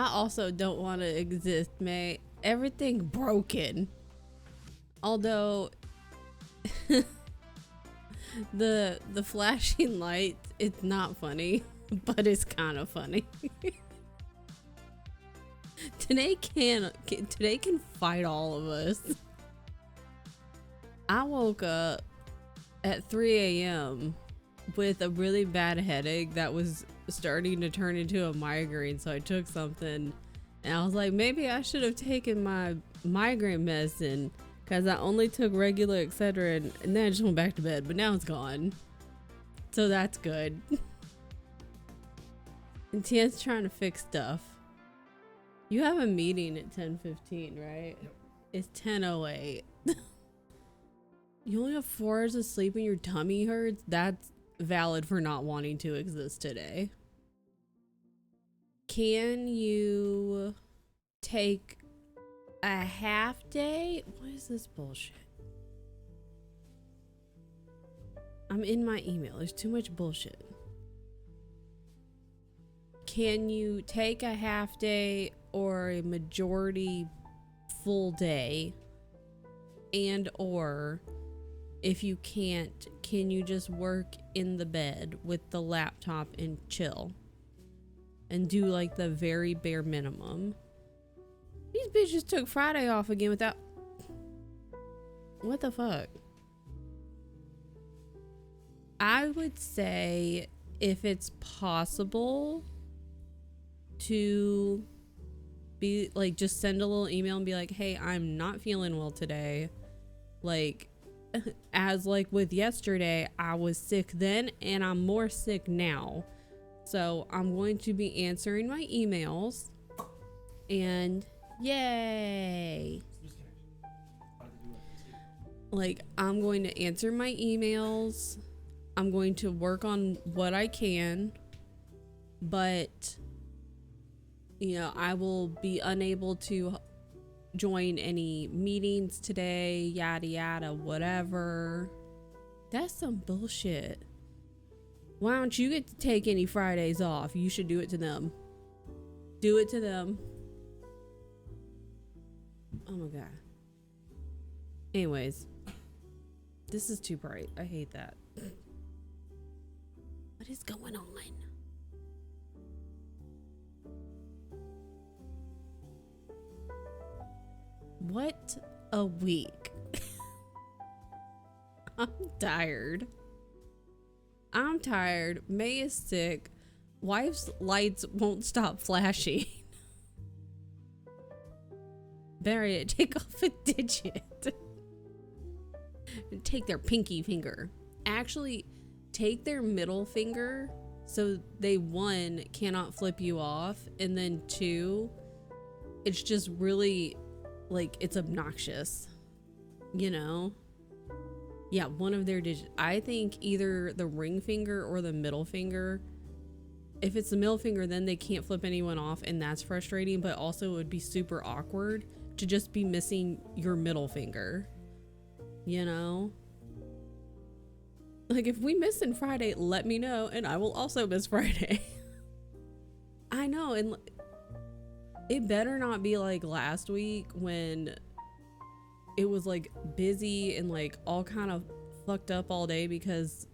I also don't want to exist, mate. Everything broken. Although the flashing lights, it's not funny, but it's kind of funny. Today can fight all of us. I woke up at 3 a.m. with a really bad headache that was starting to turn into a migraine, so I took something and I was like, maybe I should have taken my migraine medicine because I only took regular Excedrin, and then I just went back to bed, but now it's gone, so that's good. And Tian's trying to fix stuff. You have a meeting at 10:15, right? Yep. It's 10:08. You only have 4 hours of sleep and your tummy hurts? That's valid for not wanting to exist today. Can you take a half day? What is this bullshit? I'm in my email. There's too much bullshit. Can you take a half day or a majority full day? And or if you can't, can you just work in the bed with the laptop and chill? And do like the very bare minimum. These bitches took Friday off again without... What the fuck? I would say if it's possible to be like, just send a little email and be like, hey, I'm not feeling well today. Like, as like with yesterday, I was sick then and I'm more sick now. So I'm going to be answering my emails and yay. Like, I'm going to answer my emails. I'm going to work on what I can, but you know, I will be unable to join any meetings today, yada yada, whatever. That's some bullshit. Why don't you get to take any Fridays off? You should do it to them. Do it to them. Oh my god. Anyways, this is too bright. I hate that. What is going on? What a week. I'm tired. May is sick. Wife's lights won't stop flashing. Better yet, take off a digit. Take their pinky finger. Actually, take their middle finger so they, 1, cannot flip you off, and then 2, it's just really, like, it's obnoxious, you know? Yeah, one of their digits. I think either the ring finger or the middle finger. If it's the middle finger, then they can't flip anyone off, and that's frustrating, but also it would be super awkward to just be missing your middle finger, you know? Like, if we miss in Friday, let me know, and I will also miss Friday. I know, and it better not be like last week when it was like busy and like all kind of fucked up all day because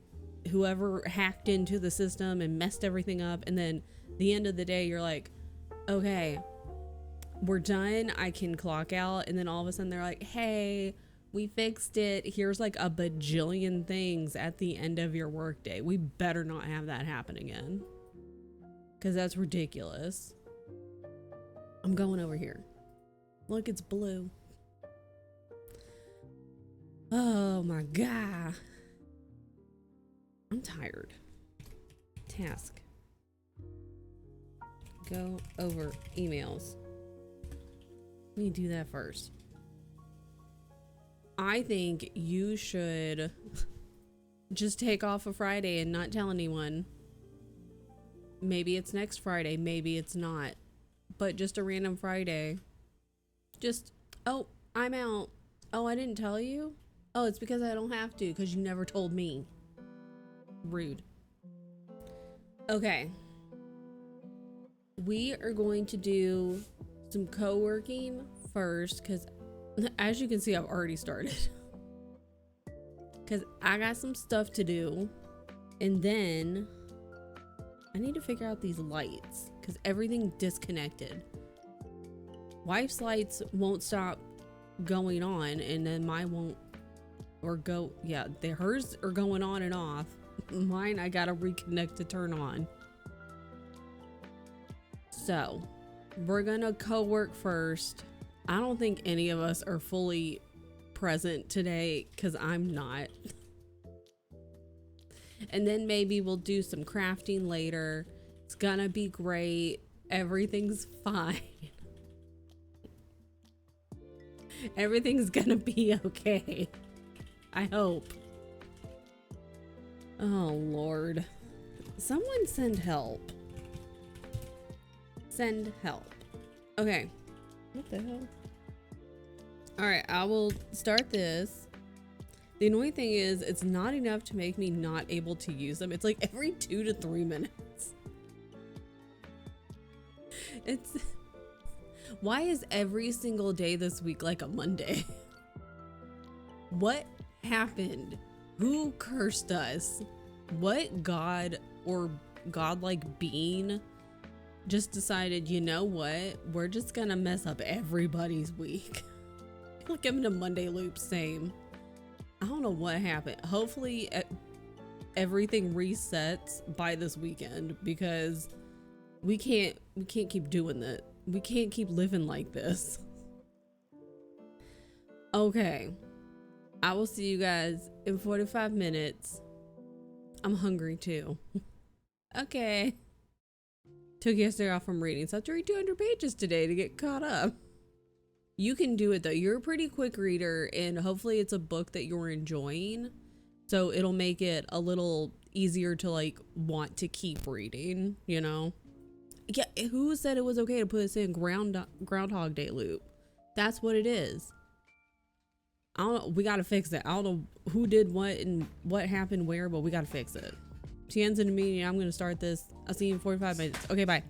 whoever hacked into the system and messed everything up, and then the end of the day you're like, okay, we're done, I can clock out, and then all of a sudden they're like, hey, we fixed it, here's like a bajillion things at the end of your workday. We better not have that happen again, because that's ridiculous. I'm going over here. Look, it's blue. Oh my god. I'm tired. Task. Go over emails. Let me do that first. I think you should just take off a Friday and not tell anyone. Maybe it's next Friday, maybe it's not. But just a random Friday. Just, oh, I'm out. Oh, I didn't tell you? Oh, it's because I don't have to, because you never told me. Rude. Okay. We are going to do some co-working first because as you can see, I've already started. Because I got some stuff to do. And then I need to figure out these lights because everything disconnected. Wife's lights won't stop going on and then mine won't, or go, yeah, hers are going on and off. Mine, I gotta reconnect to turn on. So we're gonna co-work first. I don't think any of us are fully present today because I'm not. And then maybe we'll do some crafting later. It's gonna be great. Everything's fine. Everything's gonna be okay. I hope. Oh Lord. Someone send help. Send help. Okay. What the hell? Alright, I will start this. The annoying thing is it's not enough to make me not able to use them. It's like every 2 to 3 minutes. It's why is every single day this week like a Monday? What happened? Who cursed us? What god or godlike being just decided, you know what? We're just gonna mess up everybody's week. I feel like I'm in a Monday loop, same. I don't know what happened. Hopefully everything resets by this weekend because we can't keep doing that. We can't keep living like this. Okay. I will see you guys in 45 minutes. I'm hungry too. Okay. Took yesterday off from reading, so I have to read 200 pages today to get caught up. You can do it though. You're a pretty quick reader and hopefully it's a book that you're enjoying. So it'll make it a little easier to like want to keep reading, you know? Yeah, who said it was okay to put us in Groundhog Day loop? That's what it is. I don't know. We gotta fix it. I don't know who did what and what happened where, but we gotta fix it. She ends in a meeting. I'm gonna start this. I'll see you in 45 minutes. Okay, bye.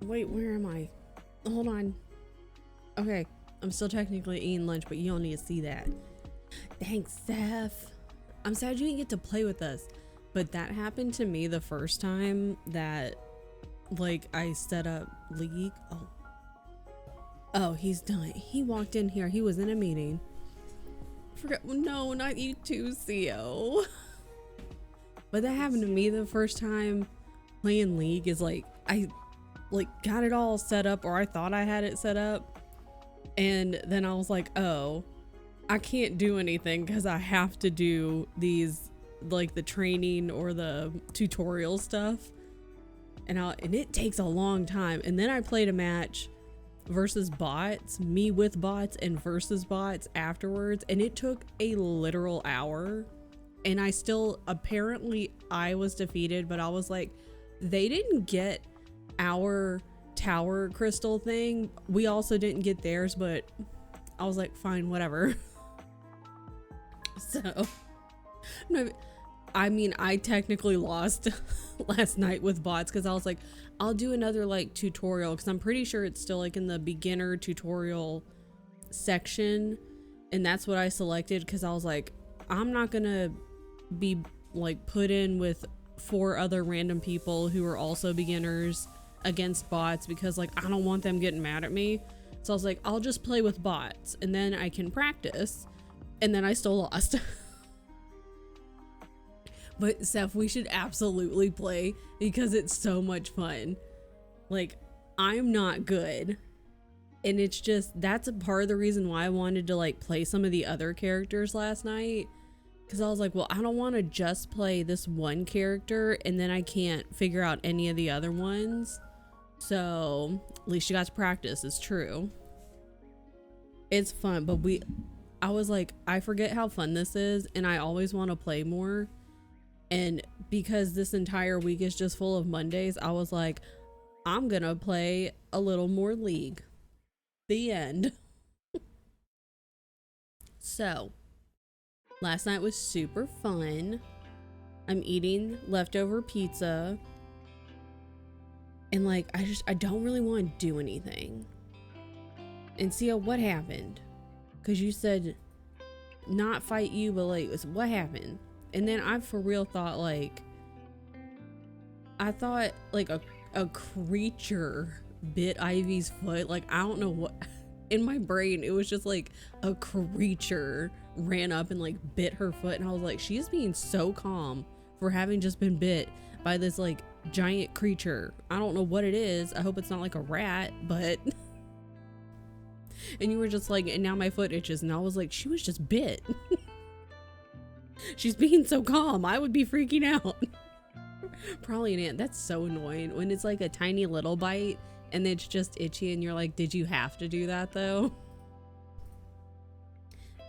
Wait, where am I? Hold on. Okay, I'm still technically eating lunch, but you don't need to see that. Thanks, Seth. I'm sad you didn't get to play with us, but that happened to me the first time that, like, I set up League. Oh, he's done. He walked in here. He was in a meeting. Forgot. No, not you too, CO. But that happened to me the first time playing League. Is like I got it all set up, or I thought I had it set up, and then I was like, oh, I can't do anything because I have to do these, like, the training or the tutorial stuff, and it takes a long time. And then I played a match versus bots, me with bots and versus bots afterwards, and it took a literal hour, and I still, apparently I was defeated, but I was like, they didn't get our tower crystal thing, we also didn't get theirs, but I was like, fine, whatever. So no, I mean, I technically lost last night with bots because I was like, I'll do another like tutorial, because I'm pretty sure it's still like in the beginner tutorial section, and that's what I selected because I was like, I'm not gonna be like put in with 4 other random people who are also beginners against bots, because like I don't want them getting mad at me. So I was like, I'll just play with bots and then I can practice, and then I still lost. But Seth, we should absolutely play because it's so much fun. Like, I'm not good, and it's just, that's a part of the reason why I wanted to like play some of the other characters last night, because I was like, well, I don't want to just play this one character and then I can't figure out any of the other ones. So at least you got to practice. It's true, it's fun, but I was like, I forget how fun this is, and I always want to play more. And because this entire week is just full of Mondays, I was like, I'm gonna play a little more League. The end. So last night was super fun. I'm eating leftover pizza, and like I don't really want to do anything. And Sia, what happened? Because you said not fight you, but like, what happened? And then I for real thought, like, I thought like a creature bit Ivy's foot. Like, I don't know what, in my brain it was just like a creature ran up and like bit her foot, and I was like, she's being so calm for having just been bit by this like giant creature. I don't know what it is. I hope it's not like a rat, but and you were just like, and now my foot itches, and I was like, she was just bit. She's being so calm. I would be freaking out. Probably an ant. That's so annoying when it's like a tiny little bite and it's just itchy, and you're like, did you have to do that though?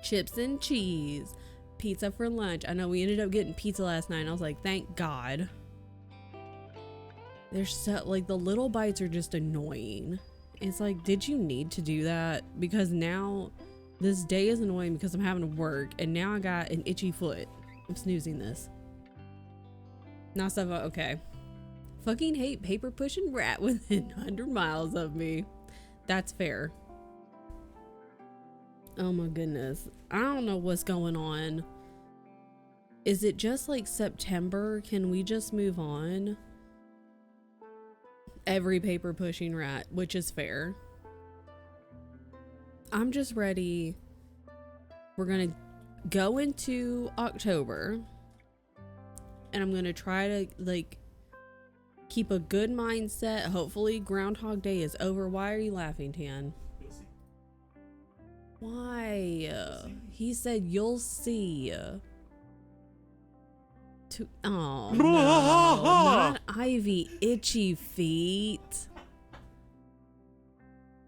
Chips and cheese, pizza for lunch. I know we ended up getting pizza last night, and I was like, thank God. They're so, like, the little bites are just annoying. It's like, did you need to do that? Because now this day is annoying because I'm having to work, and now I got an itchy foot. I'm snoozing this. Now stuff, okay. Fucking hate paper pushing rat within 100 miles of me. That's fair. Oh my goodness. I don't know what's going on. Is it just like September? Can we just move on? Every paper pushing rat, which is fair. I'm just ready. We're gonna go into October, and I'm gonna try to like keep a good mindset. Hopefully Groundhog Day is over. Why are you laughing, Tan? Why? He said you'll see. Oh no, not Ivy itchy feet.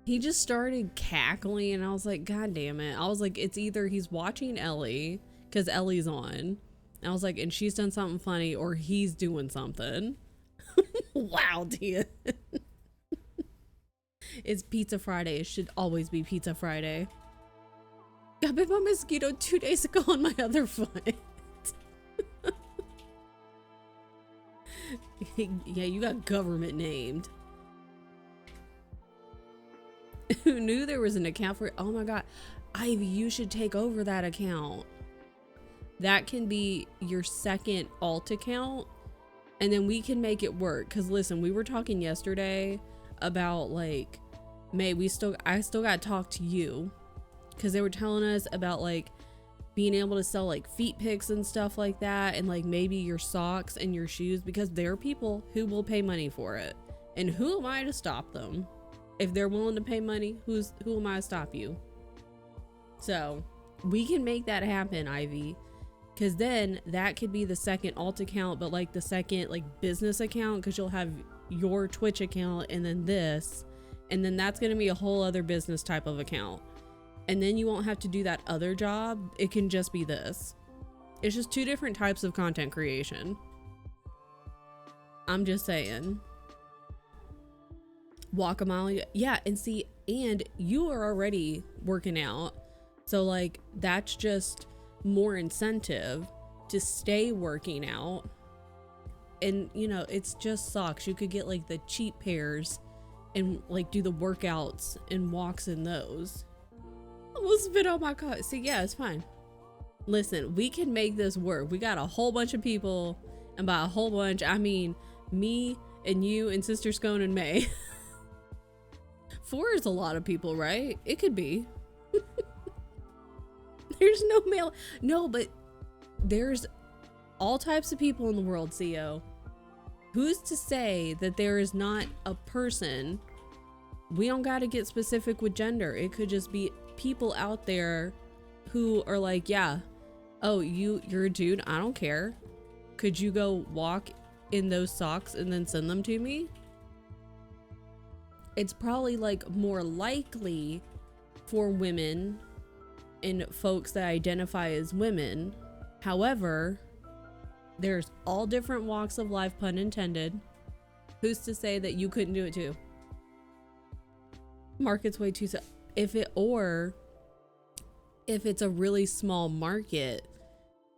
He just started cackling, and I was like, God damn it. I was like, it's either he's watching Ellie because Ellie's on, and I was like, and she's done something funny, or he's doing something. Wow, Tia. It's Pizza Friday. It should always be Pizza Friday. Got bit by a mosquito 2 days ago on my other foot. Yeah, you got government named. who knew there was an account for it. Oh my God, Ivy, you should take over that account. That can be your second alt account, and then we can make it work. Cause listen, we were talking yesterday about like, I still got to talk to you, because they were telling us about like being able to sell like feet pics and stuff like that, and like maybe your socks and your shoes, because there are people who will pay money for it, and who am I to stop them? If they're willing to pay money, who am I to stop you? So we can make that happen, Ivy, because then that could be the second alt account, but like the second like business account, because you'll have your Twitch account and then this, and then that's going to be a whole other business type of account. And then you won't have to do that other job. It can just be this. It's just two different types of content creation. I'm just saying. Walk a mile. Yeah, and see, and you are already working out. So like, that's just more incentive to stay working out. And you know, it's just socks. You could get like the cheap pairs and like do the workouts and walks in those. Almost spit on my car. See, yeah, it's fine. Listen, we can make this work. We got a whole bunch of people, and by a whole bunch, I mean me and you and Sister Scone and May. 4 is a lot of people, right? It could be. There's no male. No, but there's all types of people in the world, CO. Who's to say that there is not a person? We don't got to get specific with gender. It could just be people out there who are like, yeah, oh, you're a dude, I don't care. Could you go walk in those socks and then send them to me? It's probably like more likely for women and folks that identify as women. However, there's all different walks of life, pun intended. Who's to say that you couldn't do it too? Market's way too if it's a really small market,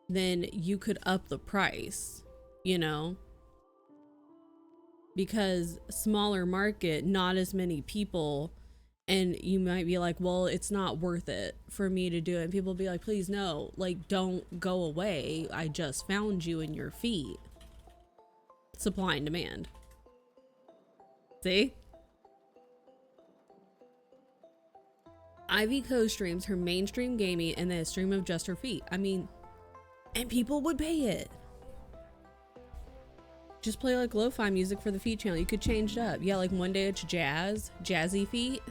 then you could up the price, you know, because smaller market, not as many people, and you might be like, well, it's not worth it for me to do it. And people be like, please no, like, don't go away. I just found you in your feet. Supply and demand. See? Ivy co-streams her mainstream gaming and then a stream of just her feet. I mean, and people would pay it. Just play like lo-fi music for the feet channel. You could change it up. Yeah, like one day it's jazzy feet.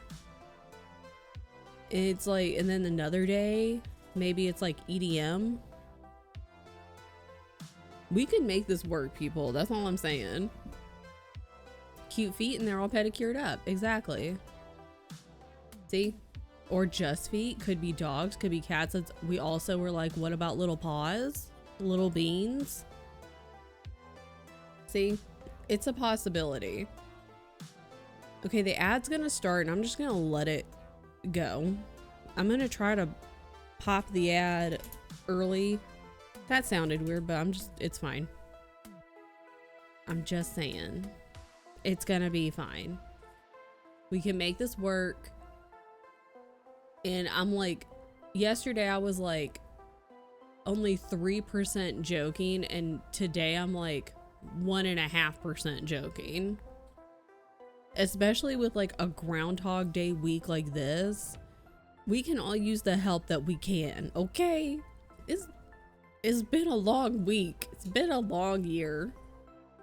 It's like, and then another day, maybe it's like EDM. We can make this work, people. That's all I'm saying. Cute feet and they're all pedicured up. Exactly. See? Or just feet. Could be dogs, could be cats. We also were like, what about little paws? Little beans? See? It's a possibility. Okay, the ad's gonna start and I'm just gonna let it go. I'm gonna try to pop the ad early. That sounded weird, but it's fine. I'm just saying. It's gonna be fine. We can make this work. And I'm like, yesterday I was like only 3% joking, and today I'm like 1.5% joking. Especially with like a Groundhog Day week like this, we can all use the help that we can, okay? It's been a long week. It's been a long year.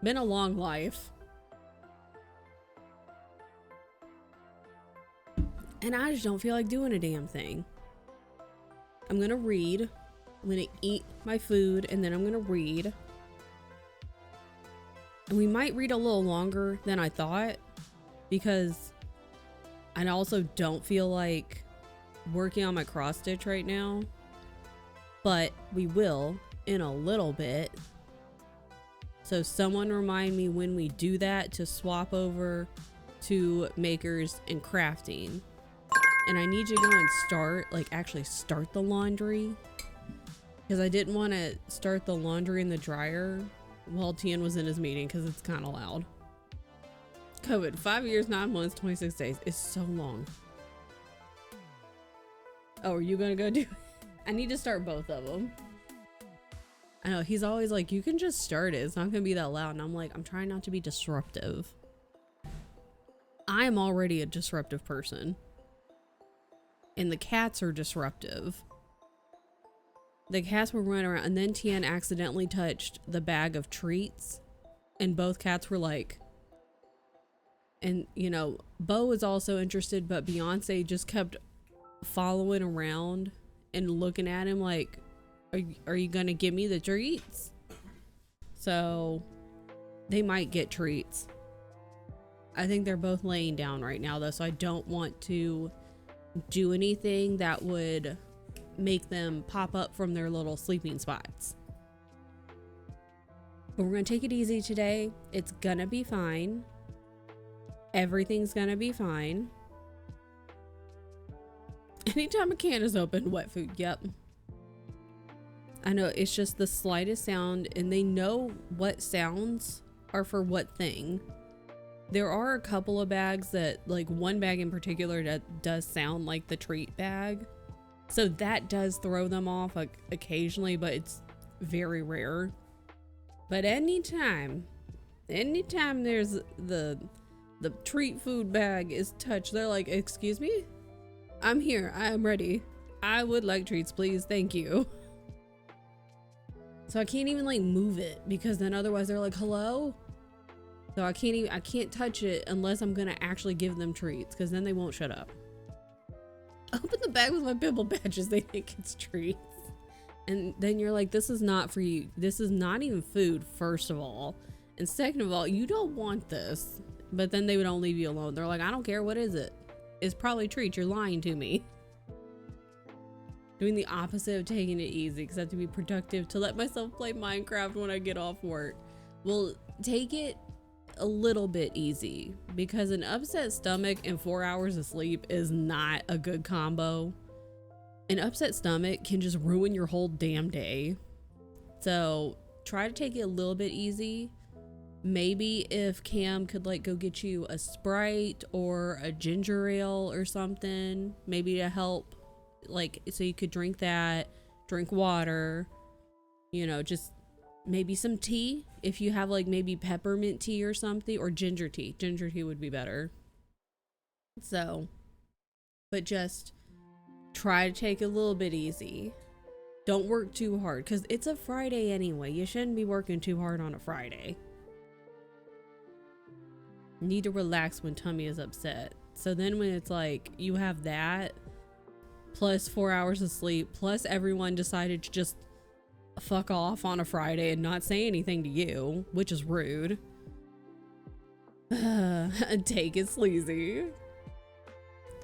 Been a long life. And I just don't feel like doing a damn thing. I'm gonna read. I'm gonna eat my food and then I'm gonna read. And we might read a little longer than I thought, because I also don't feel like working on my cross stitch right now, but we will in a little bit. So someone remind me when we do that to swap over to makers and crafting. And I need you to go and actually start the laundry, because I didn't want to start the laundry in the dryer while Tian was in his meeting, because it's kind of loud. COVID, 5 years, 9 months, 26 days is so long. Oh, are you gonna go do? I need to start both of them. I know he's always like, you can just start it. It's not gonna be that loud. And I'm like, I'm trying not to be disruptive. I'm already a disruptive person. And the cats are disruptive. The cats were running around, and then Tien accidentally touched the bag of treats, and both cats were like, and you know, Bo was also interested, but Beyonce just kept following around and looking at him like, are you gonna give me the treats? So they might get treats. I think they're both laying down right now though, so I don't want to do anything that would make them pop up from their little sleeping spots. But we're gonna take it easy today. It's gonna be fine. Everything's gonna be fine. Anytime a can is open, wet food. Yep. I know, it's just the slightest sound, and they know what sounds are for what thing. There are a couple of bags that, like one bag in particular, that does sound like the treat bag. So that does throw them off like occasionally, but it's very rare. But anytime there's the treat food bag is touched, they're like, excuse me? I'm here, I am ready. I would like treats, please, thank you. So I can't even like move it, because then otherwise they're like, hello? So I can't touch it unless I'm gonna actually give them treats, because then they won't shut up. Open the bag with my pimple patches, they think it's treats. And then you're like, this is not for you. This is not even food, first of all. And second of all, you don't want this. But then they don't leave you alone. They're like, I don't care, what is it? It's probably treats, you're lying to me. Doing the opposite of taking it easy, because I have to be productive to let myself play Minecraft when I get off work. Well, take it a little bit easy, because an upset stomach and 4 hours of sleep is not a good combo. An upset stomach can just ruin your whole damn day. So try to take it a little bit easy. Maybe if Cam could like go get you a Sprite or a ginger ale or something, maybe to help, like, so you could drink that, drink water, you know, just maybe some tea if you have like maybe peppermint tea or something, or ginger tea. Ginger tea would be better. So, but just try to take it a little bit easy. Don't work too hard, because it's a Friday anyway. You shouldn't be working too hard on a Friday. Need to relax when tummy is upset. So then when it's like you have that plus 4 hours of sleep, plus everyone decided to just fuck off on a Friday and not say anything to you, which is rude. Take it sleazy.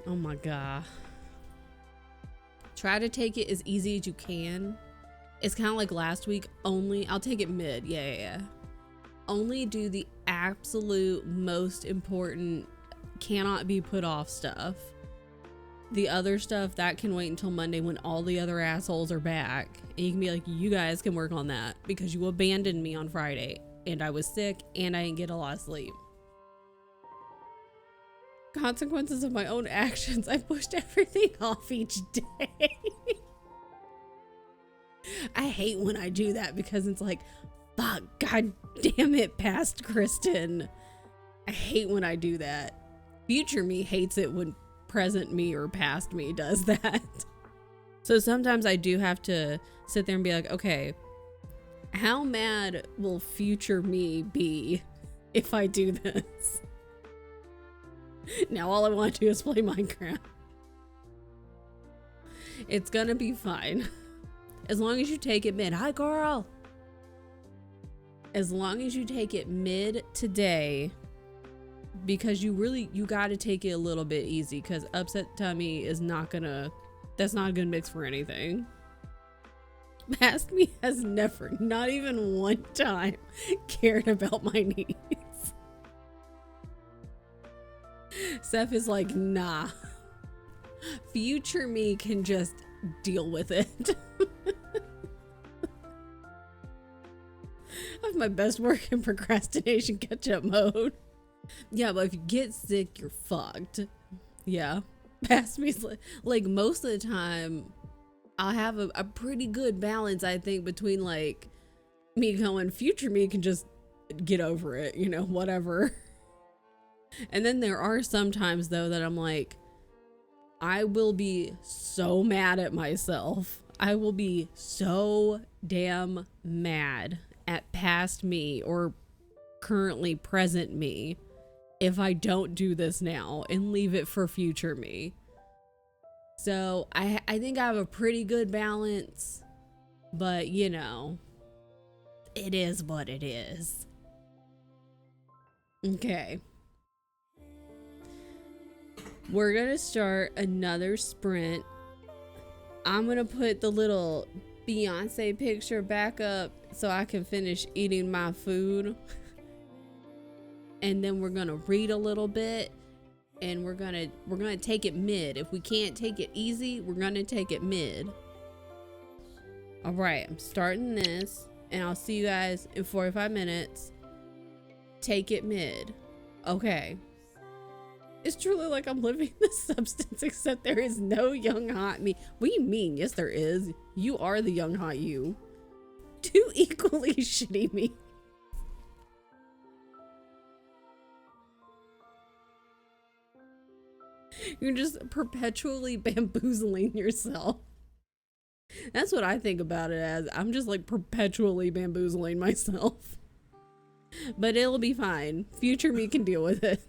Oh my god. Try to take it as easy as you can. It's kind of like last week, only I'll take it mid. Yeah. Only do the absolute most important, cannot be put off stuff. The other stuff that can wait until Monday when all the other assholes are back, and you can be like, you guys can work on that because you abandoned me on Friday and I was sick and I didn't get a lot of sleep. Consequences of my own actions. I pushed everything off each day. I hate when I do that, because it's like, fuck, god damn it, past Kristen. I hate when I do that. Future me hates it when present me or past me does that. So sometimes I do have to sit there and be like, okay, how mad will future me be if I do this? Now all I want to do is play Minecraft. It's gonna be fine. As long as you take it mid. Hi, girl. As long as you take it mid today, because you got to take it a little bit easy, because upset tummy is not gonna, that's not a good mix for anything. Past me has never, not even one time, cared about my needs. Seth is like, nah. Future me can just deal with it. I have my best work in procrastination catch-up mode. Yeah, but if you get sick, you're fucked. Yeah. Past me's like most of the time I'll have a pretty good balance, I think, between like me going future me can just get over it, you know, whatever. And then there are some times though that I'm like, I will be so mad at myself. I will be so damn mad at past me or currently present me if I don't do this now and leave it for future me. So I think I have a pretty good balance, but you know, it is what it is. Okay. We're gonna start another sprint. I'm gonna put the little Beyonce picture back up so I can finish eating my food. And then we're gonna read a little bit, and we're gonna take it mid. If we can't take it easy, we're gonna take it mid. All right, I'm starting this, and I'll see you guys in 45 minutes. Take it mid. Okay. It's truly like I'm living this substance, except there is no young hot me. What do you mean? Yes, there is. You are the young hot you. Two equally shitty me. You're just perpetually bamboozling yourself. That's what I think about it as. I'm just like perpetually bamboozling myself. But it'll be fine. Future me can deal with it.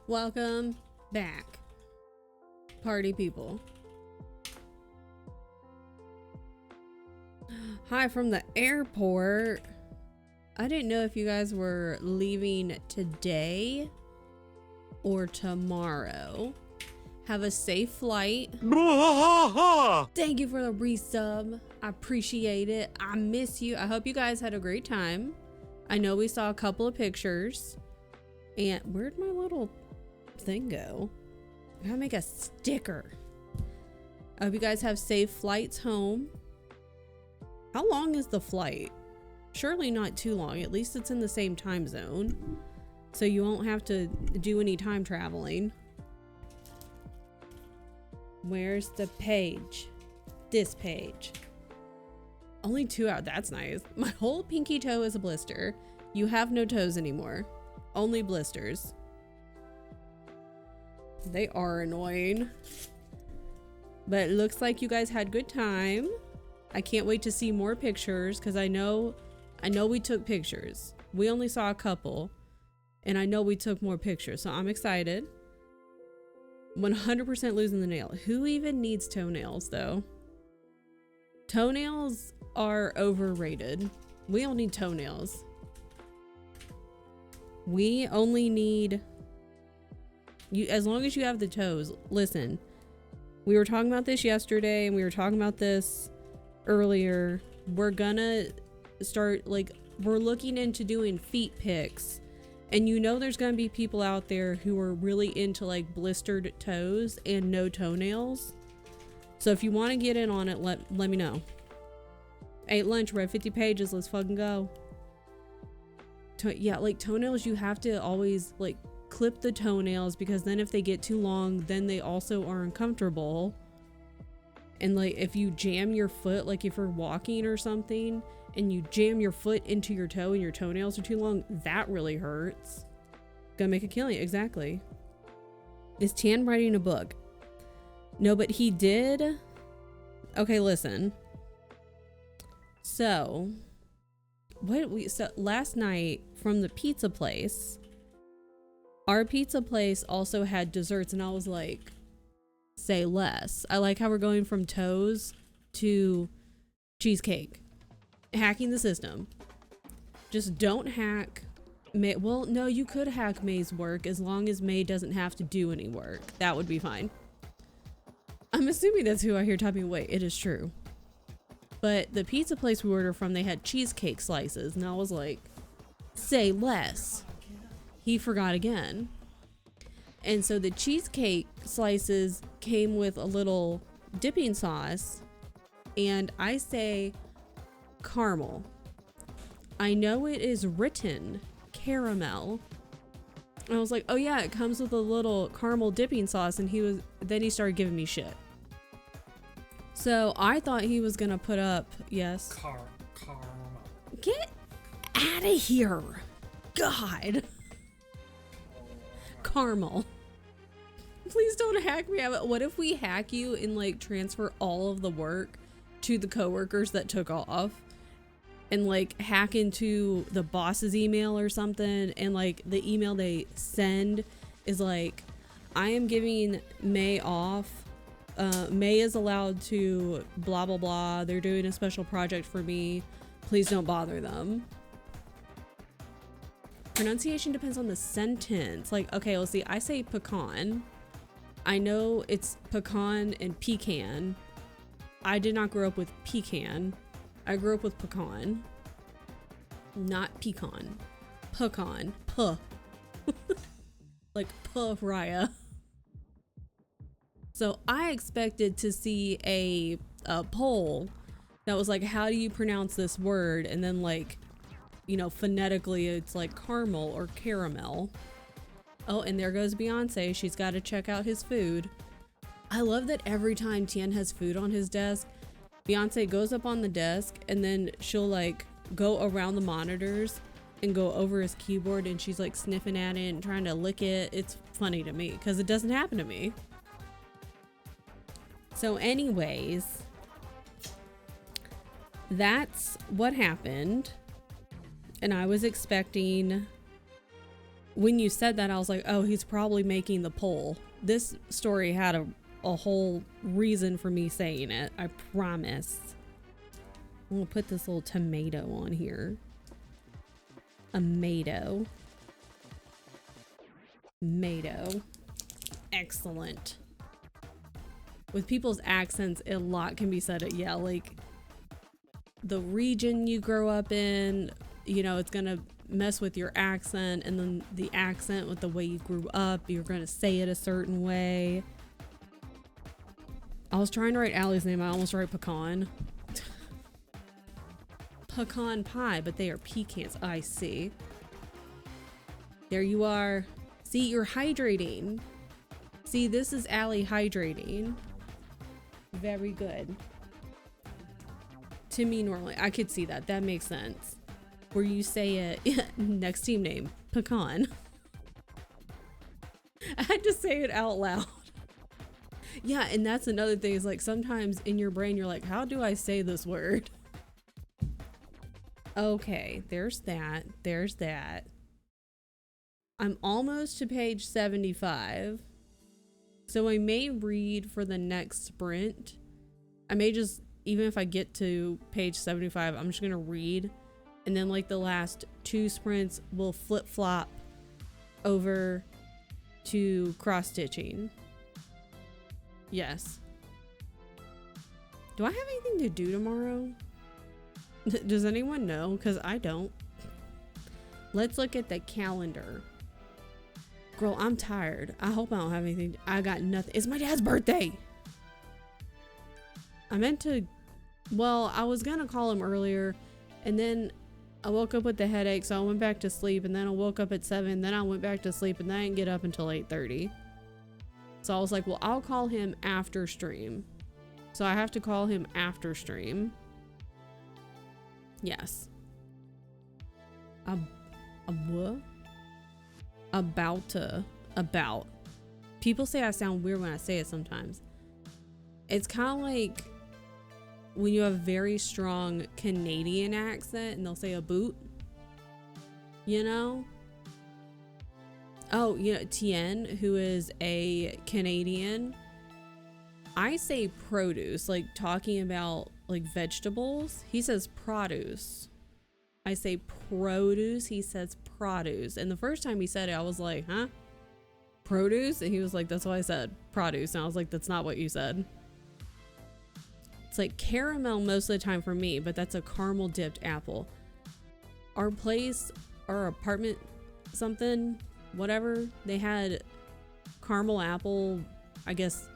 Welcome back, party people. Hi from the airport. I didn't know if you guys were leaving today or tomorrow. Have a safe flight. Thank you for the resub. I appreciate it. I miss you. I hope you guys had a great time. I know we saw a couple of pictures. And where'd my little thing go? I gotta make a sticker. I hope you guys have safe flights home. How long is the flight? Surely not too long. At least it's in the same time zone, so you won't have to do any time traveling. Where's the page? This page. Only 2 hours. That's nice. My whole pinky toe is a blister. You have no toes anymore. Only blisters. They are annoying. But it looks like you guys had good time. I can't wait to see more pictures because I know we took pictures. We only saw a couple and I know we took more pictures, so I'm excited. 100% losing the nail. Who even needs toenails though? Toenails are overrated. We don't need toenails. We only need you, as long as you have the toes. Listen, we were talking about this yesterday and we were talking about this earlier. We're gonna start, like, we're looking into doing feet pics, and you know there's gonna be people out there who are really into like blistered toes and no toenails. So if you want to get in on it, let me know. Ate lunch, read 50 pages, let's fucking go. Yeah, like toenails, you have to always like clip the toenails because then if they get too long, then they also are uncomfortable. And like if you jam your foot, like if you're walking or something and you jam your foot into your toe and your toenails are too long, that really hurts. Gonna make a killing. Exactly. Is Tan writing a book? No, but he did. Okay, listen. So last night from the pizza place, our pizza place also had desserts, and I was like, say less. I like how we're going from toes to cheesecake. Hacking the system. Just don't hack May. Well, no, you could hack May's work as long as May doesn't have to do any work. That would be fine. I'm assuming that's who I hear typing away. It is true. But the pizza place we ordered from, they had cheesecake slices, and I was like, say less. He forgot again. And so the cheesecake slices came with a little dipping sauce, and I say caramel. I know it is written caramel. And I was like, oh yeah, it comes with a little caramel dipping sauce, and then he started giving me shit. So I thought he was gonna put up, yes. Caramel. Get out of here. God. Caramel. Please don't hack me. What if we hack you and like transfer all of the work to the coworkers that took off, and like hack into the boss's email or something, and like the email they send is like, I am giving May off. May is allowed to blah blah blah. They're doing a special project for me. Please don't bother them. Pronunciation depends on the sentence. Like, okay, let's see. I say pecan. I know it's pecan and pecan. I did not grow up with pecan. I grew up with pecan. Not pecan. Pecan. Puh. Like Raya. So I expected to see a poll that was like, how do you pronounce this word? And then like, you know, phonetically it's like caramel or caramel. Oh, and there goes Beyonce. She's got to check out his food. I love that every time Tien has food on his desk, Beyonce goes up on the desk and then she'll like go around the monitors and go over his keyboard, and she's like sniffing at it and trying to lick it. It's funny to me because it doesn't happen to me. So anyways, that's what happened. And I was expecting when you said that, I was like, oh, he's probably making the poll. This story had a whole reason for me saying it. I promise. I'm gonna put this little tomato on here. A mato. Mato. Excellent. With people's accents, a lot can be said. Yeah, like the region you grow up in, you know, it's gonna mess with your accent, and then the accent with the way you grew up, you're gonna say it a certain way. I was trying to write Allie's name, I almost wrote pecan. Pecan pie, but they are pecans. I see. There you are. See, you're hydrating. See, this is Allie hydrating. Very good. To me, normally, I could see that. That makes sense. Where you say it, next team name, pecan. I had to say it out loud. Yeah, and that's another thing, is like sometimes in your brain, you're like, how do I say this word? Okay, there's that. There's that. I'm almost to page 75. So I may read for the next sprint. I may just, even if I get to page 75, I'm just going to read. And then like the last 2 sprints will flip-flop over to cross-stitching. Yes. Do I have anything to do tomorrow? Does anyone know? Because I don't. Let's look at the calendar. Girl, I'm tired. I hope I don't have anything. I got nothing. It's my dad's birthday. I meant to, well, I was going to call him earlier, and then I woke up with the headache, so I went back to sleep, and then I woke up at 7, then I went back to sleep, and then I didn't get up until 8:30. So I was like, well, I'll call him after stream. So I have to call him after stream. Yes. What? About. People say I sound weird when I say it sometimes. It's kind of like when you have a very strong Canadian accent and they'll say a boot. You know? Oh, you know, Tien, who is a Canadian, I say produce, like talking about like vegetables. He says produce. I say produce. He says produce. And the first time he said it, I was like, huh? Produce? And he was like, that's what I said. Produce. And I was like, that's not what you said. It's like caramel most of the time for me, but that's a caramel dipped apple. Our place, our apartment, something, whatever, they had caramel apple, I guess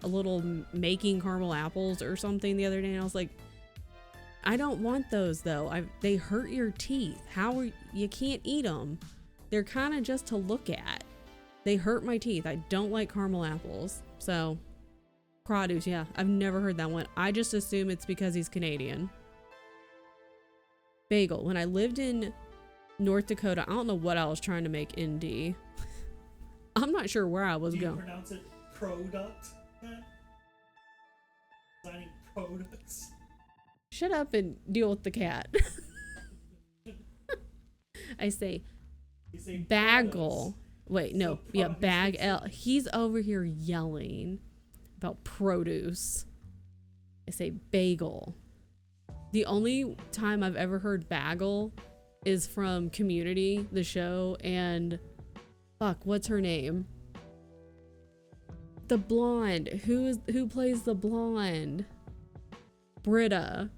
a little making caramel apples or something the other day, and I was like, I don't want those though. They hurt your teeth. You can't eat them. They're kind of just to look at. They hurt my teeth. I don't like caramel apples. So produce, yeah, I've never heard that one. I just assume it's because he's Canadian. Bagel. When I lived in North Dakota, I don't know what I was trying to make ND. I'm not sure where I was going. Do you pronounce it product? Designing products. Shut up and deal with the cat. I say bagel. Wait, no. So yeah, bag L. He's over here yelling about produce. I say bagel. The only time I've ever heard bagel is from Community, the show, and fuck, what's her name? The blonde. Who plays the blonde? Britta.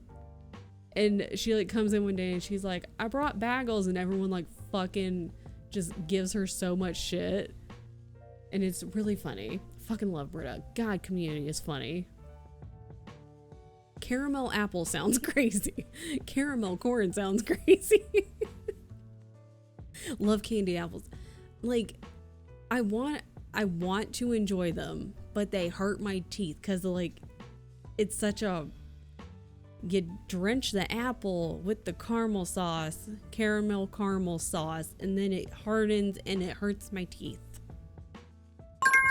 And she like comes in one day and she's like, I brought bagels, and everyone like fucking just gives her so much shit. And it's really funny. Fucking love Britta. God, Community is funny. Caramel apple sounds crazy. Caramel corn sounds crazy. Love candy apples. Like, I want to enjoy them, but they hurt my teeth because like it's such a, you drench the apple with the caramel sauce, caramel sauce, and then it hardens and it hurts my teeth.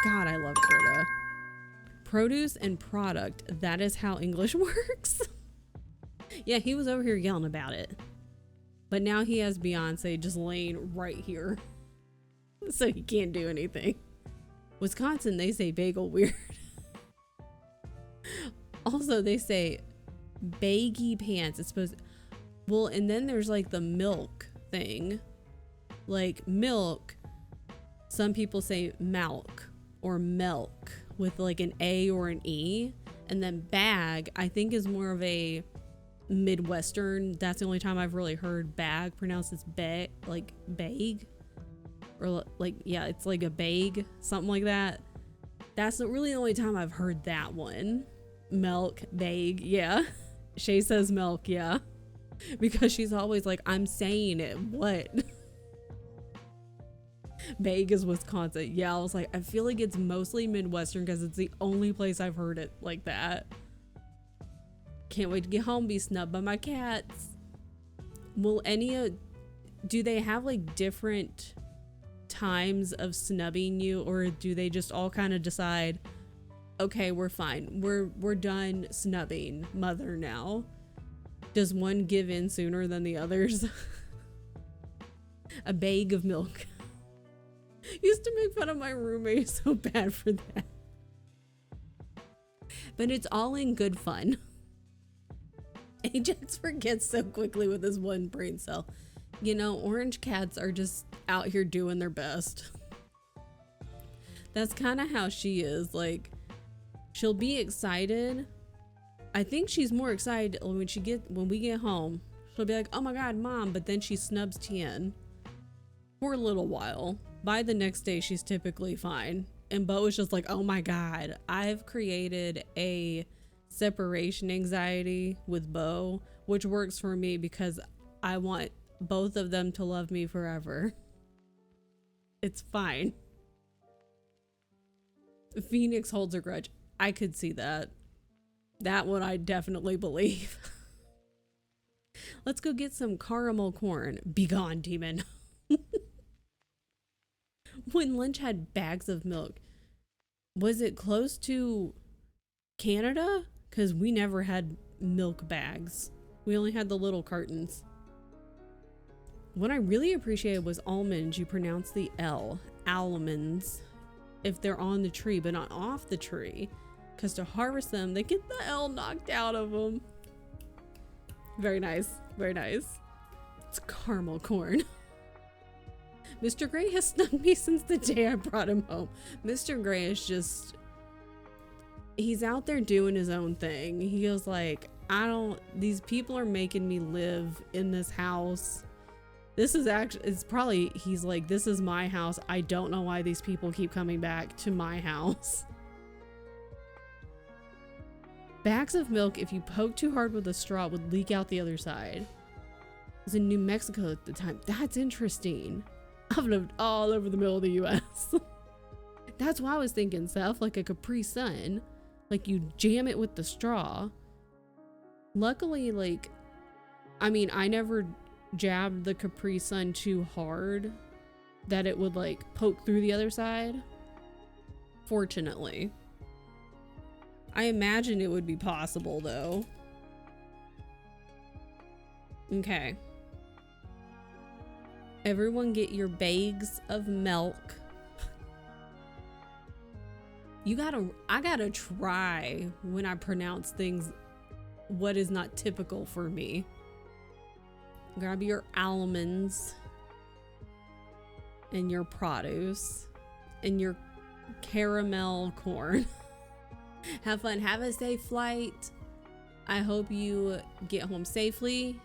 God, I love Britta. Produce and product. That is how English works. Yeah, he was over here yelling about it. But now he has Beyonce just laying right here. So he can't do anything. Wisconsin, they say bagel weird. Also, they say baggy pants. It's supposed, well, and then there's like the milk thing. Like milk, some people say milk or milk with like an A or an E. And then bag, I think, is more of a Midwestern. That's the only time I've really heard bag pronounced as bag, like bag. Or like, yeah, it's like a bag, something like that. That's really the only time I've heard that one. Milk, bag, yeah. Shay says milk, yeah. Because she's always like, I'm saying it, what? Bag is Wisconsin. Yeah, I was like, I feel like it's mostly Midwestern because it's the only place I've heard it like that. Can't wait to get home, be snubbed by my cats. Will do they have like different times of snubbing you, or do they just all kind of decide, okay, we're fine, we're done snubbing mother now? Does one give in sooner than the others? A bag of milk. Used to make fun of my roommate so bad for that, but it's all in good fun. Ajax forgets so quickly with his one brain cell. You know, orange cats are just out here doing their best. That's kind of how she is. Like, she'll be excited. I think she's more excited when we get home. She'll be like, oh my god, mom, but then she snubs Tien for a little while. By the next day, she's typically fine. And Bo is just like, oh my god, I've created a separation anxiety with Bo, which works for me because I want both of them to love me forever. It's fine. Phoenix holds a grudge. I could see that. That one I definitely believe. Let's go get some caramel corn. Be gone, demon. When Lynch had bags of milk, was it close to Canada? Because we never had milk bags. We only had the little cartons. What I really appreciated was almonds. You pronounce the L. Almonds. If they're on the tree, but not off the tree. Because to harvest them, they get the L knocked out of them. Very nice. Very nice. It's caramel corn. Mr. Gray has snubbed me since the day I brought him home. Mr. Gray is just... he's out there doing his own thing. He goes like, these people are making me live in this house. This is actually, he's like, this is my house. I don't know why these people keep coming back to my house. Bags of milk, if you poke too hard with a straw, would leak out the other side. It was in New Mexico at the time. That's interesting. I've lived all over the middle of the US. That's why I was thinking, Seth, like a Capri Sun. Like you jam it with the straw. Luckily, like, I mean, I never jabbed the Capri Sun too hard that it would like poke through the other side. Fortunately. I imagine it would be possible though. Okay. Everyone get your bags of milk. I gotta try when I pronounce things what is not typical for me. Grab your almonds and your produce and your caramel corn. Have fun. Have a safe flight. I hope you get home safely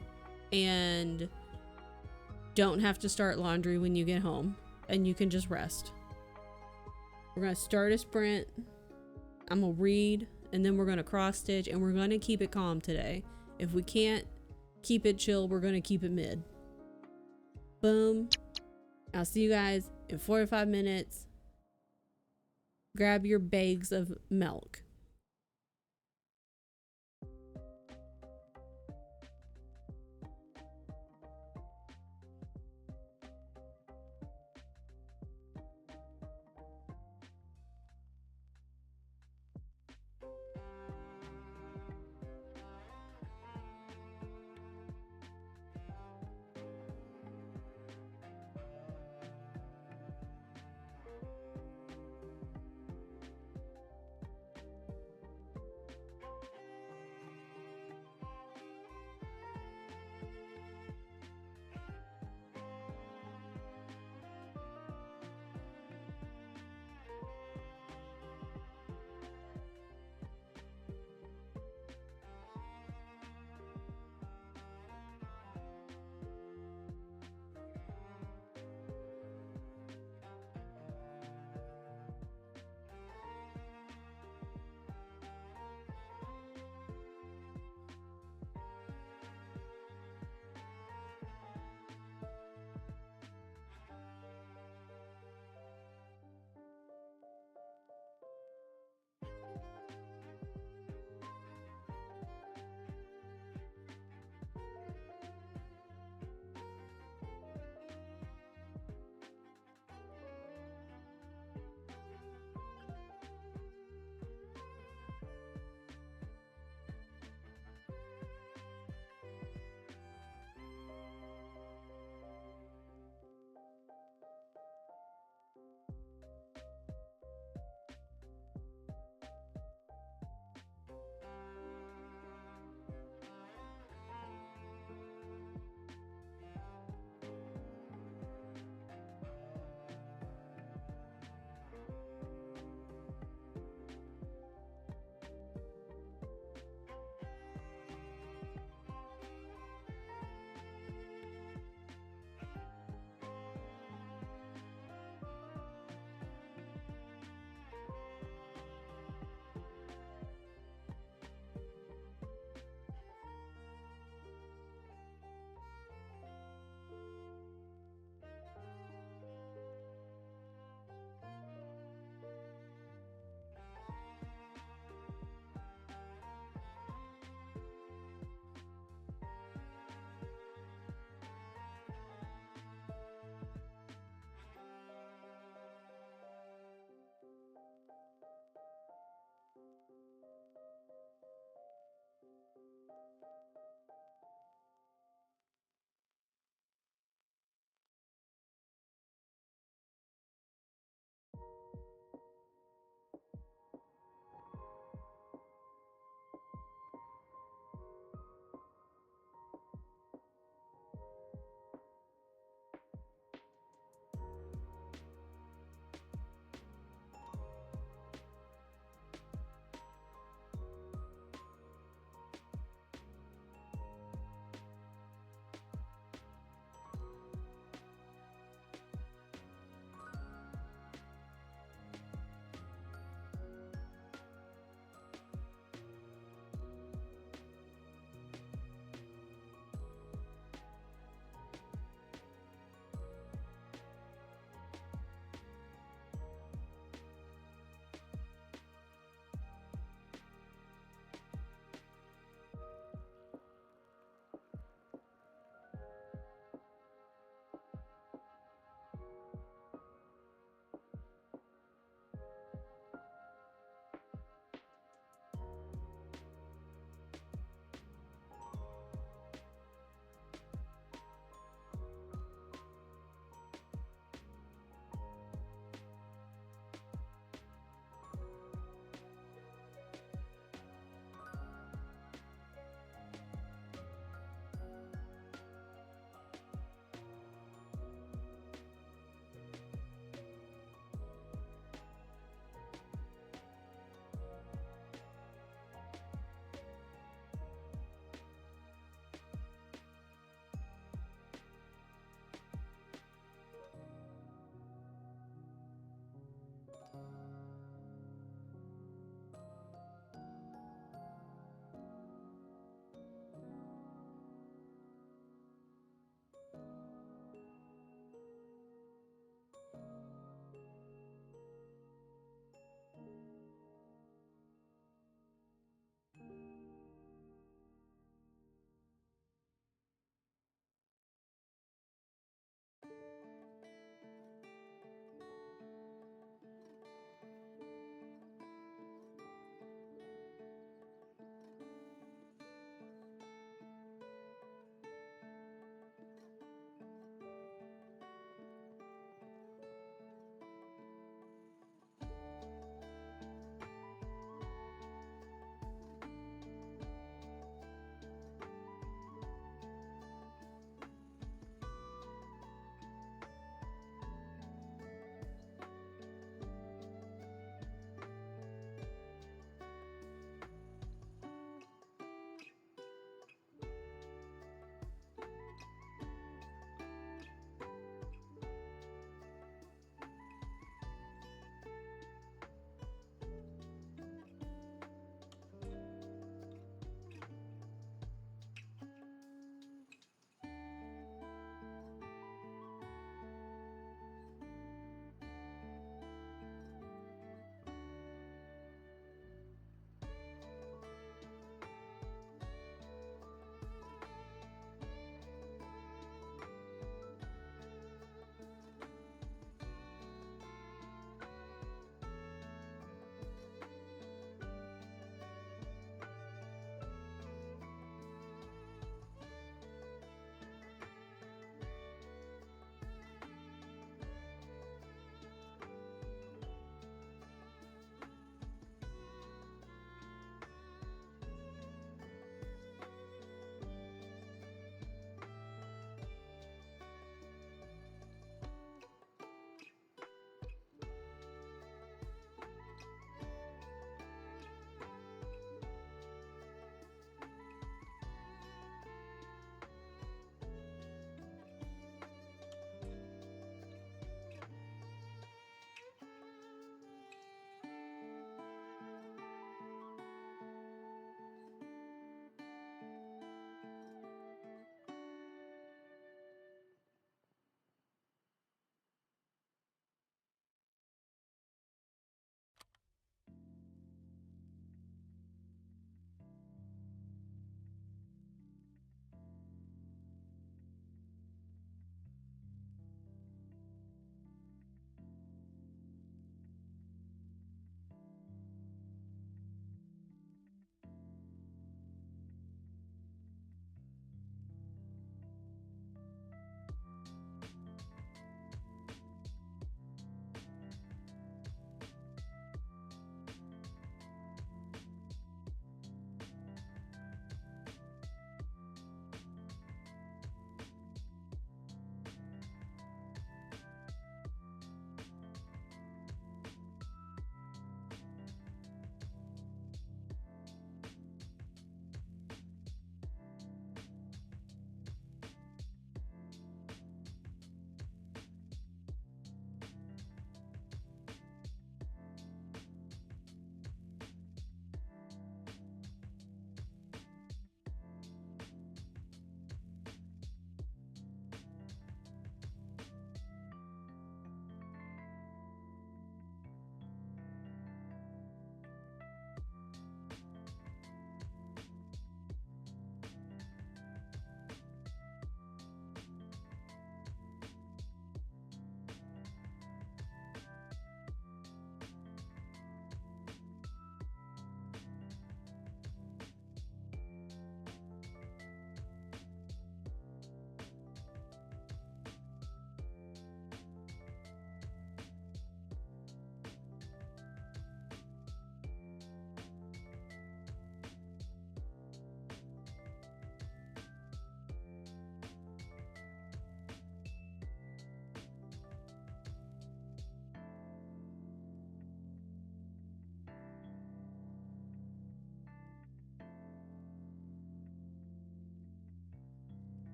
and don't have to start laundry when you get home and you can just rest. We're going to start a sprint. I'm going to read and then we're going to cross stitch and we're going to keep it calm today. If we can't keep it chill, we're going to keep it mid. Boom. I'll see you guys in 45 minutes. Grab your bags of milk.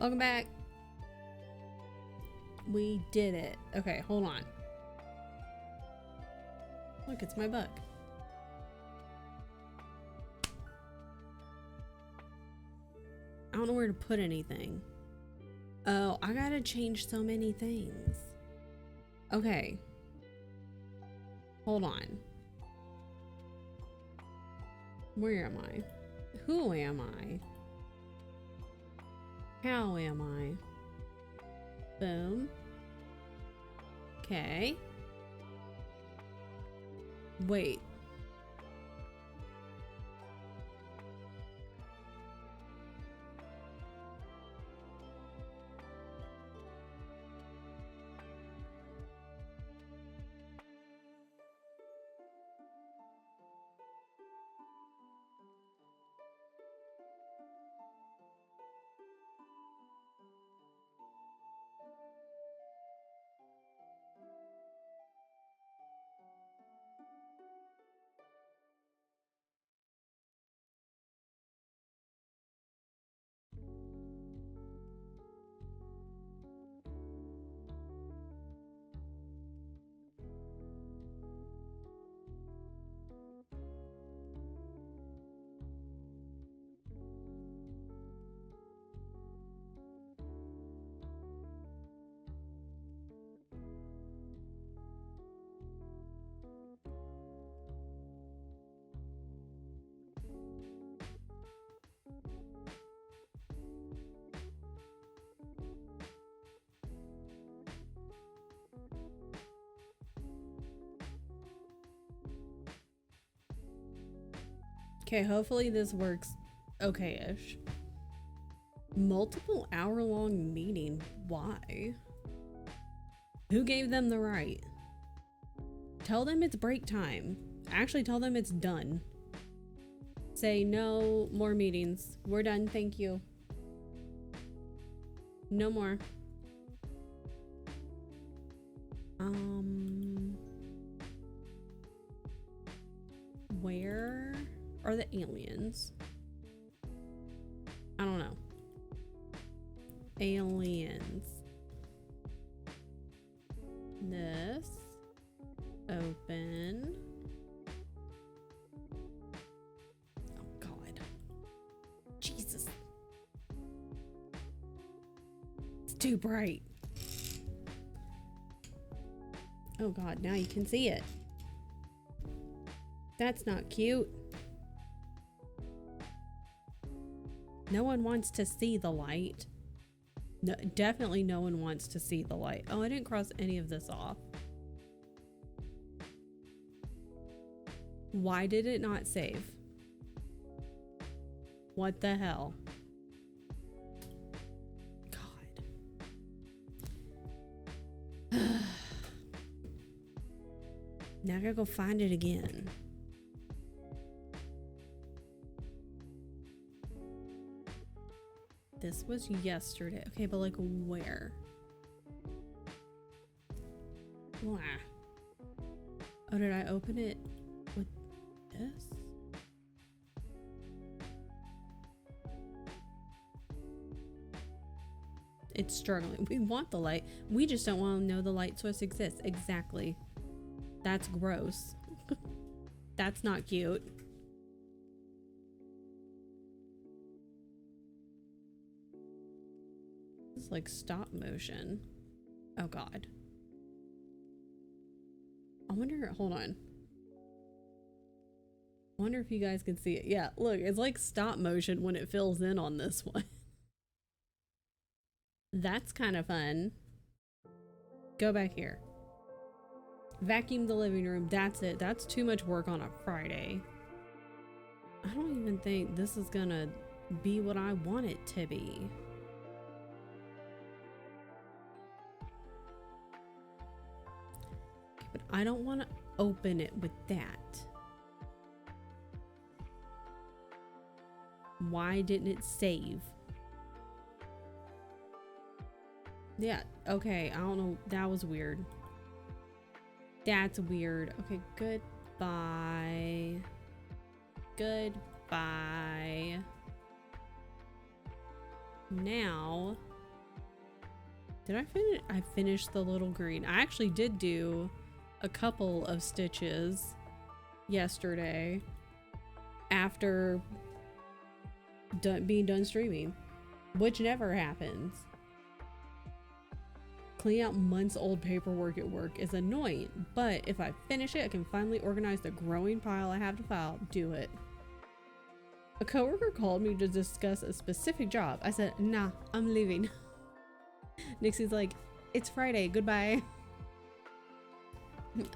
Welcome back. We did it. Okay, hold on. Look, it's my book. I don't know where to put anything. Oh, I gotta change so many things. Okay. Hold on. Where am I? Who am I? How am I? Boom. Okay. Wait. Okay, hopefully this works okay-ish. Multiple hour-long meeting. Why? Who gave them the right? Tell them it's break time. Actually, tell them it's done. Say no more meetings. We're done, thank you. No more. Where are the aliens? I don't know. Aliens. This. Open. Oh God. Jesus. It's too bright. Oh God, now you can see it. That's not cute. No one wants to see the light. No, definitely no one wants to see the light. Oh, I didn't cross any of this off. Why did it not save? What the hell? God. Now I gotta go find it again. This was yesterday. Okay, but like where? Blah. Oh, did I open it with this? It's struggling. We want the light. We just don't want to know the light source exists. Exactly. That's gross. That's not cute. It's like stop motion. Oh God. I wonder, hold on. I wonder if you guys can see it. Yeah, look, it's like stop motion when it fills in on this one. That's kind of fun. Go back here. Vacuum the living room. That's it. That's too much work on a Friday. I don't even think this is gonna be what I want it to be. But I don't want to open it with that. Why didn't it save? Yeah, okay, I don't know. That was weird. That's weird. Okay, goodbye. Goodbye. Now Did I finish? I finished the little green. I actually did do a couple of stitches yesterday after being done streaming, which never happens. Cleaning out months old paperwork at work is annoying, but if I finish it, I can finally organize the growing pile I have to file. Do it. A coworker called me to discuss a specific job. I said, nah, I'm leaving. Nixie's like, it's Friday, goodbye.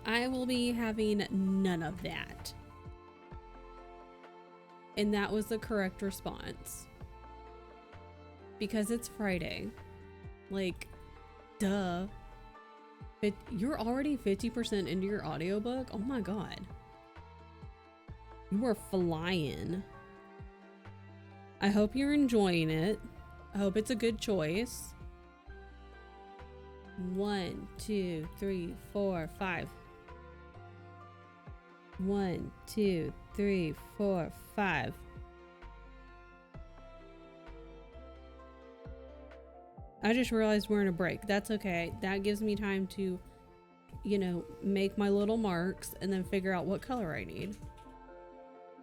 I will be having none of that. And that was the correct response. Because it's Friday. Like, duh. But you're already 50% into your audiobook? Oh my god. You are flying. I hope you're enjoying it. I hope it's a good choice. 1, 2, 3, 4, 5. 1, 2, 3, 4, 5. I just realized we're in a break. That's okay. That gives me time to, you know, make my little marks and then figure out what color I need.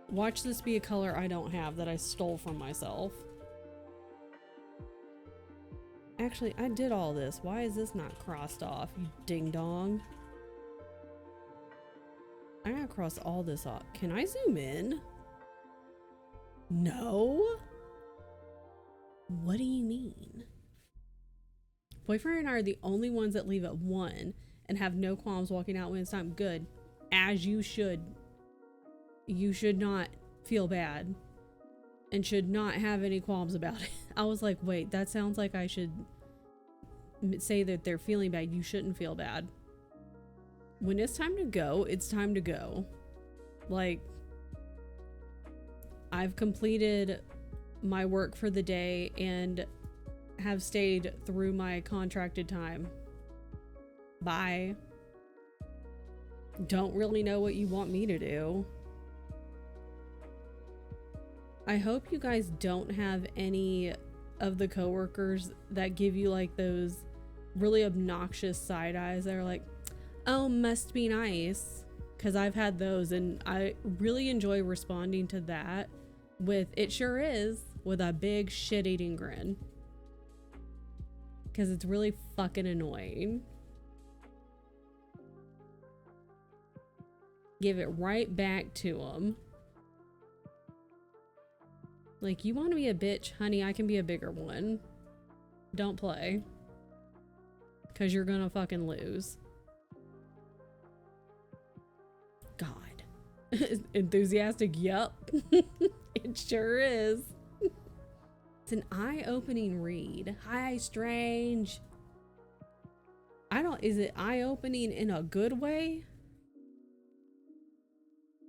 Watch this be a color I don't have that I stole from myself. Actually, I did all this. Why is this not crossed off, you ding dong? I gotta cross all this off. Can I zoom in? No? What do you mean? Boyfriend and I are the only ones that leave at 1 and have no qualms walking out when it's time. Good. As you should. You should not feel bad and should not have any qualms about it. I was like, wait, that sounds like I should say that they're feeling bad. You shouldn't feel bad. When it's time to go, it's time to go. Like, I've completed my work for the day and have stayed through my contracted time. Bye. Don't really know what you want me to do. I hope you guys don't have any of the coworkers that give you like those really obnoxious side eyes that are like, oh, must be nice. Because I've had those and I really enjoy responding to that with, it sure is, with a big shit-eating grin. Because it's really fucking annoying. Give it right back to them. Like, you want to be a bitch? Honey, I can be a bigger one. Don't play. Because you're gonna fucking lose. God. Enthusiastic? Yup. It sure is. It's an eye-opening read. Hi, Strange. Is it eye-opening in a good way?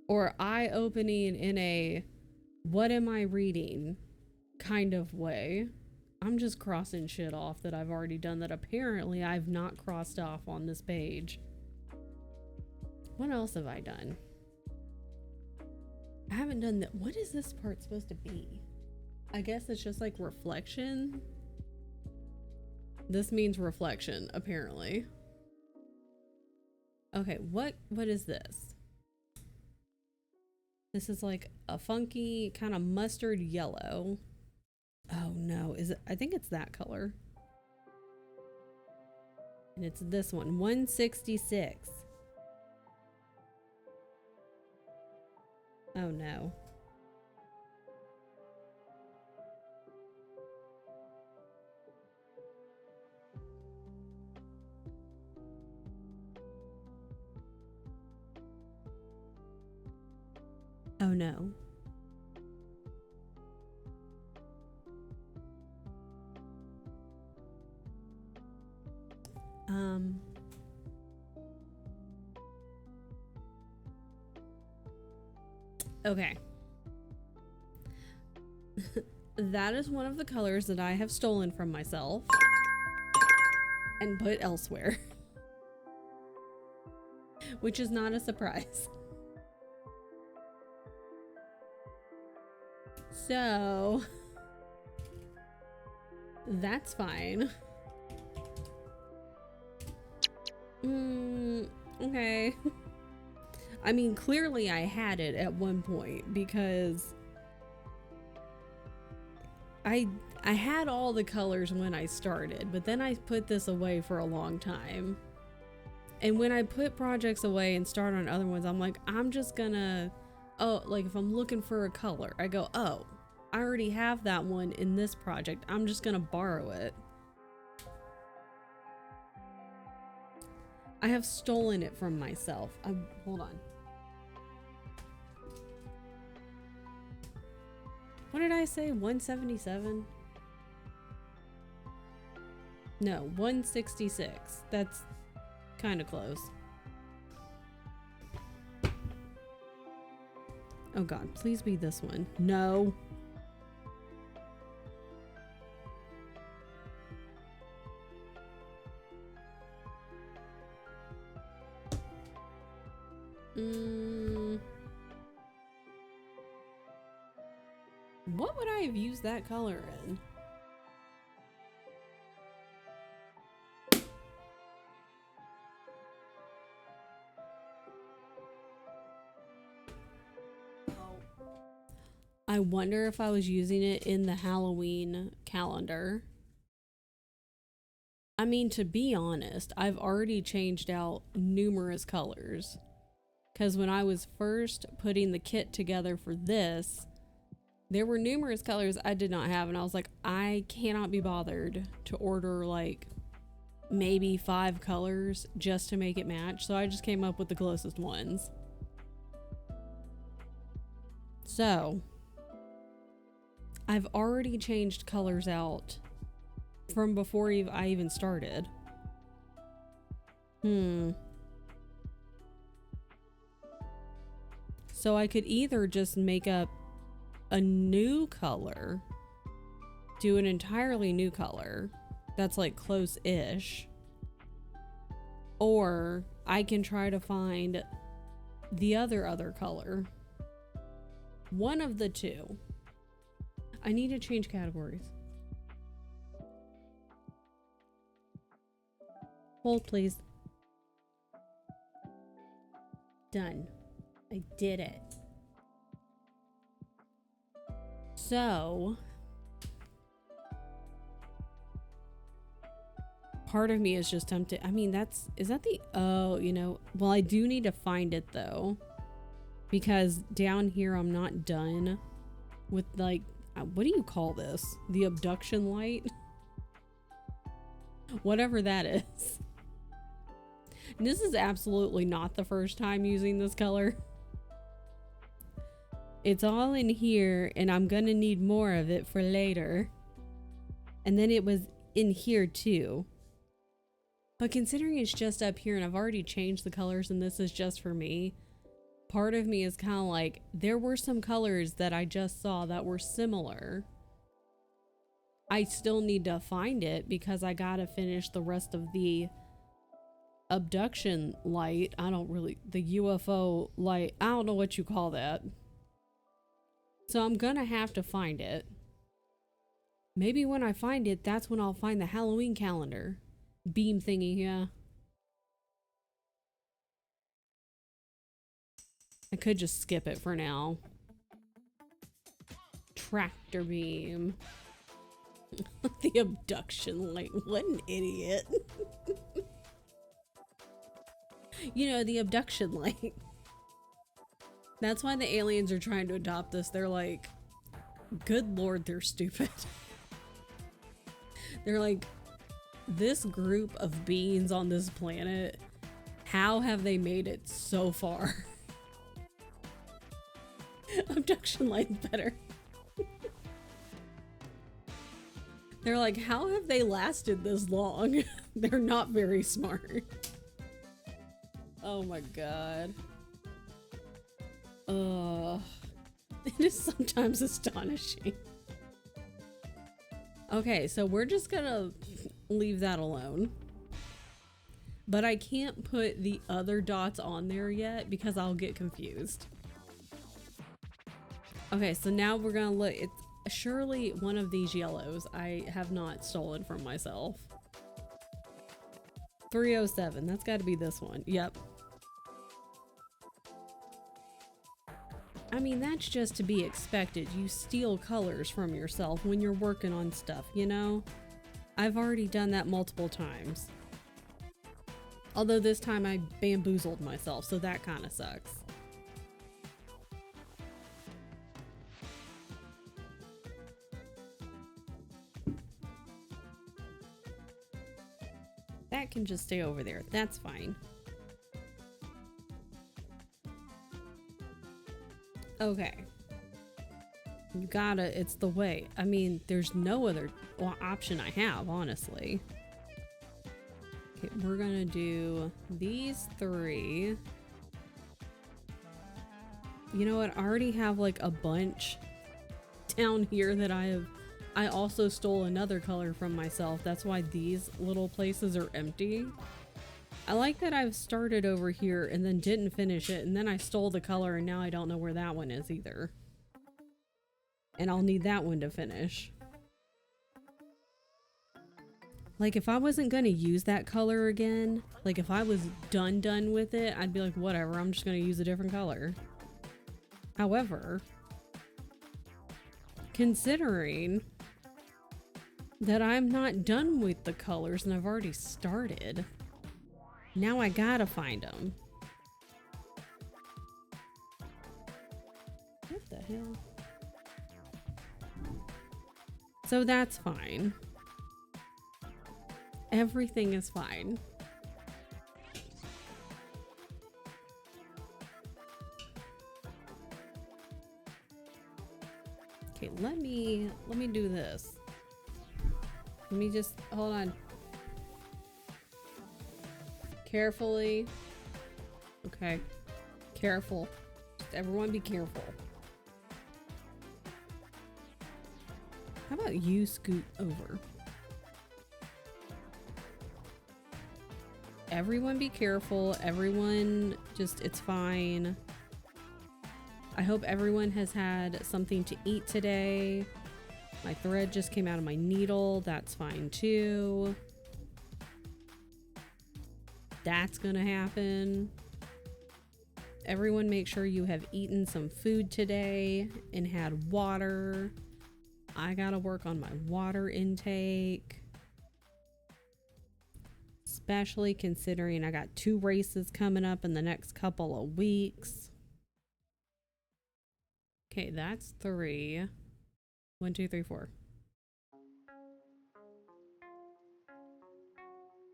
Or eye-opening in a, what am I reading kind of way? I'm just crossing shit off that I've already done that apparently I've not crossed off on this page. What else have I done? I haven't done that. What is this part supposed to be? I guess it's just like reflection. This means reflection, apparently. Okay, what is this? This is like a funky kind of mustard yellow. Oh no, is it? I think it's that color. And it's this one, 166. Oh no. Oh no. Okay. That is one of the colors that I have stolen from myself and put elsewhere. Which is not a surprise. So that's fine. Okay. I mean, clearly I had it at one point because I had all the colors when I started, but then I put this away for a long time. And when I put projects away and start on other ones, I'm like, I'm just gonna, oh, like if I'm looking for a color, I go, oh, I already have that one in this project. I'm just gonna borrow it. I have stolen it from myself. Hold on. What did I say? 177? No, 166. That's kind of close. Oh god, please be this one. No. What would I have used that color in? I wonder if I was using it in the Halloween calendar. I mean, to be honest, I've already changed out numerous colors. Because when I was first putting the kit together for this, there were numerous colors I did not have. And I was like, I cannot be bothered to order like maybe 5 colors just to make it match. So I just came up with the closest ones. So I've already changed colors out from before I even started. So I could either just make up a new color, do an entirely new color that's like close-ish, or I can try to find the other color. One of the two. I need to change categories. Hold, please. Done. I did it. So, part of me is just tempted. I mean, is that the, oh, you know, well, I do need to find it though, because down here I'm not done with like, what do you call this? The abduction light? Whatever that is. And this is absolutely not the first time using this color. It's all in here and I'm gonna need more of it for later. And then it was in here too. But considering it's just up here and I've already changed the colors and this is just for me, part of me is kind of like, there were some colors that I just saw that were similar. I still need to find it because I gotta finish the rest of the abduction light. The UFO light, I don't know what you call that. So I'm gonna have to find it. Maybe when I find it, that's when I'll find the Halloween calendar. Beam thingy, yeah. I could just skip it for now. Tractor beam. The abduction light. What an idiot. You know, the abduction light. That's why the aliens are trying to adopt this. They're like, good lord, they're stupid. They're like, this group of beings on this planet, how have they made it so far? Abduction light's better. They're like, how have they lasted this long? They're not very smart. Oh my god. It is sometimes astonishing. Okay, so we're just gonna leave that alone. But I can't put the other dots on there yet because I'll get confused. Okay, so now we're gonna look. It's surely one of these yellows I have not stolen from myself. 307. That's got to be this one. Yep. I mean, that's just to be expected. You steal colors from yourself when you're working on stuff, you know? I've already done that multiple times. Although this time I bamboozled myself, so that kind of sucks. That can just stay over there. That's fine. Okay. You gotta, it's the way. I mean, there's no other option I have, honestly. Okay, we're gonna do these 3. You know what? I already have like a bunch down here that I also stole another color from myself. That's why these little places are empty. I like that I've started over here and then didn't finish it, and then I stole the color and now I don't know where that one is either. And I'll need that one to finish. Like, if I wasn't gonna use that color again, like if I was done with it, I'd be like, whatever, I'm just gonna use a different color. However, considering that I'm not done with the colors and I've already started, now I gotta find them. What the hell? So that's fine. Everything is fine. Okay, let me do this. Let me just hold on. Carefully. Okay. Careful. Just everyone be careful. How about you scoot over? Everyone be careful. Everyone just, it's fine. I hope everyone has had something to eat today. My thread just came out of my needle. That's fine too. That's gonna happen. Everyone make sure you have eaten some food today and had water. I gotta work on my water intake. Especially considering I got 2 races coming up in the next couple of weeks. Okay, that's 3. 1, 2, 3, 4.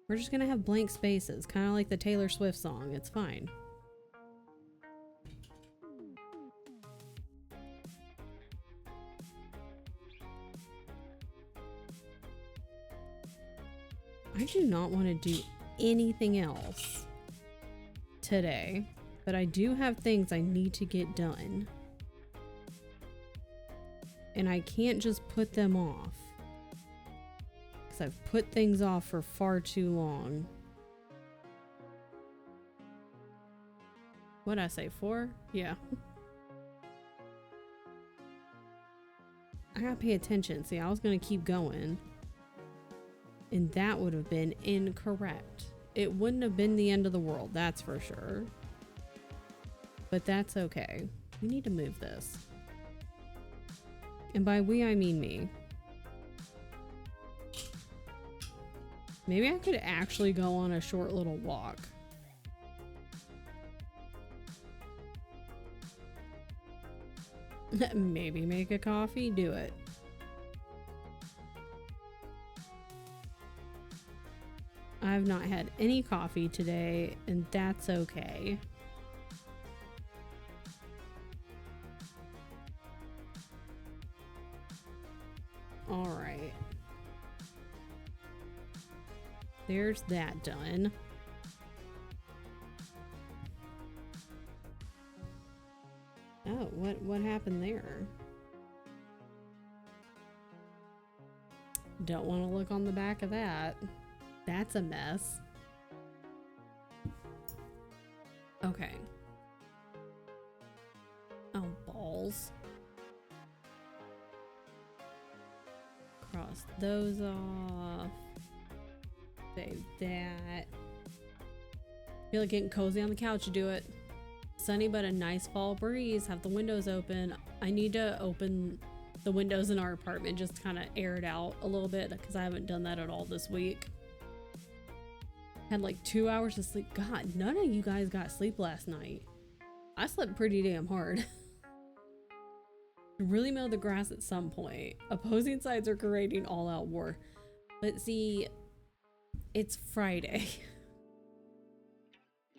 We're just gonna have blank spaces, kind of like the Taylor Swift song. It's fine. I do not want to do anything else today, but I do have things I need to get done. And I can't just put them off. Because I've put things off for far too long. What'd I say, 4? Yeah. I gotta pay attention. See, I was gonna keep going. And that would have been incorrect. It wouldn't have been the end of the world, that's for sure. But that's okay. We need to move this. And by we, I mean me. Maybe I could actually go on a short little walk. Maybe make a coffee, do it. I've not had any coffee today, and that's okay. All right. There's that done. Oh, what happened there? Don't want to look on the back of that. That's a mess. Okay. Oh, balls. Cross those off. Save that. Feel like getting cozy on the couch to do it. Sunny but a nice fall breeze. Have the windows open. I need to open the windows in our apartment just to kind of air it out a little bit because I haven't done that at all this week. Had like 2 hours of sleep. God, none of you guys got sleep last night. I slept pretty damn hard. Really mow the grass at some point. Opposing sides are creating all-out war. But see, it's Friday.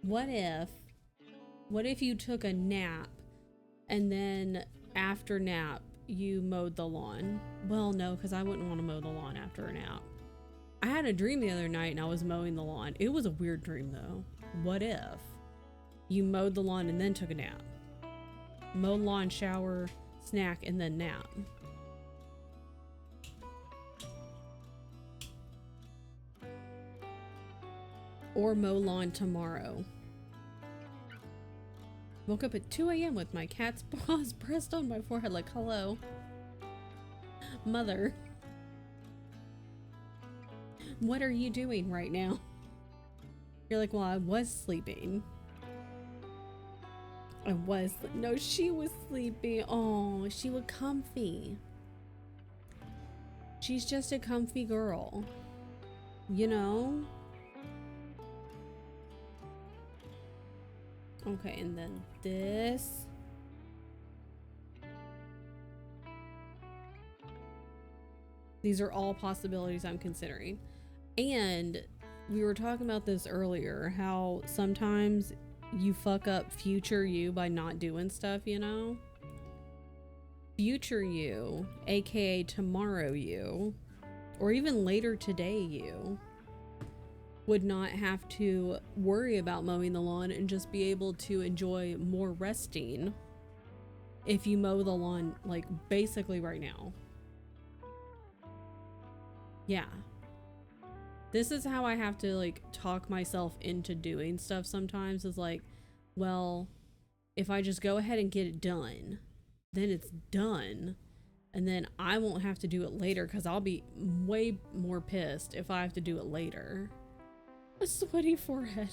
What if you took a nap and then after nap you mowed the lawn? Well, no, because I wouldn't want to mow the lawn after a nap. I had a dream the other night and I was mowing the lawn. It was a weird dream though. What if you mowed the lawn and then took a nap? Mow lawn, shower, snack, and then nap. Or mow lawn tomorrow. Woke up at 2 a.m. with my cat's paws pressed on my forehead like, hello. Mother. What are you doing right now? You're like, well, I was sleeping. No, she was sleeping. Oh, she was comfy. She's just a comfy girl. You know? Okay, and then this. These are all possibilities I'm considering. And we were talking about this earlier, how sometimes you fuck up future you by not doing stuff, you know? Future you, aka tomorrow you, or even later today you, would not have to worry about mowing the lawn and just be able to enjoy more resting if you mow the lawn like basically right now. Yeah. This is how I have to like talk myself into doing stuff sometimes, is like, well, if I just go ahead and get it done, then it's done. And then I won't have to do it later because I'll be way more pissed if I have to do it later. A sweaty forehead.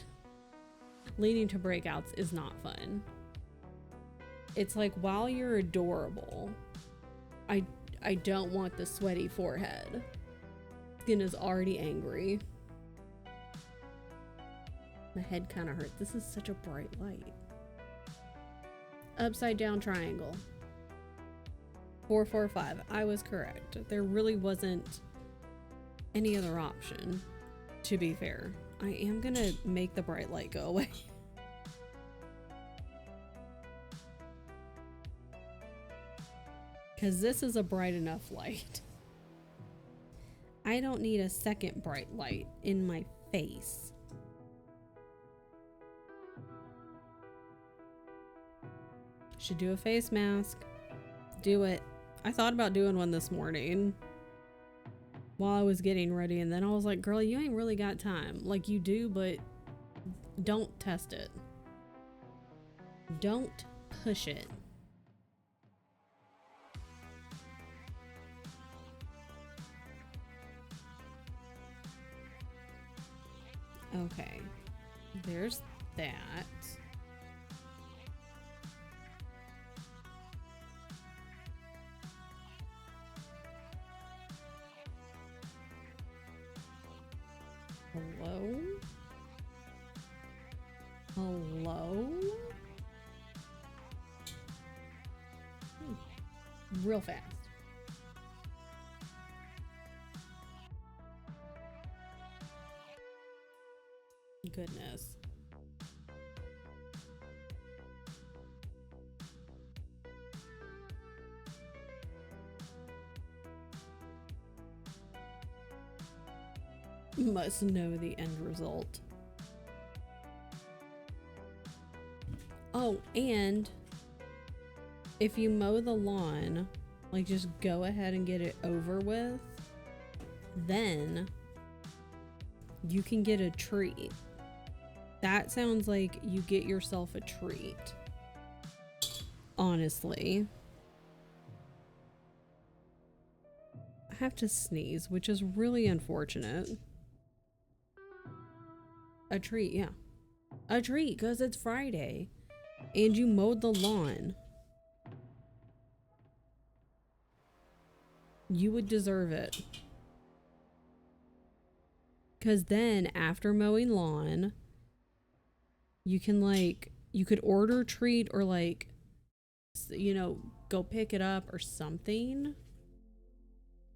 Leading to breakouts is not fun. It's like, while you're adorable, I don't want the sweaty forehead. Skin is already angry. My head kind of hurts. This is such a bright light. Upside down triangle. 445. I was correct. There really wasn't any other option, to be fair. I am gonna make the bright light go away. Because this is a bright enough light. I don't need a second bright light in my face. Should do a face mask. Do it. I thought about doing one this morning while I was getting ready, and then I was like, girl, you ain't really got time. Like, you do, but don't test it. Don't push it. Okay, there's that. Hello? Hello? Real fast. Goodness. Must know the end result. Oh, and if you mow the lawn, like, just go ahead and get it over with, then you can get a treat. That sounds like you get yourself a treat. Honestly. I have to sneeze, which is really unfortunate. A treat, yeah. a treat because it's Friday and you mowed the lawn. You would deserve it. Because then after mowing lawn, you can like, you could order a treat or like, you know, go pick it up or something.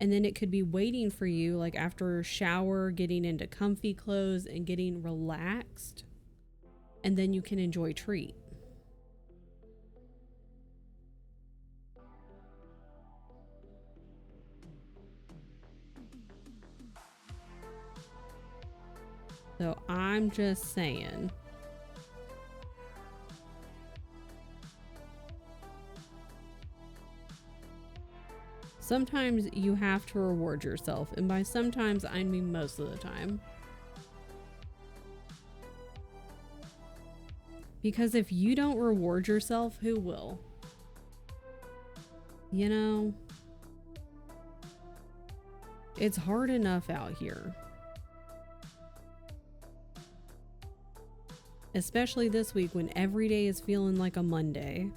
And then it could be waiting for you like after a shower, getting into comfy clothes and getting relaxed. And then you can enjoy treat. So I'm just saying. Sometimes you have to reward yourself. And by sometimes, I mean most of the time. Because if you don't reward yourself, who will? You know? It's hard enough out here. Especially this week when every day is feeling like a Monday.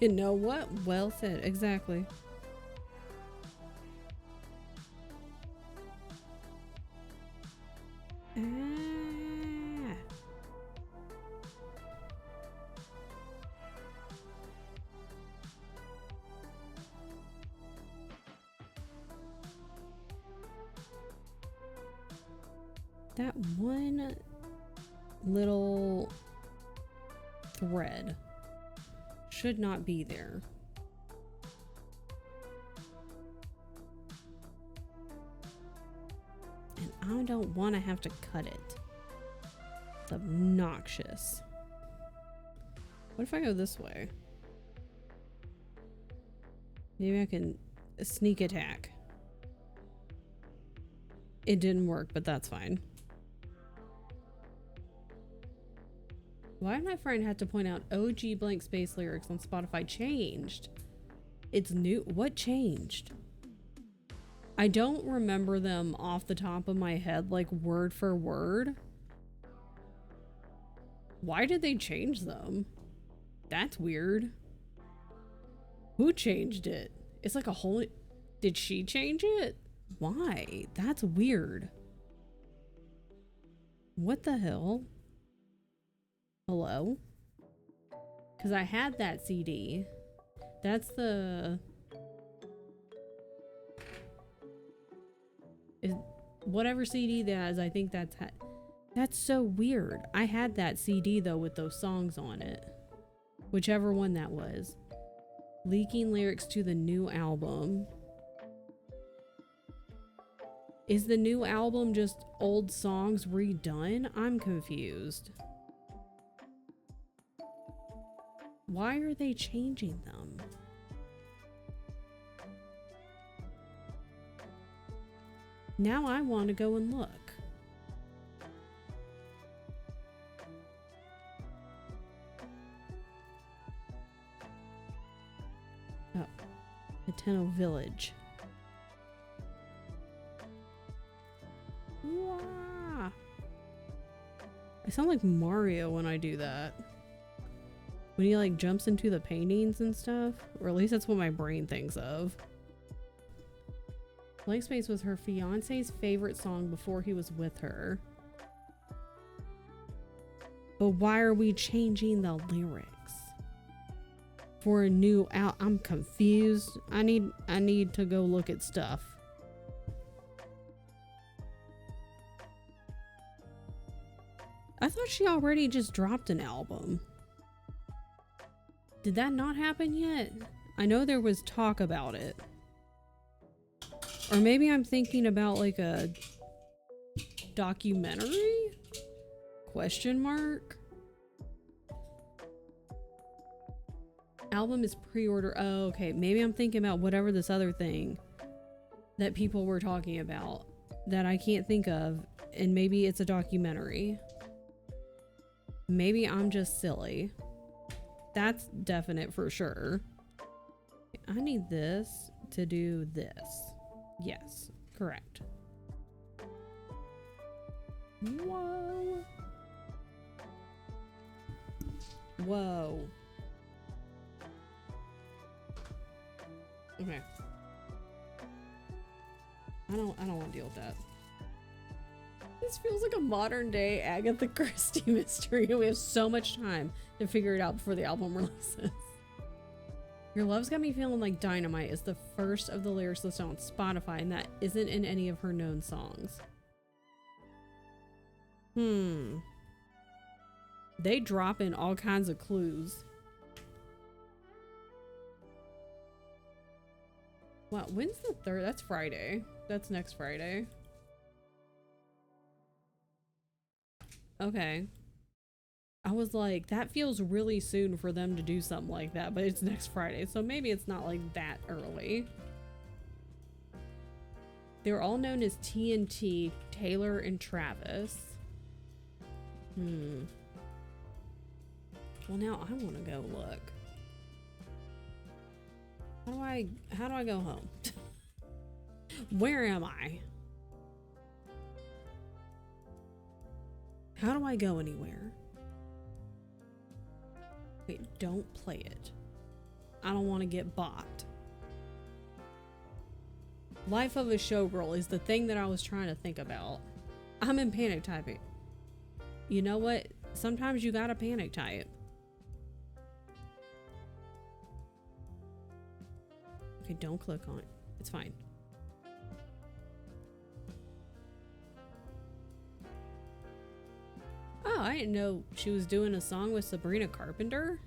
You know what? Well said. Exactly. That one little thread should not be there. And I don't want to have to cut it. It's obnoxious. What if I go this way? Maybe I can sneak attack. It didn't work, but that's fine. Why did my friend have to point out OG blank space lyrics on Spotify changed? It's new. What changed? I don't remember them off the top of my head, like word for word. Why did they change them? That's weird. Who changed it? It's like a whole... Did she change it? Why? That's weird. What the hell? Hello? Because I had that CD. That's the... whatever CD that is, I think that's... That's so weird. I had that CD though with those songs on it. Whichever one that was. Leaking lyrics to the new album. Is the new album just old songs redone? I'm confused. Why are they changing them? Now I want to go and look. Oh, Nintendo Village. Wah! I sound like Mario when I do that. When he like jumps into the paintings and stuff. Or at least that's what my brain thinks of. Blank Space was her fiance's favorite song before he was with her. But why are we changing the lyrics? For a new out, I'm confused. I need to go look at stuff. I thought she already just dropped an album. Did that not happen yet? I know there was talk about it. Or maybe I'm thinking about like a documentary? Question mark? Album is pre-order. Oh, okay. Maybe I'm thinking about whatever this other thing that people were talking about that I can't think of. And maybe it's a documentary. Maybe I'm just silly. That's definite for sure. I need this to do this. Yes, correct. Whoa. Whoa. Okay. I don't want to deal with that. This feels like a modern day Agatha Christie mystery. We have so much time to figure it out before the album releases. Your Love's Got Me Feeling Like Dynamite is the first of the lyrics listed on Spotify, and that isn't in any of her known songs. They drop in all kinds of clues. Wow, when's the 3rd? That's Friday. That's next Friday. Okay. I was like, that feels really soon for them to do something like that, but it's next Friday, so maybe it's not like that early. They're all known as TNT, Taylor and Travis. Well, now I want to go look. How do I go home? Where am I? How do I go anywhere? Wait, don't play it. I don't want to get bought. Life of a Showgirl is the thing that I was trying to think about. I'm in panic typing. You know what? Sometimes you gotta panic type. Okay, don't click on it. It's fine. Oh, I didn't know she was doing a song with Sabrina Carpenter.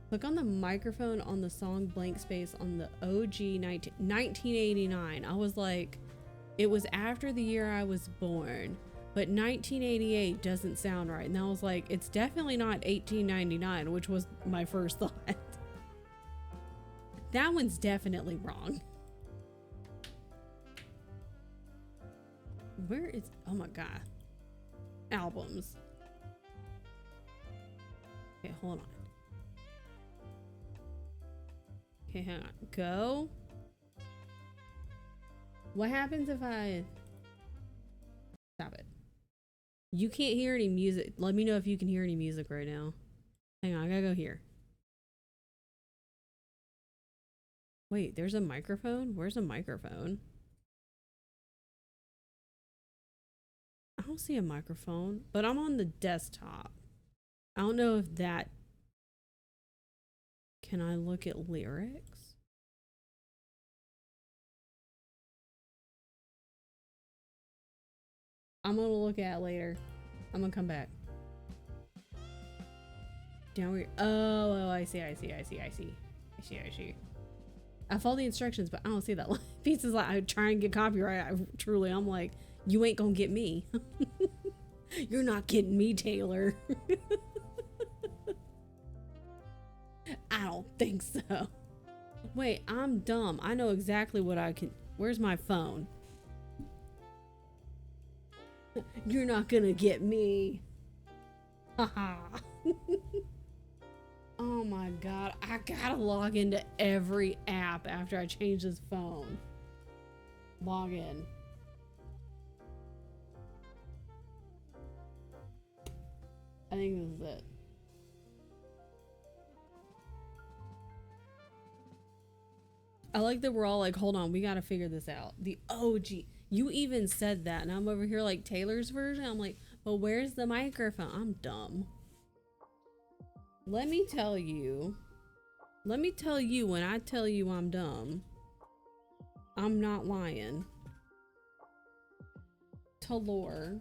Click on the microphone on the song Blank Space on the OG 1989. I was like, it was after the year I was born, but 1988 doesn't sound right. And I was like, it's definitely not 1899, which was my first thought. That one's definitely wrong. Where is, oh my God. Albums. Okay, hold on. Okay, hang on. Go. What happens if I stop it? You can't hear any music. Let me know if you can hear any music right now. Hang on, I gotta go here. Wait, there's a microphone? Where's a microphone? I don't see a microphone, but I'm on the desktop. I don't know if that... Can I look at lyrics? I'm gonna look at it later. I'm gonna come back. Down here. Oh, I see. I follow the instructions, but I don't see that line. Pieces like I try and get copyright. I'm like, you ain't gonna get me. You're not getting me, Taylor. I don't think so. Wait, I'm dumb. I know exactly what I can. Where's my phone? You're not gonna get me. Haha. Oh my God. I gotta log into every app after I change this phone. Log in. I think this is it. I like that we're all like, hold on, we gotta figure this out. The OG. You even said that, and I'm over here like Taylor's version. I'm like, well, where's the microphone? I'm dumb. Let me tell you when I tell you I'm dumb, I'm not lying. Taylor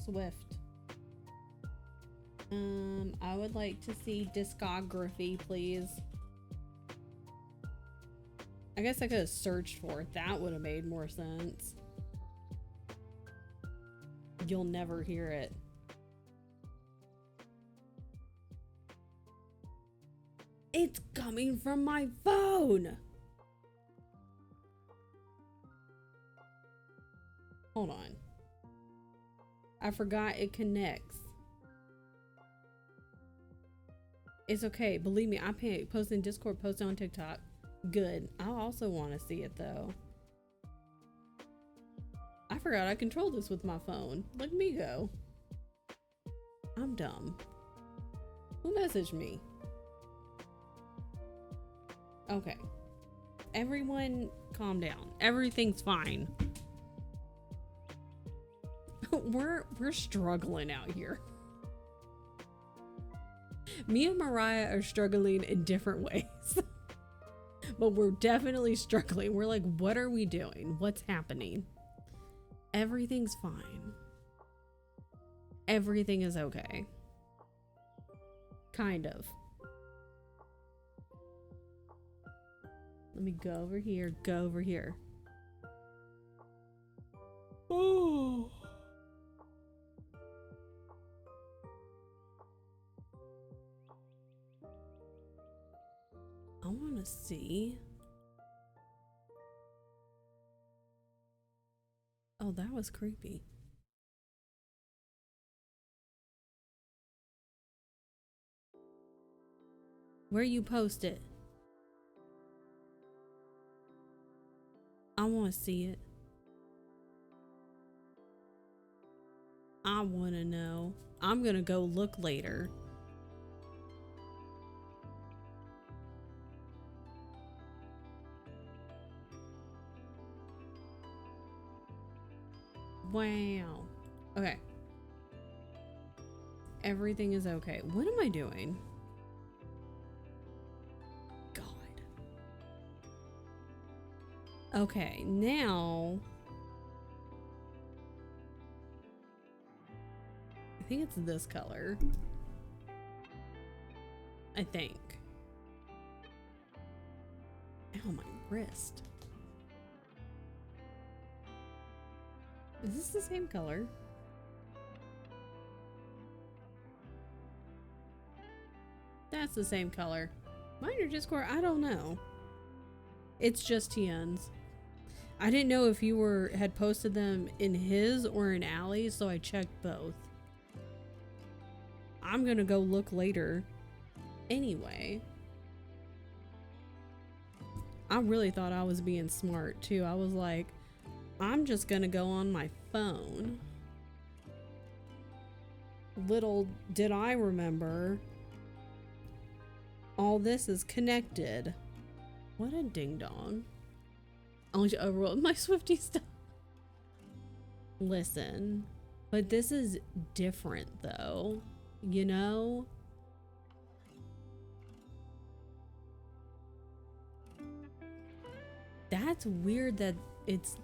Swift. I would like to see discography, please. I guess I could have searched for it. That would have made more sense. You'll never hear it. It's coming from my phone. Hold on. I forgot it connects. It's okay. Believe me, I pay. Post in Discord, post on TikTok. Good. I also want to see it though. I forgot I controlled this with my phone. Look me go. I'm dumb. Who messaged me? Okay. Everyone calm down. Everything's fine. We're struggling out here. Me and Mariah are struggling in different ways. But we're definitely struggling. We're like, what are we doing? What's happening? Everything's fine. Everything is okay. Kind of. Let me go over here. Go over here. Oh. I want to see. Oh, that was creepy. Where you post it? I want to see it. I want to know. I'm going to go look later. Wow. Okay. Everything is okay. What am I doing? God. Okay, now I think it's this color. I think. Ow, my wrist. Is this the same color? That's the same color. Mine or Discord? I don't know. It's just TN's. I didn't know if you had posted them in his or in Allie's, so I checked both. I'm gonna go look later. Anyway. I really thought I was being smart too. I was like, I'm just gonna go on my phone. Little did I remember, all this is connected. What a ding dong. Only to overwhelm my Swiftie stuff. Listen, but this is different though, you know? That's weird that it's...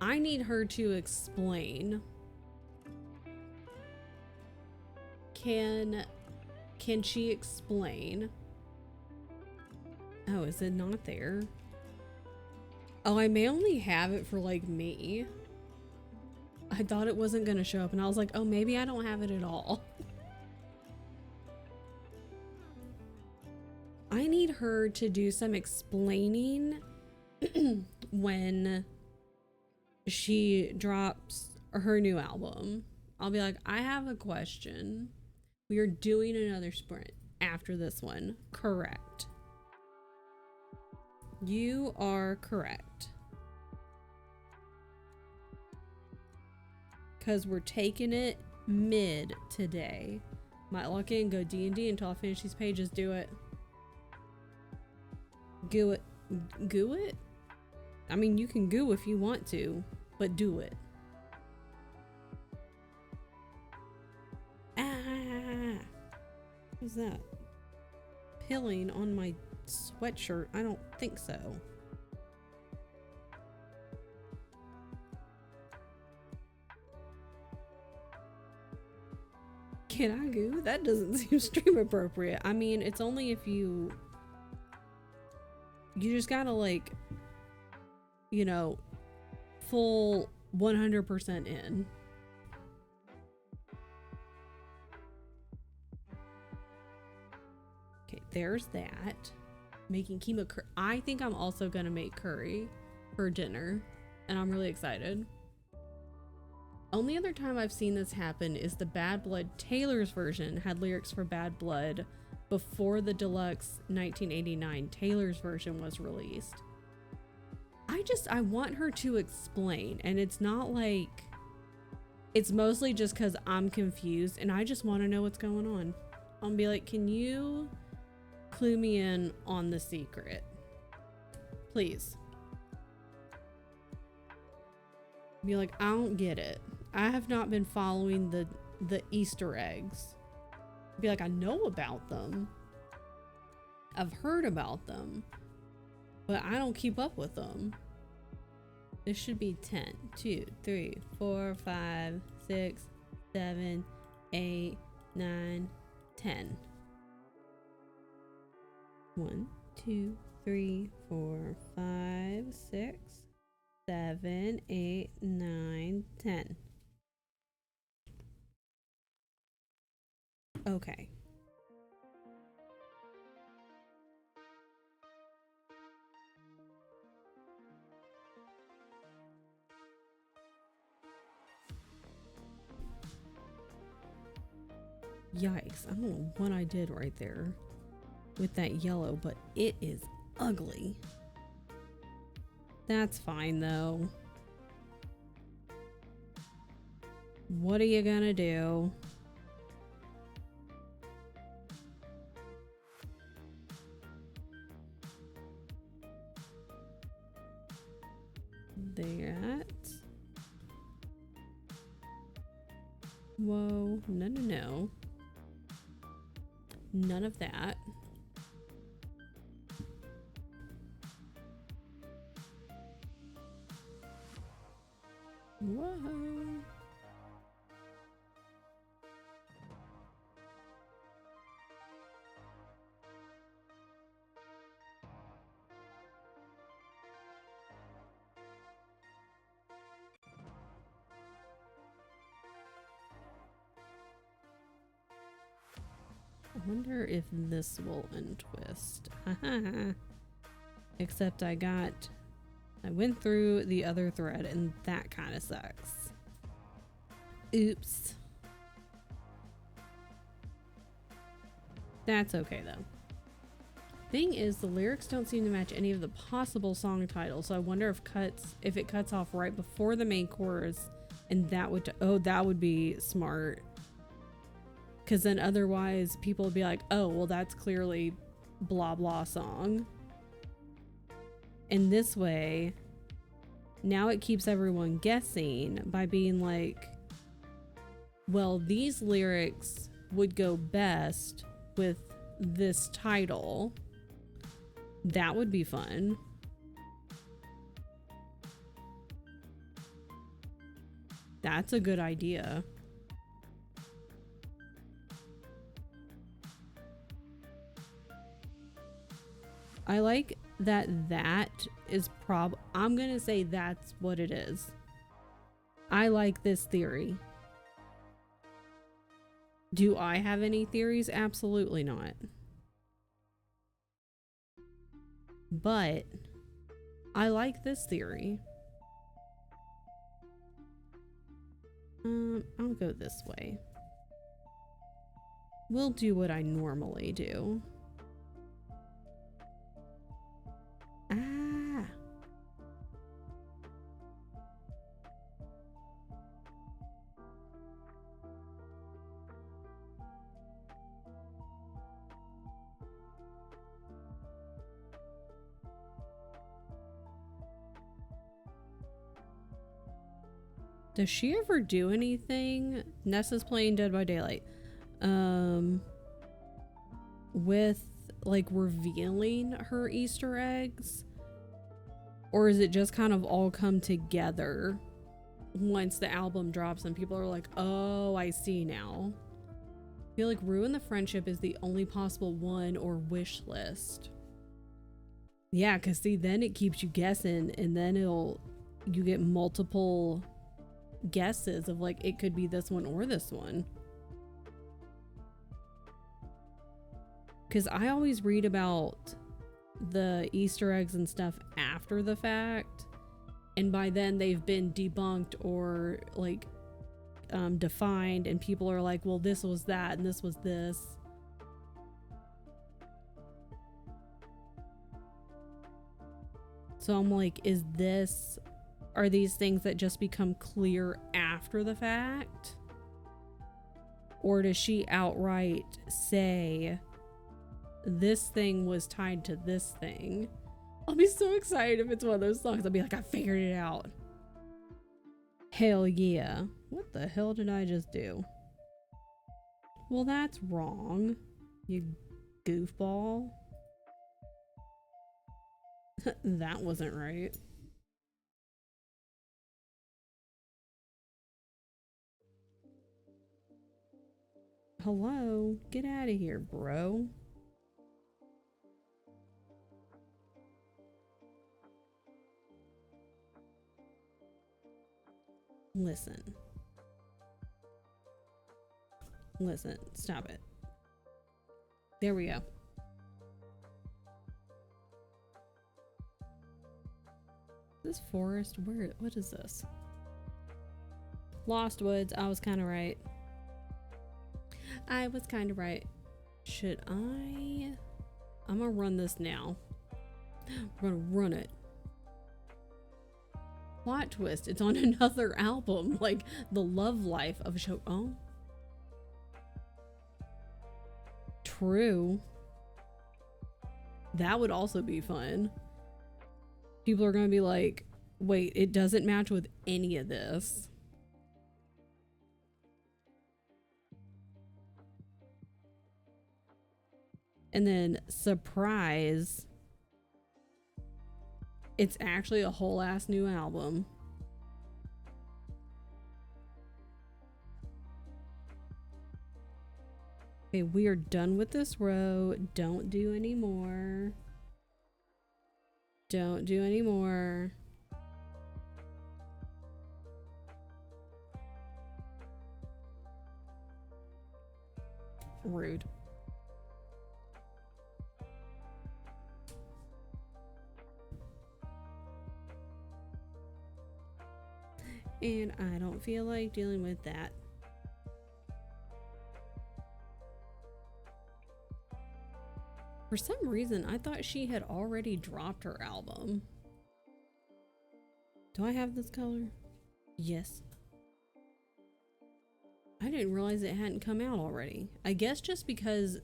I need her to explain. Can she explain? Oh, is it not there? Oh, I may only have it for like me. I thought it wasn't gonna show up and I was like, oh, maybe I don't have it at all. I need her to do some explaining when she drops her new album. I'll be like, I have a question. We are doing another sprint after this one. Correct. You are correct. Because we're taking it mid today. Might lock in, go D&D until I finish these pages. Do it. Goo it. Goo it? I mean, you can goo if you want to, but do it. Ah! What's that? Pilling on my sweatshirt? I don't think so. Can I goo? That doesn't seem stream appropriate. I mean, it's only if you just gotta, like, you know, full 100% in. Okay, there's that. Making keema curry. I think I'm also gonna make curry for dinner, and I'm really excited. Only other time I've seen this happen is the Bad Blood Taylor's version had lyrics for Bad Blood before the deluxe 1989 Taylor's version was released. I want her to explain, and it's not like, it's mostly just because I'm confused and I just want to know what's going on. I'll be like, can you clue me in on the secret? Please. Be like, I don't get it. I have not been following the Easter eggs. Be like, I know about them. I've heard about them. But I don't keep up with them. This should be 10, 2, 3, 4, 5, 6, 7, 8, 9, 10. 1, 2, 3, 4, 5, 6, 7, 8, 9, 10. Okay. Yikes, I don't know what I did right there with that yellow, but it is ugly. That's fine though. What are you gonna do? That. Whoa, no, no, no. None of that. Whoa. I wonder if this will untwist. Except I went through the other thread and that kind of sucks. Oops. That's okay though. Thing is, the lyrics don't seem to match any of the possible song titles, so I wonder if it cuts off right before the main chorus, and that would be smart. Because then otherwise people would be like, oh, well, that's clearly blah blah song. And this way, now it keeps everyone guessing by being like, well, these lyrics would go best with this title. That would be fun. That's a good idea. I like that is I'm gonna say that's what it is. I like this theory. Do I have any theories? Absolutely not. But I like this theory. I'll go this way. We'll do what I normally do. Ah. Does she ever do anything? Nessa's playing Dead by Daylight. With like revealing her Easter eggs? Or is it just kind of all come together once the album drops and people are like, oh, I see now. I feel like ruin the friendship is the only possible one or wish list. Yeah, because see, then it keeps you guessing, and then you get multiple guesses of like, it could be this one or this one. Because I always read about the Easter eggs and stuff after the fact, and by then they've been debunked or like defined, and people are like, well, this was that and this was this. So I'm like, are these things that just become clear after the fact? Or does she outright say this thing was tied to this thing? I'll be so excited if it's one of those songs. I'll be like, I figured it out. Hell yeah. What the hell did I just do? Well, that's wrong, you goofball. That wasn't right. Hello? Get out of here, bro. Listen. Listen. Stop it. There we go. This forest, what is this? Lost Woods. I was kind of right. I was kind of right. Should I'm gonna run this now. I'm gonna run it. Plot twist, it's on another album, like The Love Life of a Show. Oh. True. That would also be fun. People are gonna be like, wait, it doesn't match with any of this. And then, surprise, it's actually a whole ass new album. Okay, we are done with this row. Don't do any more. Don't do any more. Rude. And I don't feel like dealing with that. For some reason, I thought she had already dropped her album. Do I have this color? Yes. I didn't realize it hadn't come out already. I guess just because,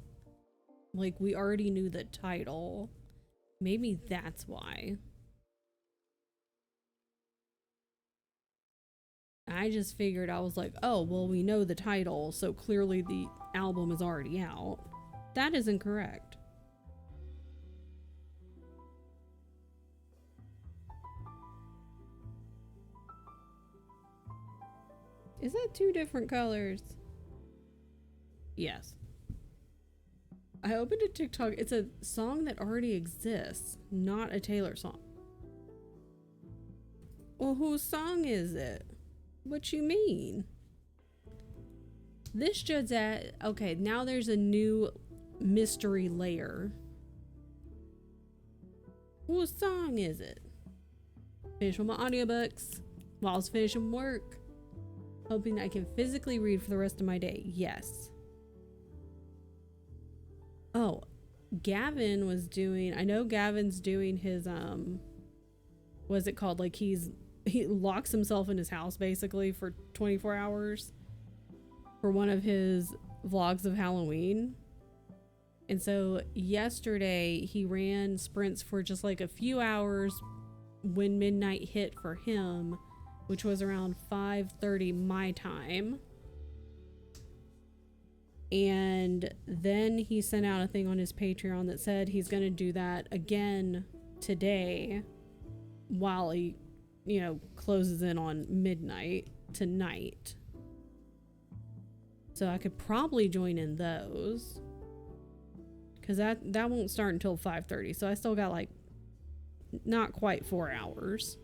like, we already knew the title. Maybe that's why. I just figured, I was like, oh, well, we know the title, so clearly the album is already out. That is incorrect. Is that two different colors? Yes. I opened a TikTok. It's a song that already exists, not a Taylor song. Well, whose song is it? What you mean? This just at okay, now there's a new mystery layer. Whose song is it? Finish with my audiobooks while I was finishing work. Hoping I can physically read for the rest of my day. Yes. Oh, Gavin was doing, I know Gavin's doing his, what's it called? Like he locks himself in his house basically for 24 hours for one of his vlogs of Halloween. And so yesterday he ran sprints for just like a few hours when midnight hit for him, which was around 5:30 my time. And then he sent out a thing on his Patreon that said he's going to do that again today while he, you know, closes in on midnight tonight. So I could probably join in those, because that won't start until 5:30. So I still got like not quite 4 hours.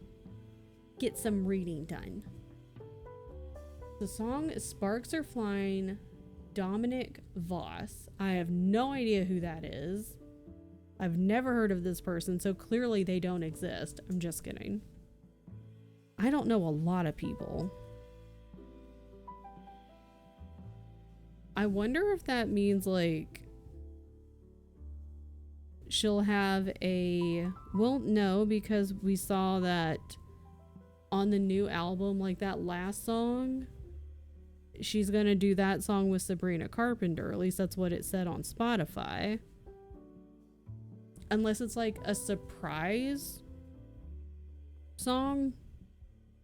Get some reading done. The song is Sparks Are Flying, Dominic Voss. I have no idea who that is. I've never heard of this person, so clearly they don't exist. I'm just kidding. I don't know a lot of people. I wonder if that means like she'll have a, well, no, because we saw that on the new album, like that last song, she's gonna do that song with Sabrina Carpenter. At least that's what it said on Spotify. Unless it's like a surprise song,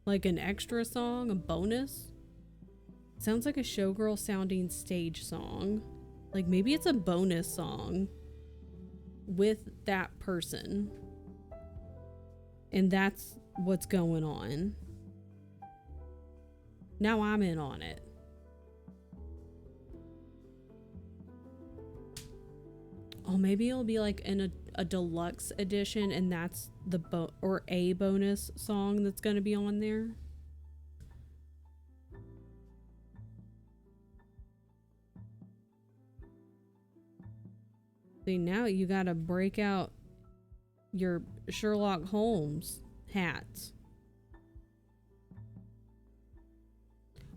like an extra song, a bonus. Sounds like a showgirl sounding stage song. Like maybe it's a bonus song with that person. And that's what's going on. Now I'm in on it. Oh, maybe it'll be like in a deluxe edition, and that's the or a bonus song that's going to be on there. See, now you got to break out your Sherlock Holmes hats.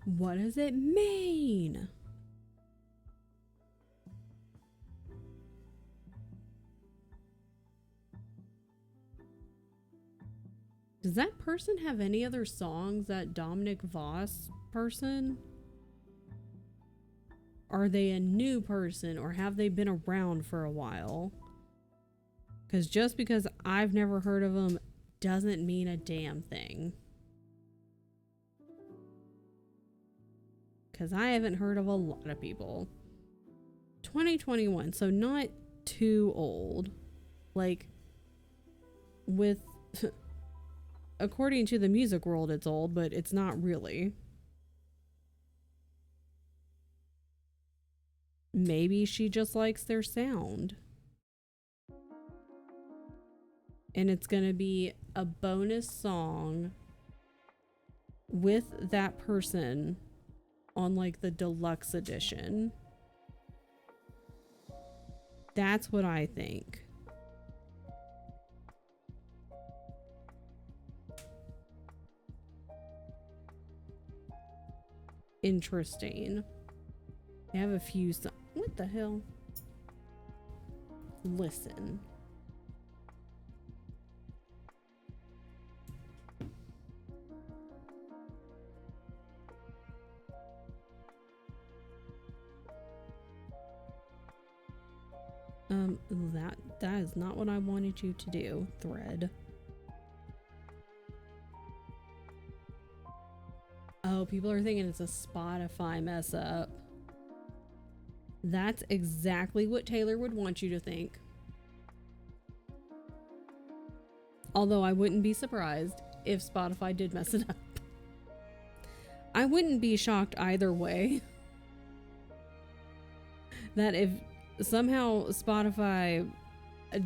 What does it mean? Does that person have any other songs, that Dominic Voss person? Are they a new person, or have they been around for a while? Because just because I've never heard of them doesn't mean a damn thing. Because I haven't heard of a lot of people. 2021, so not too old. Like, with... according to the music world, it's old, but it's not really. Maybe she just likes their sound. And it's gonna be a bonus song with that person on like the deluxe edition. That's what I think. Interesting. I have a few what the hell? Listen. That is not what I wanted you to do, thread. Oh, people are thinking it's a Spotify mess up. That's exactly what Taylor would want you to think. Although I wouldn't be surprised if Spotify did mess it up. I wouldn't be shocked either way. That if somehow Spotify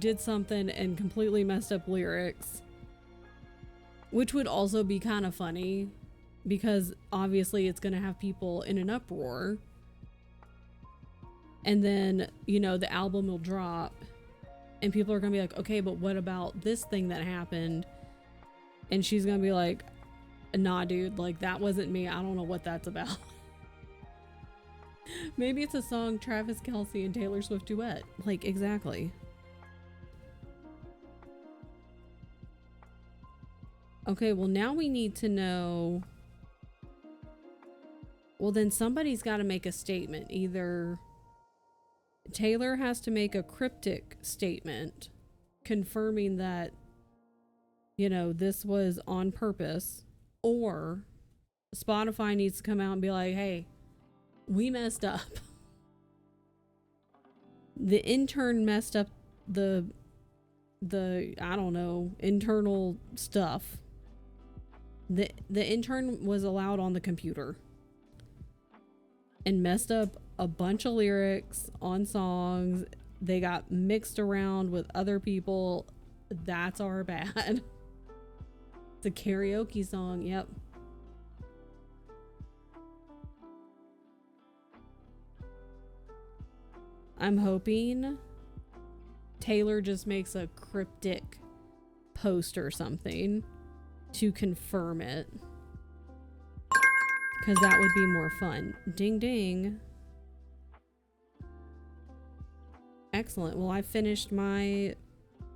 did something and completely messed up lyrics, which would also be kind of funny because obviously it's going to have people in an uproar. And then, you know, the album will drop and people are going to be like, okay, but what about this thing that happened? And she's going to be like, nah, dude, like that wasn't me. I don't know what that's about. Maybe it's a song Travis Kelce and Taylor Swift duet. Like, exactly. Okay, well now we need to know. Well, then somebody's got to make a statement. Either Taylor has to make a cryptic statement confirming that, you know, this was on purpose, or Spotify needs to come out and be like, hey, we messed up. The intern messed up the I don't know, internal stuff. The intern was allowed on the computer and messed up a bunch of lyrics on songs. They got mixed around with other people. That's our bad. It's a karaoke song. Yep. I'm hoping Taylor just makes a cryptic post or something to confirm it, because that would be more fun. Ding ding. Excellent. Well, I finished my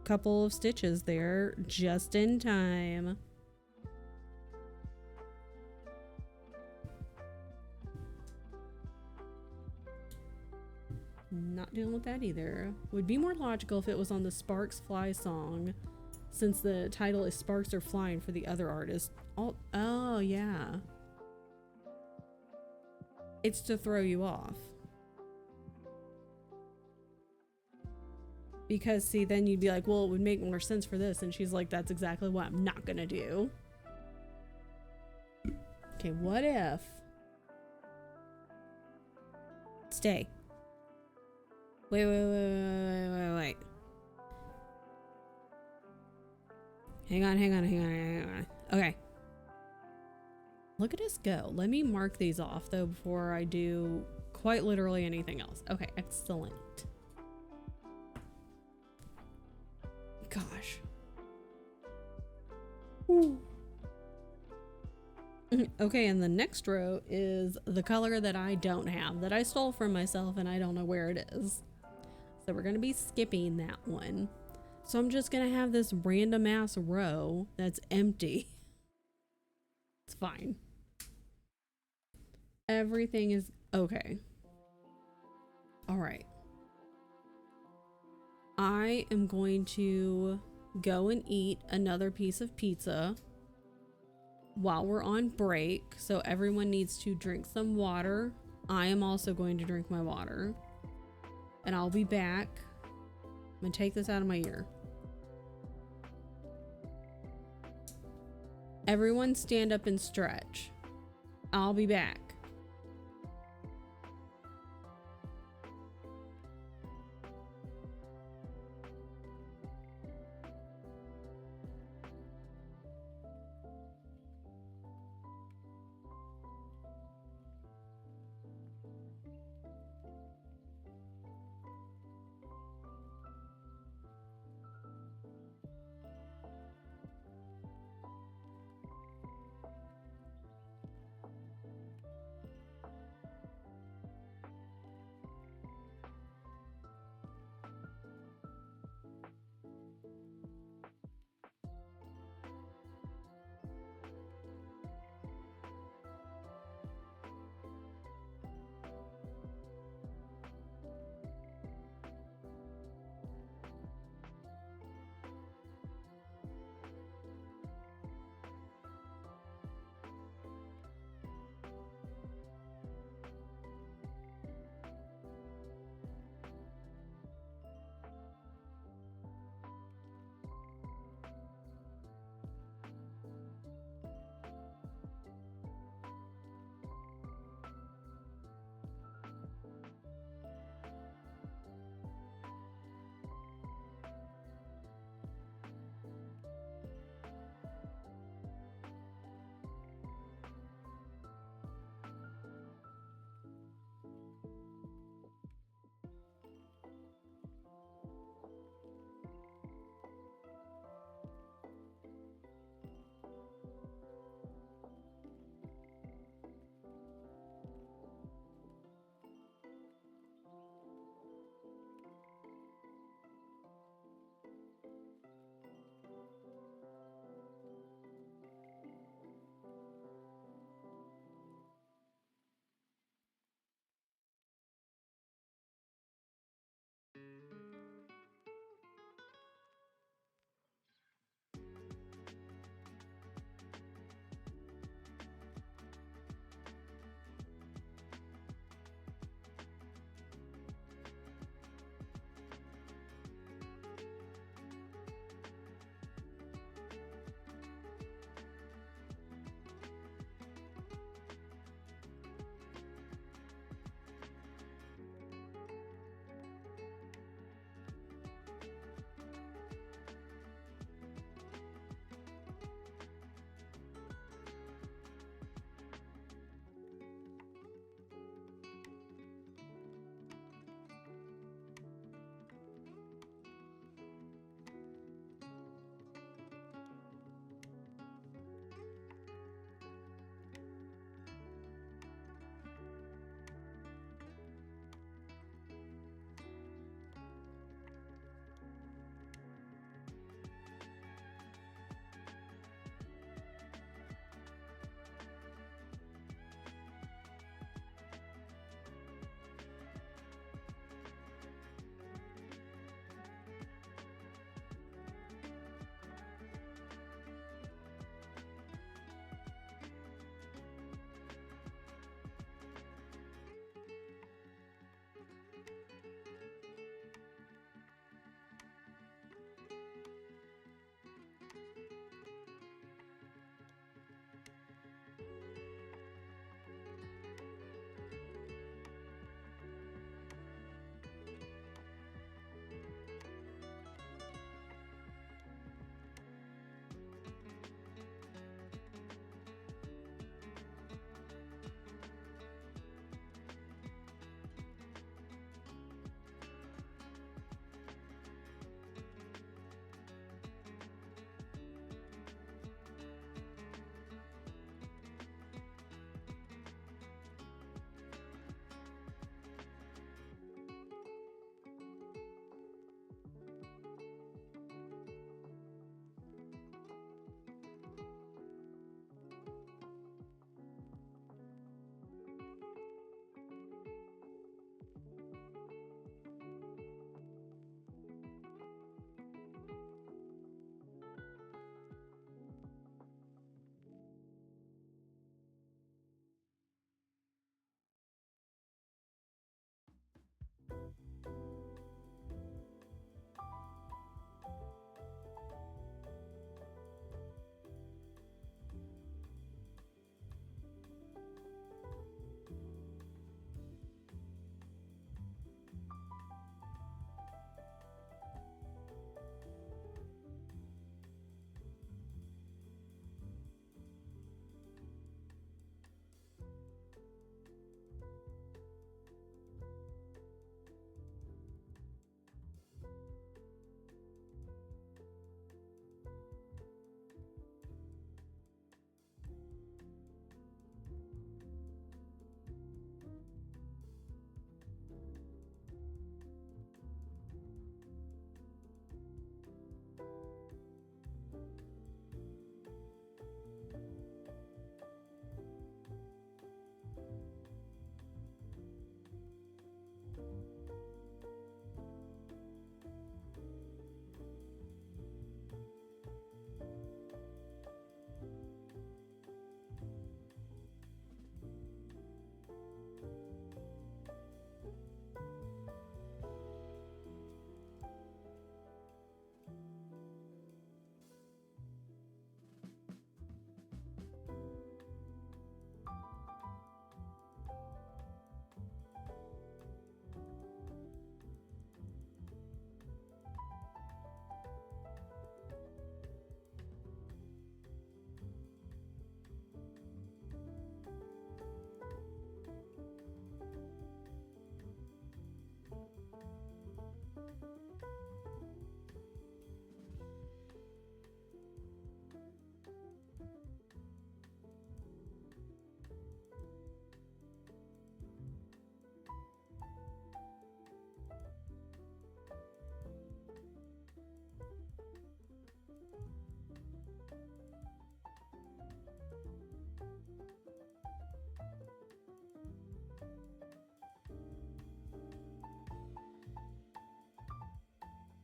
couple of stitches there just in time. Not dealing with that either. Would be more logical if it was on the Sparks Fly song, since the title is Sparks Are Flying for the other artist. Oh yeah. It's to throw you off. Because see, then you'd be like, well, it would make more sense for this. And she's like, that's exactly what I'm not gonna do. Okay, what if... Stay. Wait. Hang on. Okay. Look at us go. Let me mark these off, though, before I do quite literally anything else. Okay, excellent. Gosh. Ooh. Okay, and the next row is the color that I don't have, that I stole from myself and I don't know where it is. So we're going to be skipping that one. So I'm just going to have this random ass row that's empty. It's fine. Everything is okay. All right. I am going to go and eat another piece of pizza while we're on break. So everyone needs to drink some water. I am also going to drink my water. And I'll be back. I'm gonna take this out of my ear. Everyone stand up and stretch. I'll be back.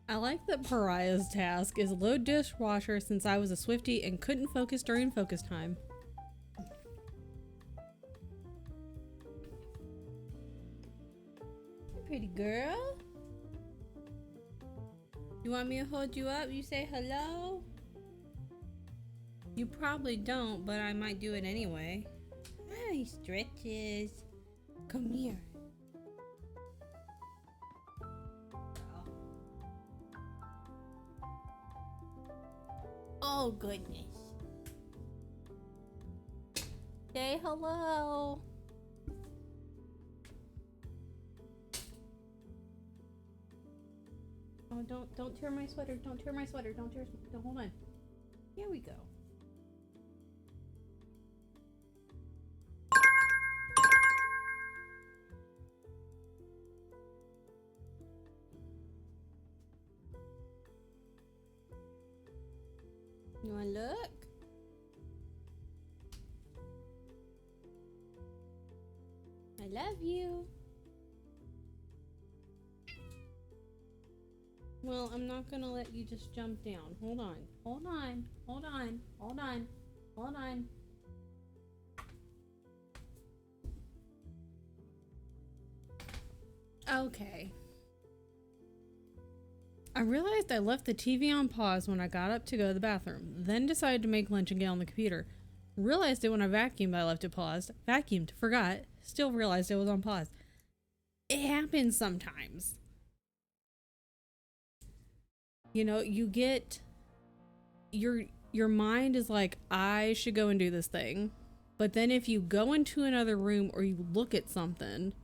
I like that Pariah's task is load dishwasher since I was a Swiftie and couldn't focus during focus time. Pretty girl. You want me to hold you up? You say hello? You probably don't, but I might do it anyway. Ah, he stretches. Come here. Oh, goodness. Say hello. Oh, don't tear my sweater. Don't tear my sweater. Don't, hold on. Here we go. You wanna look? I love you. Well, I'm not gonna let you just jump down. Hold on. Hold on. Hold on. Hold on. Hold on. Okay. I realized I left the TV on pause when I got up to go to the bathroom, then decided to make lunch and get on the computer. Realized it when I vacuumed, I left it paused. Vacuumed, forgot, still realized it was on pause. It happens sometimes. You know, you get your mind is like, I should go and do this thing. But then if you go into another room or you look at something,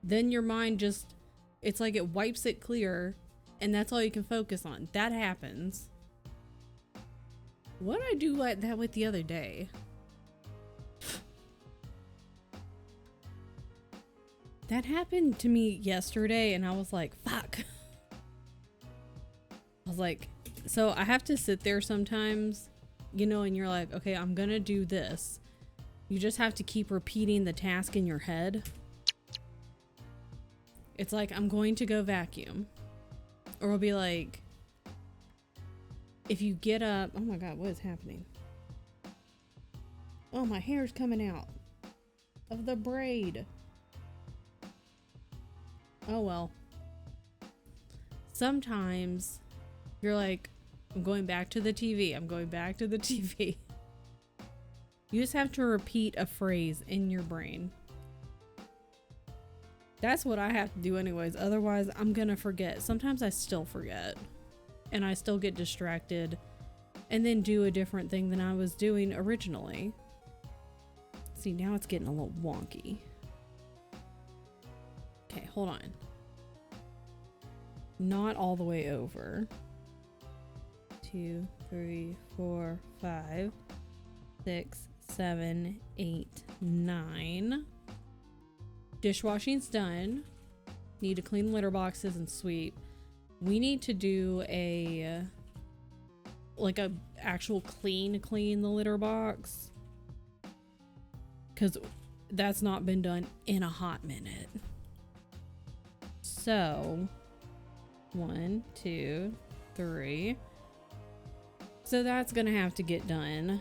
then your mind just, it's like it wipes it clear. And that's all you can focus on. That happens. What did I do like that with the other day? That happened to me yesterday and I was like, fuck. I was like, so I have to sit there sometimes, you know, and you're like, okay, I'm gonna do this. You just have to keep repeating the task in your head. It's like, I'm going to go vacuum. Or it'll be like, if you get up, oh my God, what is happening? Oh, my hair's coming out of the braid. Oh well. Sometimes you're like, I'm going back to the TV. I'm going back to the TV. You just have to repeat a phrase in your brain. That's what I have to do anyways. Otherwise, I'm gonna forget. Sometimes I still forget. And I still get distracted. And then do a different thing than I was doing originally. See, now it's getting a little wonky. Okay, hold on. Not all the way over. 2, 3, 4, 5, 6, 7, 8, 9. Dishwashing's done. Need to clean litter boxes and sweep. We need to do a actual clean the litter box, because that's not been done in a hot minute. So 1, 2, 3. So that's gonna have to get done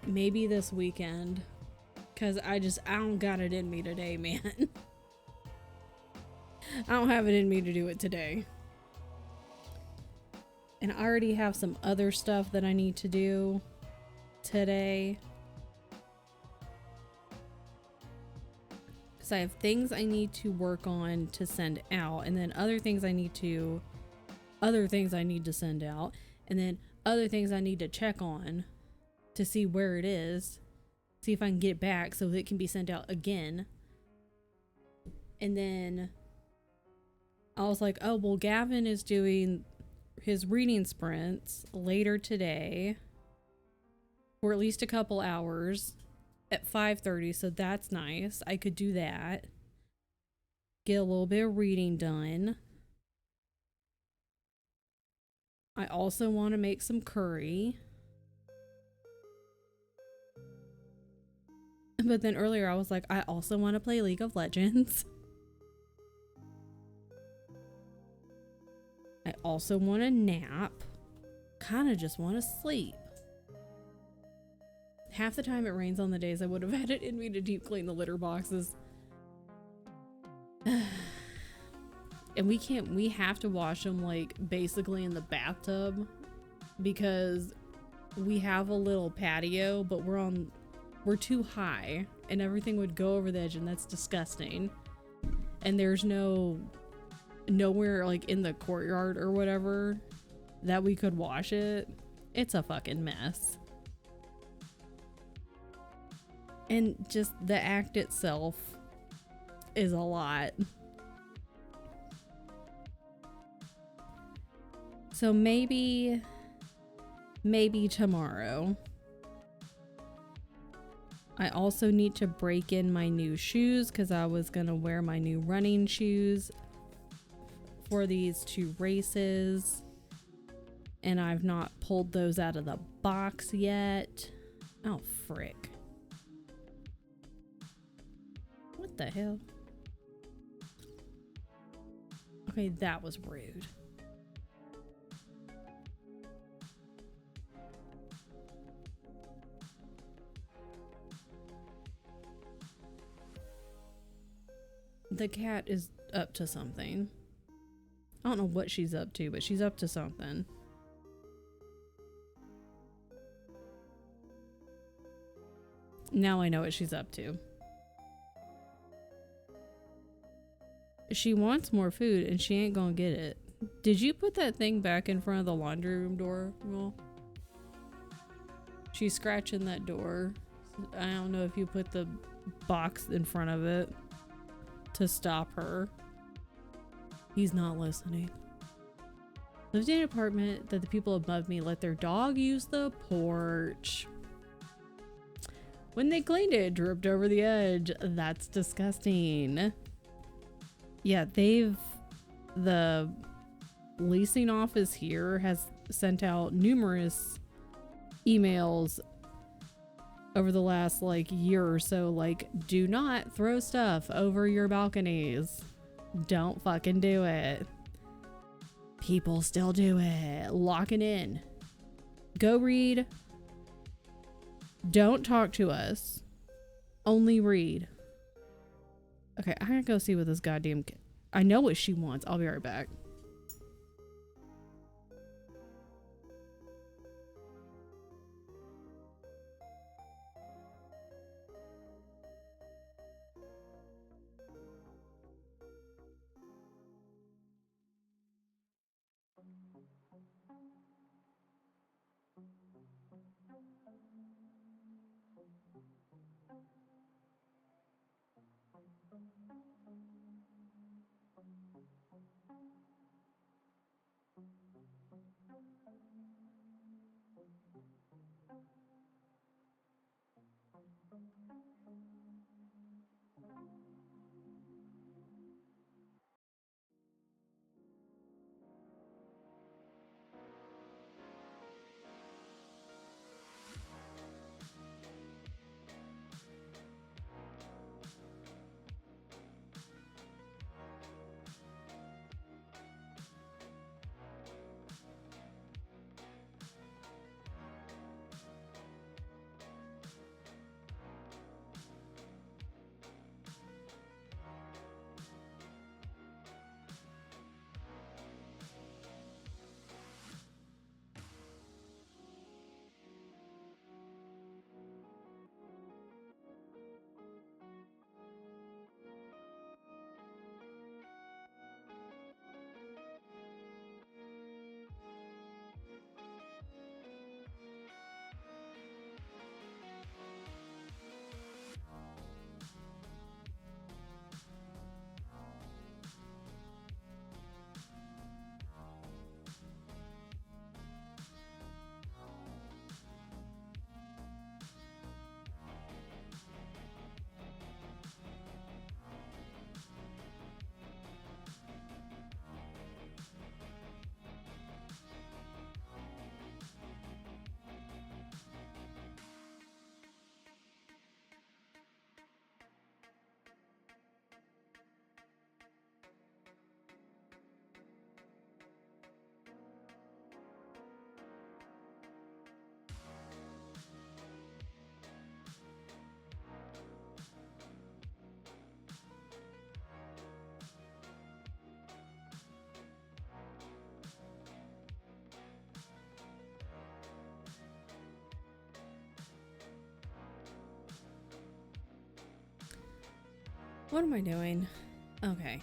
maybe this weekend. Cause I don't got it in me today, man. I don't have it in me to do it today. And I already have some other stuff that I need to do today. Cause I have things I need to work on to send out, and then other things I need to send out, and then other things I need to check on to see where it is. See if I can get it back so that it can be sent out again. And then I was like, oh, well, Gavin is doing his reading sprints later today for at least a couple hours at 5:30. So that's nice. I could do that. Get a little bit of reading done. I also want to make some curry. But then earlier I was like, I also want to play League of Legends. also want a nap. Kind of just want to sleep. Half the time it rains on the days I would have had it in me to deep clean the litter boxes. And we have to wash them like basically in the bathtub because we have a little patio, but we're too high and everything would go over the edge, and that's disgusting. And there's nowhere like in the courtyard or whatever that we could wash it. It's a fucking mess. And just the act itself is a lot. So maybe tomorrow. I also need to break in my new shoes because I was gonna wear my new running shoes for these 2 races. And I've not pulled those out of the box yet. Oh, frick. What the hell? Okay, that was rude. The cat is up to something. I don't know what she's up to, but she's up to something. Now I know what she's up to. She wants more food and she ain't gonna get it. Did you put that thing back in front of the laundry room door? Well, she's scratching that door. I don't know if you put the box in front of it to stop her. He's not listening. Lived in an apartment that the people above me let their dog use the porch. When they cleaned it, it dripped over the edge. That's disgusting. Yeah, the leasing office here has sent out numerous emails over the last like year or so, like, do not throw stuff over your balconies. Don't fucking do it. People still do it. Lock it in. Go read. Don't talk to us. Only read. Okay, I gotta go see what this goddamn I know what she wants. I'll be right back. What am I doing? Okay.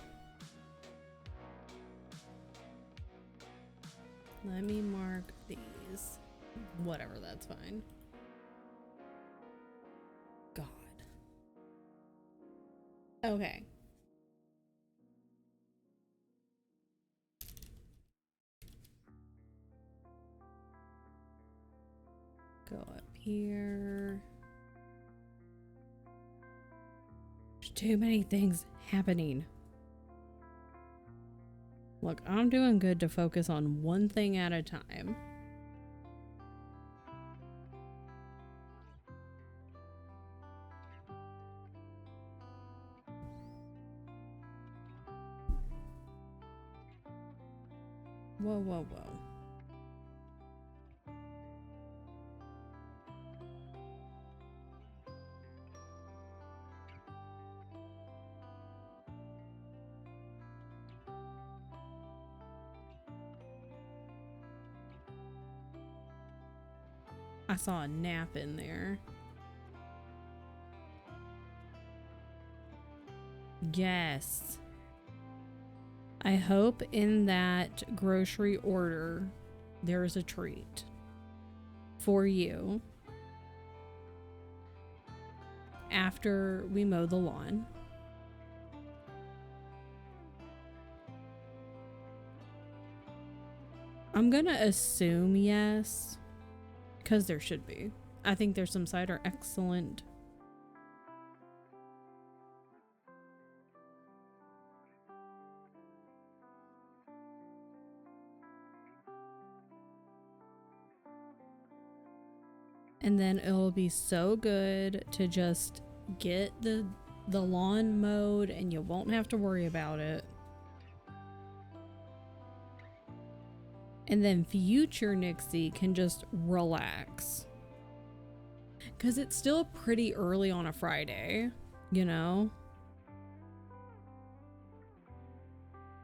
Let me mark these. Whatever, that's fine. God. Okay. Go up here. There's too many things happening. Look, I'm doing good to focus on one thing at a time. Whoa, whoa, whoa. I saw a nap in there. Yes. I hope in that grocery order there is a treat for you after we mow the lawn. I'm gonna assume yes, because there should be. I think there's some cider excellent. And then it'll be so good to just get the lawn mowed and you won't have to worry about it. And then future Nixie can just relax. Because it's still pretty early on a Friday, you know?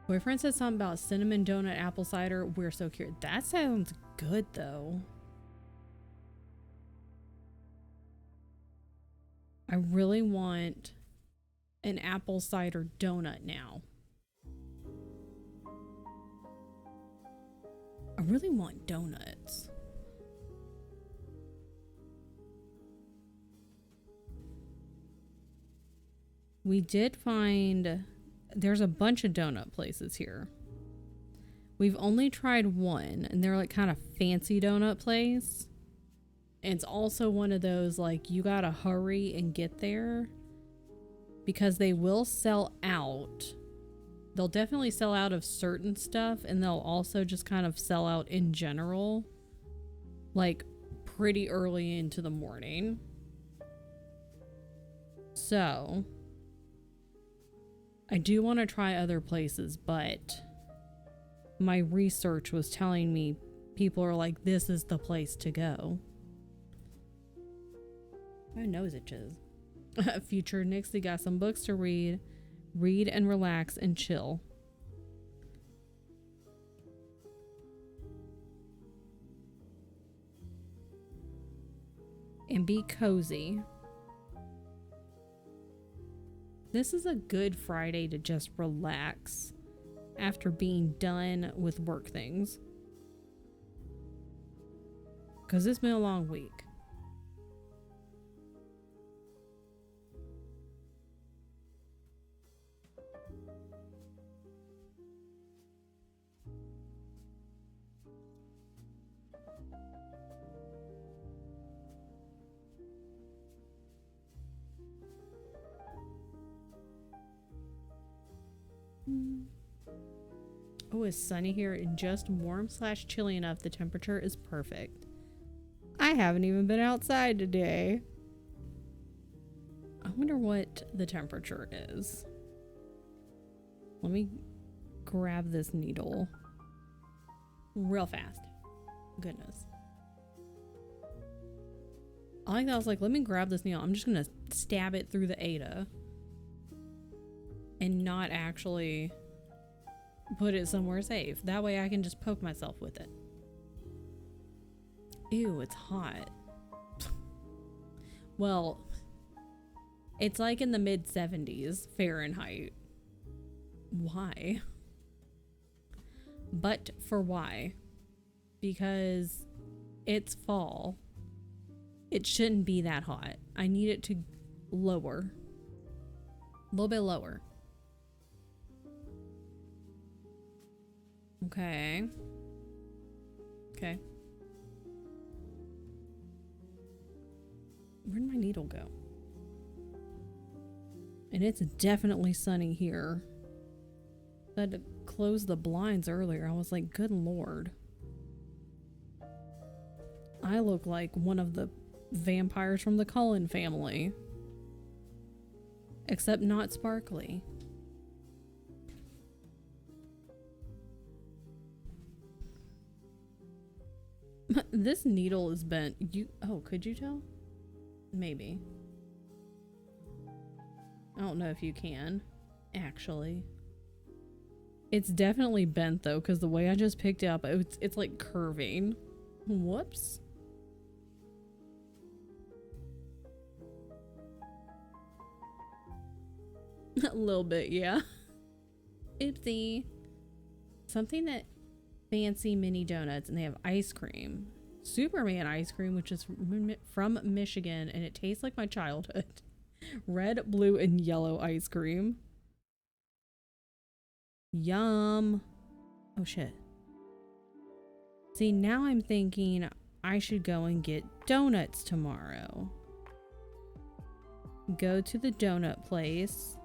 Boyfriend said something about cinnamon donut apple cider. We're so curious. That sounds good though. I really want an apple cider donut now. I really want donuts. We did find there's a bunch of donut places here. We've only tried one, and they're like kind of fancy donut place. And it's also one of those like you gotta hurry and get there because they will sell out. They'll definitely sell out of certain stuff, and they'll also just kind of sell out in general, like pretty early into the morning. So I do want to try other places, but my research was telling me people are like, this is the place to go. My nose itches. Future Nixie got some books to read and relax and chill. And be cozy. This is a good Friday to just relax after being done with work things. Because it's been a long week. Oh, it's sunny here and just warm / chilly enough. The temperature is perfect. I haven't even been outside today. I wonder what the temperature is. Let me grab this needle real fast. Goodness. I like that. I was like, let me grab this needle. I'm just gonna stab it through the Ada and not actually put it somewhere safe. That way I can just poke myself with it. Ew, it's hot. Well, It's like in the mid 70s Fahrenheit. Why? But for why? Because it's fall. It shouldn't be that hot. I need it to lower. A little bit lower. Okay. Okay. Where'd my needle go? And it's definitely sunny here. I had to close the blinds earlier. I was like, good lord. I look like one of the vampires from the Cullen family. Except not sparkly. This needle is bent. Oh, could you tell? Maybe. I don't know if you can, actually. It's definitely bent though, because the way I just picked it up, it's like curving. Whoops. A little bit, yeah. Oopsie. Something that fancy mini donuts, and they have ice cream. Superman ice cream, which is from Michigan, and it tastes like my childhood. Red, blue, and yellow ice cream. Yum. Oh shit. See, now I'm thinking I should go and get donuts tomorrow. Go to the donut place.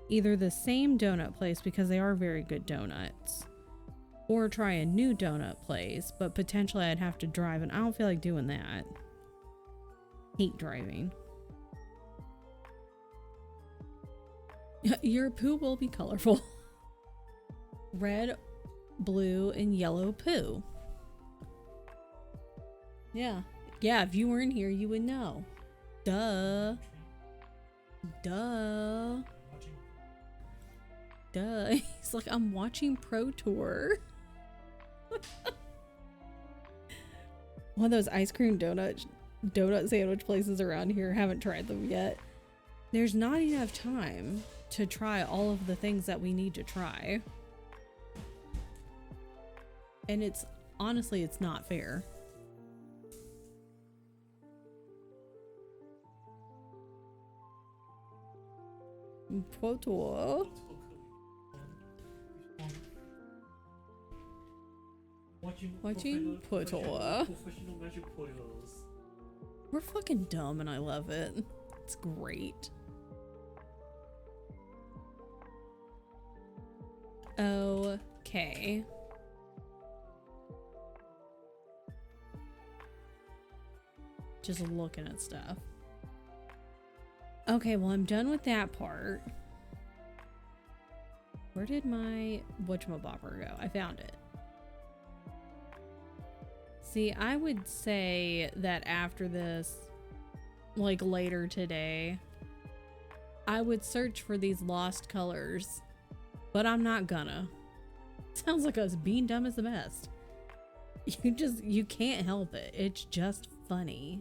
Either the same donut place, because they are very good donuts, or try a new donut place, but potentially I'd have to drive, and I don't feel like doing that. Hate driving. Your poo will be colorful. Red, blue, and yellow poo. Yeah. Yeah, if you weren't here, you would know. Duh. Duh. Duh. He's like, I'm watching Pro Tour. One of those ice cream donut sandwich places around here. Haven't tried them yet. There's not enough time to try all of the things that we need to try. And it's honestly, it's not fair. Pro Tour. Watching Pro Tour. Professional magic photos. We're fucking dumb and I love it. It's great. Okay. Just looking at stuff. Okay, well, I'm done with that part. Where did my whatchamabopper go? I found it. See, I would say that after this, like later today, I would search for these lost colors, but I'm not gonna. Sounds like us being dumb is the best. You can't help it. It's just funny.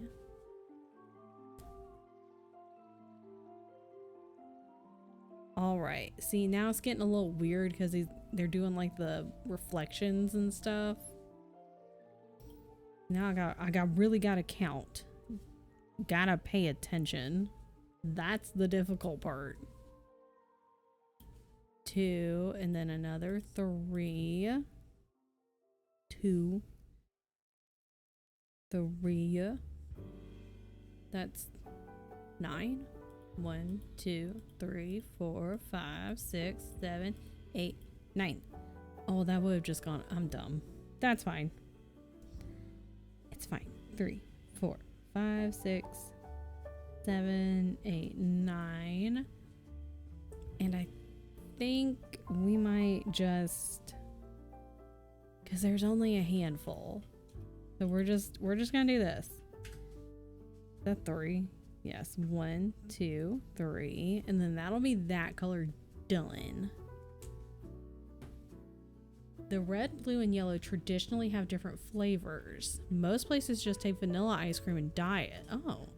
All right. See, now it's getting a little weird because they're doing like the reflections and stuff. Now I really gotta count. Gotta pay attention. That's the difficult part. 2, and then another 3. 2. 3. That's 9. 1, 2, 3, 4, 5, 6, 7, 8, 9. Oh, that would have just gone. I'm dumb. That's fine. It's fine. 3, 4, 5, 6, 7, 8, 9. And I think we might just, because there's only a handful. So we're just gonna do this. The 3. Yes, 1, 2, 3, and then that'll be that color done. The red, blue, and yellow traditionally have different flavors. Most places just take vanilla ice cream and dye it. Oh.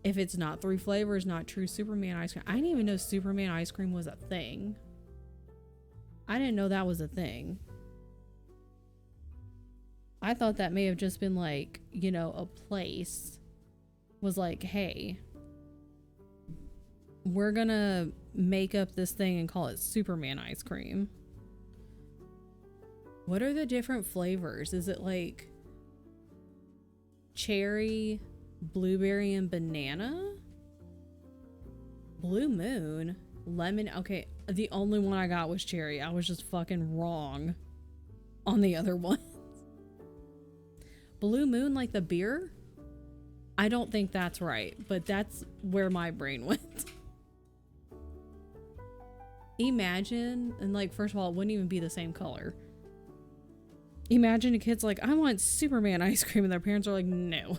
If it's not 3 flavors, not true Superman ice cream. I didn't even know Superman ice cream was a thing. I didn't know that was a thing. I thought that may have just been like, you know, a place was like, hey, we're gonna make up this thing and call it Superman ice cream. What are the different flavors? Is it like cherry, blueberry, and banana? Blue moon, lemon. Okay, the only one I got was cherry. I was just fucking wrong on the other one. Blue moon, like the beer? I don't think that's right, but that's where my brain went. Imagine, and like, first of all, it wouldn't even be the same color. Imagine a kid's like, I want Superman ice cream, and their parents are like, no.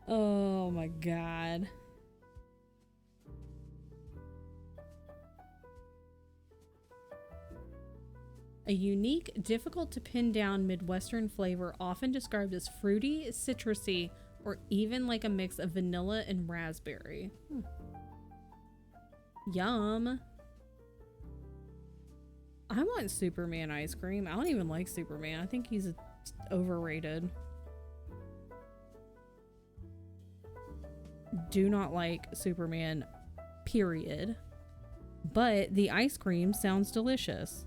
Oh my god. A unique, difficult to pin down Midwestern flavor, often described as fruity, citrusy, or even like a mix of vanilla and raspberry. Yum. I want Superman ice cream. I don't even like Superman. I think he's overrated. Do not like Superman, period. But the ice cream sounds delicious.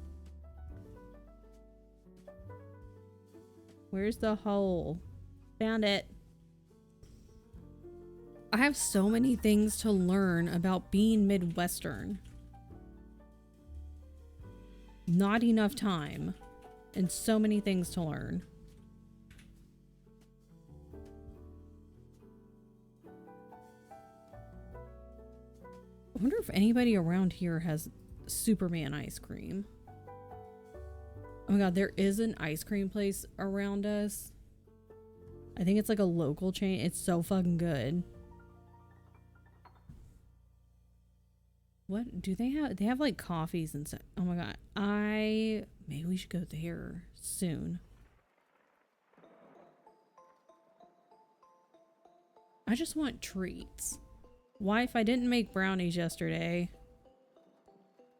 Where's the hole? Found it. I have so many things to learn about being Midwestern. Not enough time. And so many things to learn. I wonder if anybody around here has Superman ice cream. Oh my god, there is an ice cream place around us. I think it's like a local chain. It's so fucking good. What do they have? They have like coffees and stuff. Oh my god. Maybe we should go there soon. I just want treats. Wife, I didn't make brownies yesterday.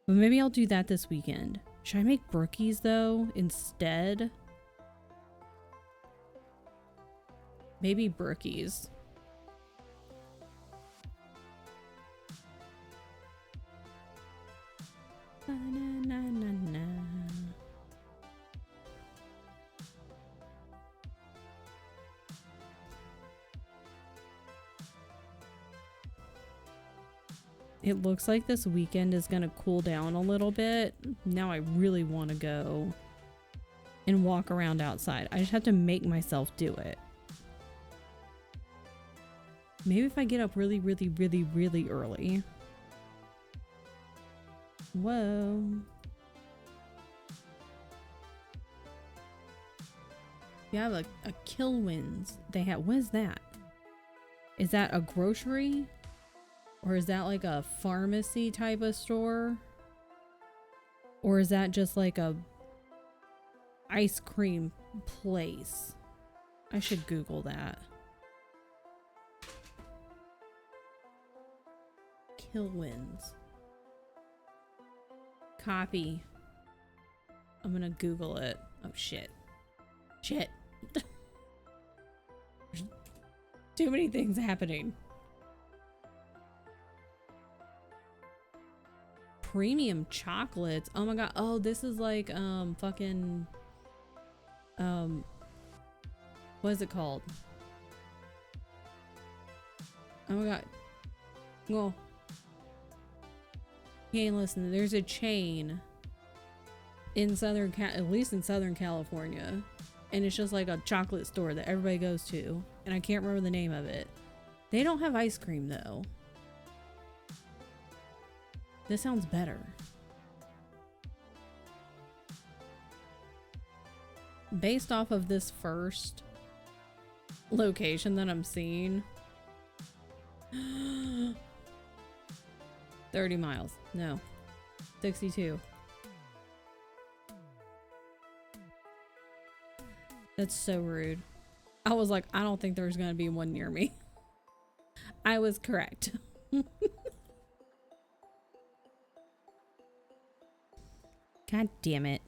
But maybe I'll do that this weekend. Should I make brookies though instead? Maybe brookies. Na, na, na, na. It looks like this weekend is gonna cool down a little bit. Now I really want to go and walk around outside. I just have to make myself do it. Maybe if I get up really, really, really, really early. Whoa. You have a Kilwins. They have, what is that? Is that a grocery? Or is that like a pharmacy type of store? Or is that just like a ice cream place? I should Google that. Kilwins. Copy. I'm gonna Google it. Oh shit. Shit. There's too many things happening. Premium chocolates. Oh my god. Oh, this is like fucking what is it called? Oh my god. Well, you ain't listening. There's a chain in at least in Southern California, and it's just like a chocolate store that everybody goes to, and I can't remember the name of it. They don't have ice cream though. This sounds better. Based off of this first location that I'm seeing. 30 miles. No. 62. That's so rude. I was like, I don't think there's gonna be one near me. I was correct. God damn it.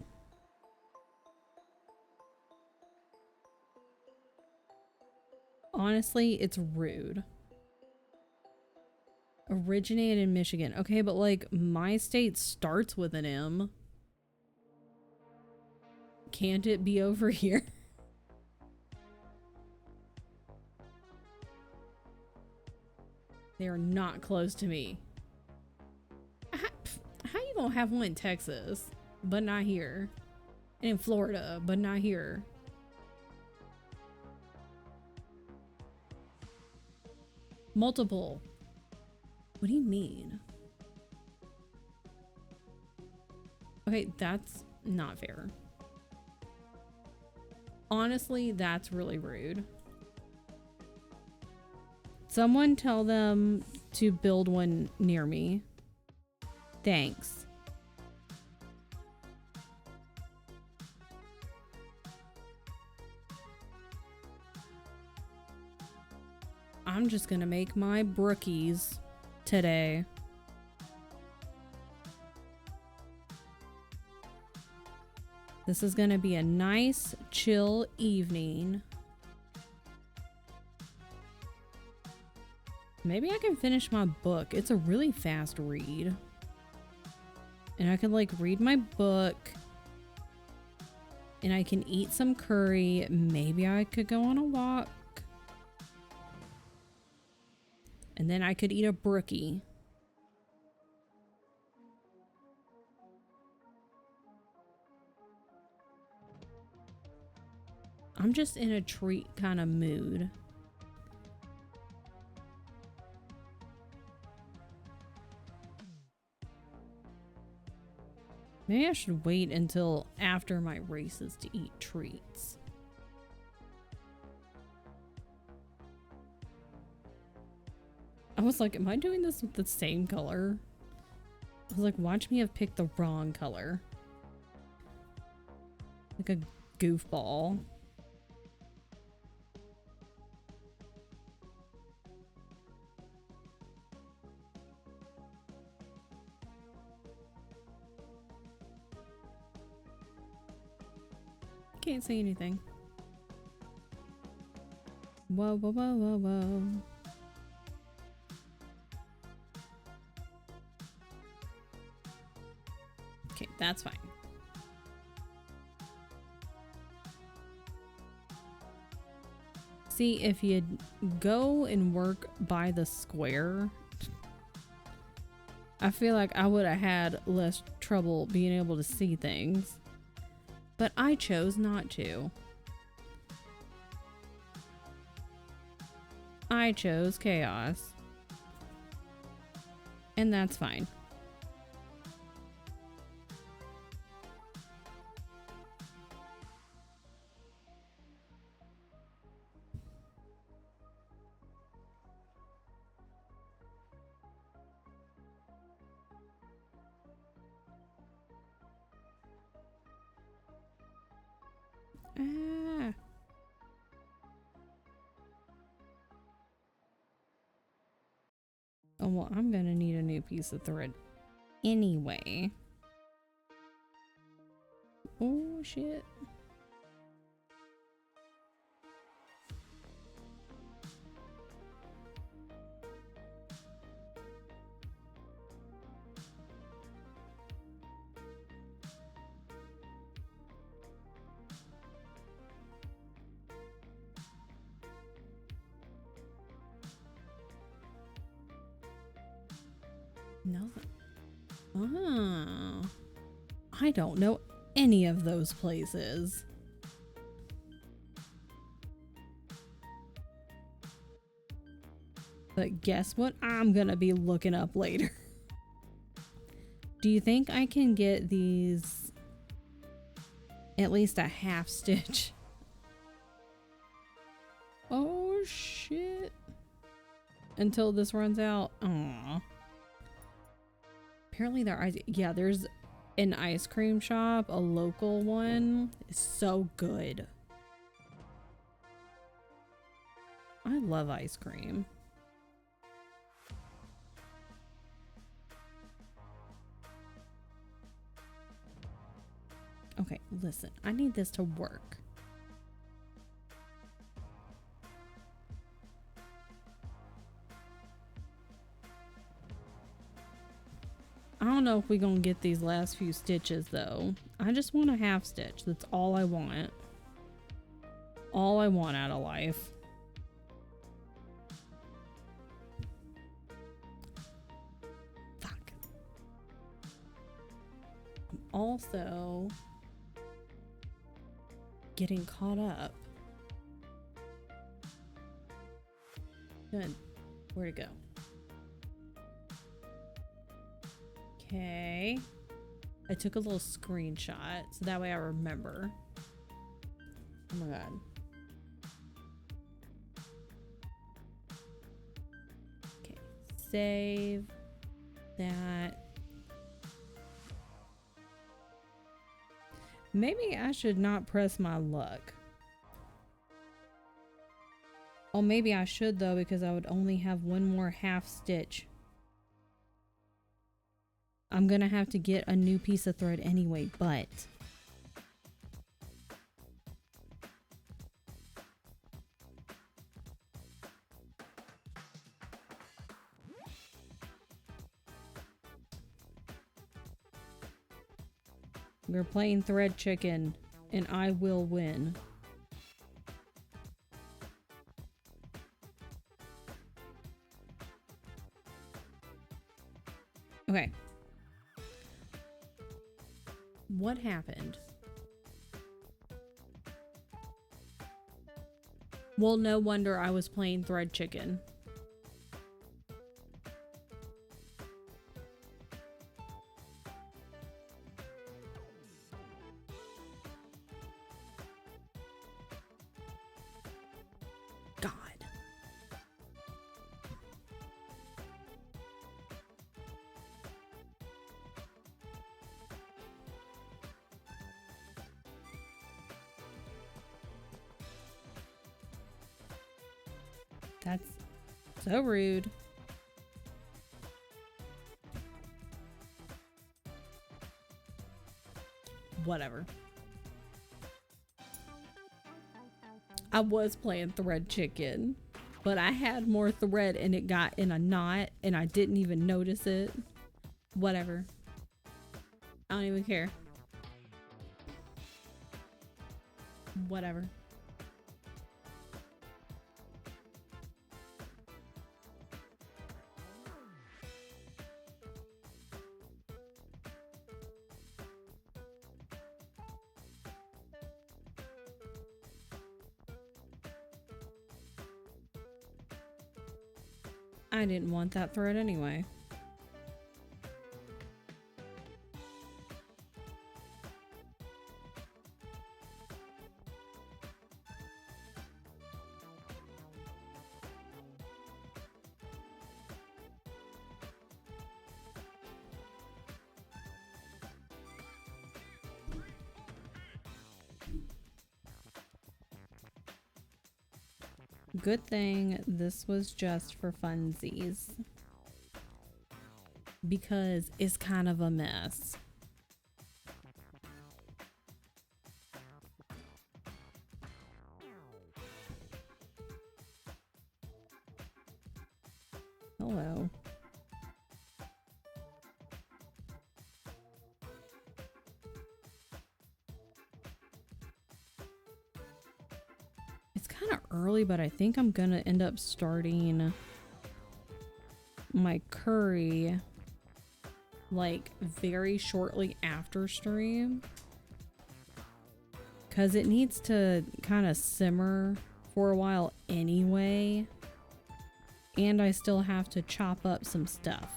Honestly, it's rude. Originated in Michigan. Okay, but like my state starts with an M. Can't it be over here? They are not close to me. How you gonna have one in Texas, but not here? And in Florida, but not here? Multiple. What do you mean? Okay, that's not fair. Honestly, that's really rude. Someone tell them to build one near me. Thanks. I'm just gonna make my brookies today. This is gonna be a nice, chill evening. Maybe I can finish my book. It's a really fast read. And I can like read my book. And I can eat some curry. Maybe I could go on a walk. And then I could eat a brookie. I'm just in a treat kind of mood. Maybe I should wait until after my races to eat treats. I was like, am I doing this with the same color? I was like, watch me have picked the wrong color. Like a goofball. Can't say anything. Whoa, whoa, whoa, whoa, whoa. Okay, that's fine. See, if you go and work by the square, I feel like I would have had less trouble being able to see things. But I chose not to. I chose chaos. And that's fine. Ah. Oh, well, I'm gonna need a new piece of thread anyway. Oh, shit. No. Oh. I don't know any of those places. But guess what I'm gonna be looking up later. Do you think I can get these at least a half stitch? Oh shit. Until this runs out. Aww. Apparently there are, yeah, there's an ice cream shop, a local one. It's so good. I love ice cream. Okay, listen, I need this to work. I don't know if we're gonna get these last few stitches though. I just want a half stitch. That's all I want. All I want out of life. Fuck. I'm also getting caught up. Good. Where'd it go? Okay. I took a little screenshot so that way I remember. Oh my god. Okay. Save that. Maybe I should not press my luck. Oh, maybe I should though, because I would only have one more half stitch. I'm gonna have to get a new piece of thread anyway, but we're playing thread chicken and I will win. Okay. What happened? Well, no wonder I was playing thread chicken. God. That's so rude. Whatever. I was playing thread chicken, but I had more thread and it got in a knot and I didn't even notice it. Whatever. I don't even care. Whatever. I didn't want that thread anyway. Good thing this was just for funsies, because it's kind of a mess. Hello. It's kind of early, but I think I'm gonna end up starting my curry like very shortly after stream, because it needs to kind of simmer for a while anyway, and I still have to chop up some stuff.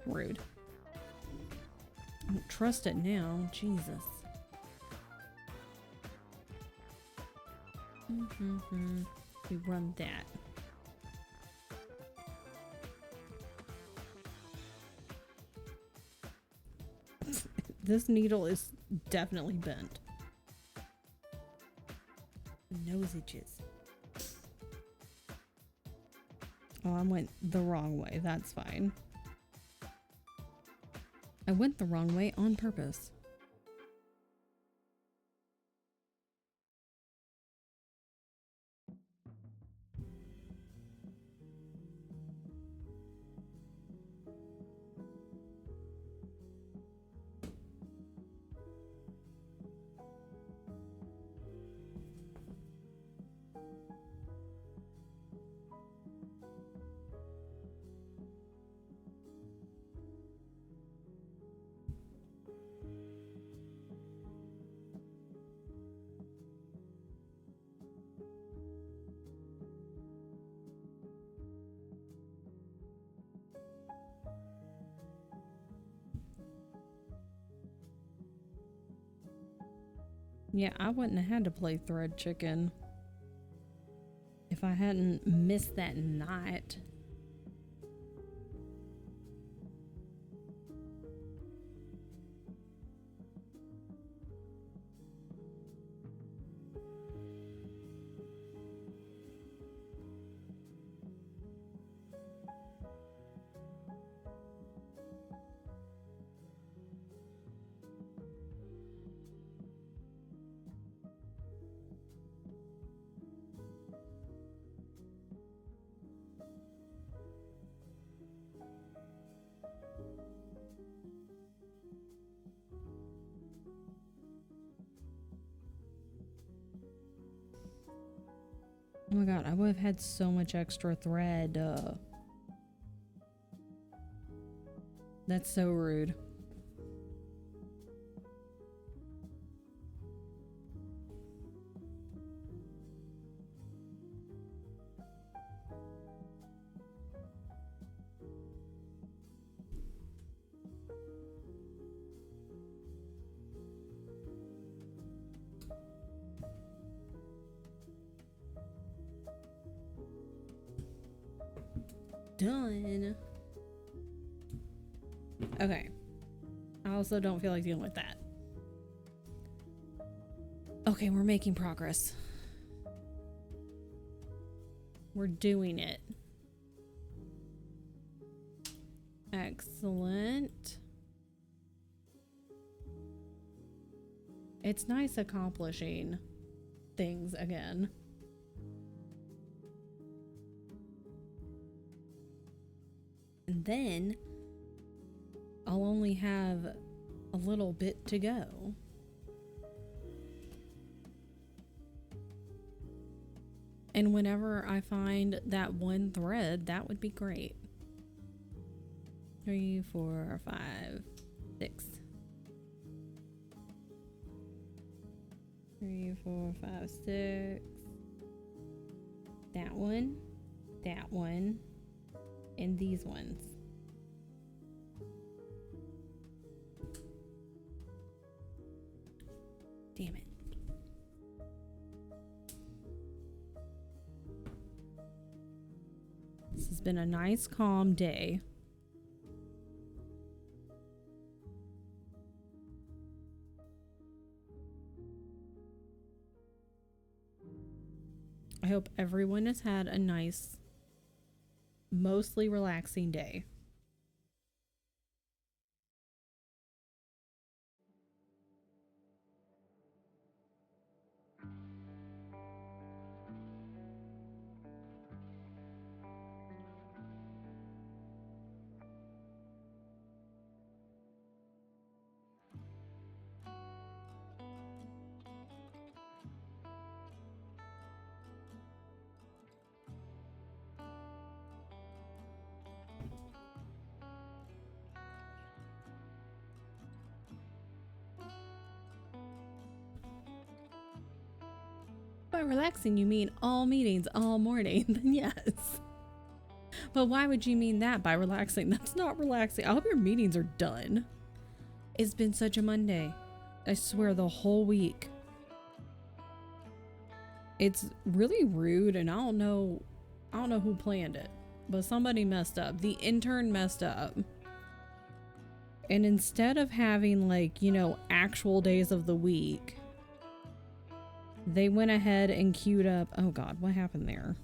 Rude. I don't trust it now. Jesus. We run that. This needle is definitely bent. nose itches. Oh, I went the wrong way. That's fine. I went the wrong way on purpose. Yeah, I wouldn't have had to play thread chicken if I hadn't missed that knot. Oh my god, I would have had so much extra thread. That's so rude. Done. Okay. I also don't feel like dealing with that. Okay, we're making progress. We're doing it. Excellent. It's nice accomplishing things again. And then I'll only have a little bit to go. And whenever I find that one thread, that would be great. 3, 4, 5, 6. 3, 4, 5, 6. That one, and these ones. Damn it. This has been a nice, calm day. I hope everyone has had a nice, mostly relaxing day. By relaxing, you mean all meetings, all morning, then yes. But why would you mean that by relaxing? That's not relaxing. I hope your meetings are done. It's been such a Monday. I swear, the whole week. It's really rude, and I don't know who planned it, but somebody messed up. The intern messed up. And instead of having, like, you know, actual days of the week, They went ahead and queued up. Oh God, what happened there?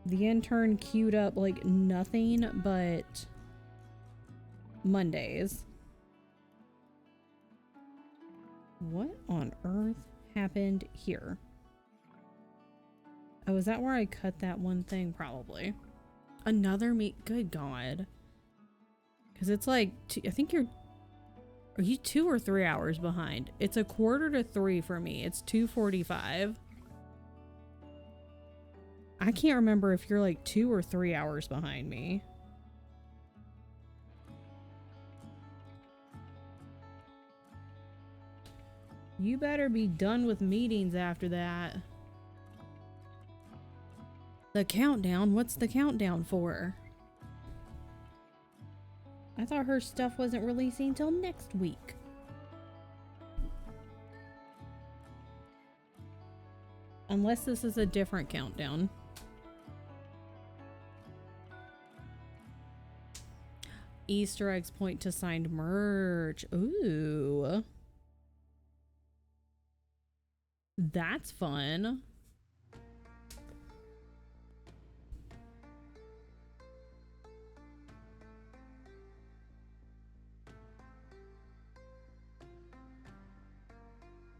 The intern queued up like nothing but Mondays. What on earth happened here? Oh, is that where I cut that one thing? Probably. Another meet. Good God. Because it's like, I think you're, are you 2 or 3 hours behind? It's 2:45 for me. It's 2:45. I can't remember if you're like 2 or 3 hours behind me. You better be done with meetings after that. The countdown? What's the countdown for? I thought her stuff wasn't releasing until next week. Unless this is a different countdown. Easter eggs point to signed merch. Ooh. That's fun.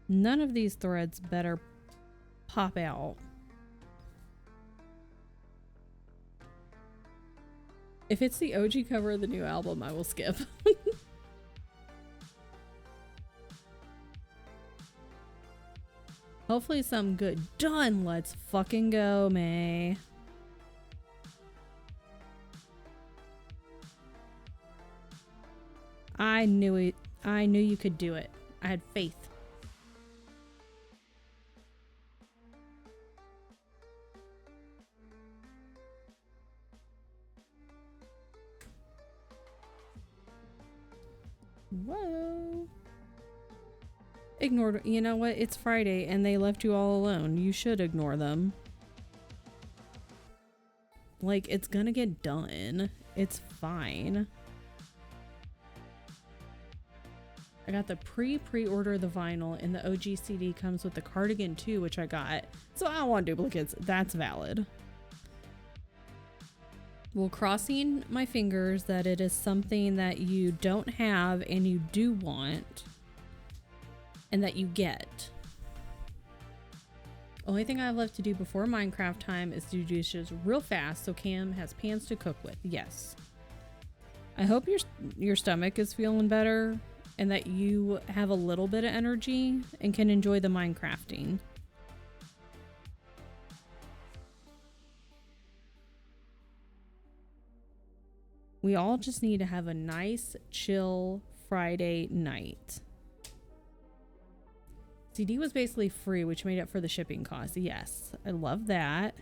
None of these threads better pop out. If it's the OG cover of the new album, I will skip. Hopefully some good. Done. Let's fucking go, May. I knew it. I knew you could do it. I had faith. Whoa. Ignored. You know what? It's Friday and they left you all alone. You should ignore them. Like, it's gonna get done. It's fine. I got the pre-order the vinyl, and the OG CD comes with the cardigan too, which I got. So I don't want duplicates. That's valid. Well, crossing my fingers that it is something that you don't have and you do want, and that you get. Only thing I have left to do before Minecraft time is do dishes real fast so Cam has pans to cook with. Yes. I hope your stomach is feeling better and that you have a little bit of energy and can enjoy the Minecrafting. We all just need to have a nice, chill Friday night. CD was basically free, which made up for the shipping costs. Yes, I love that.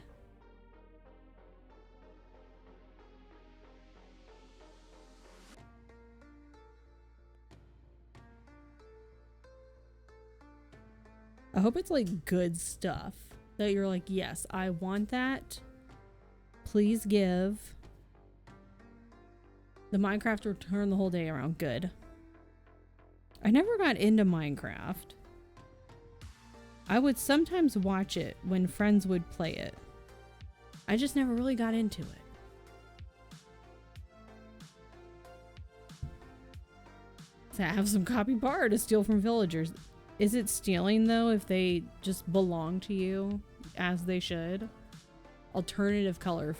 I hope it's like good stuff that you're like, yes, I want that. Please give. The Minecraft will turn the whole day around. Good. I never got into Minecraft. I would sometimes watch it when friends would play it. I just never really got into it. So I have some copy bar to steal from villagers. Is it stealing though if they just belong to you as they should? Alternative cover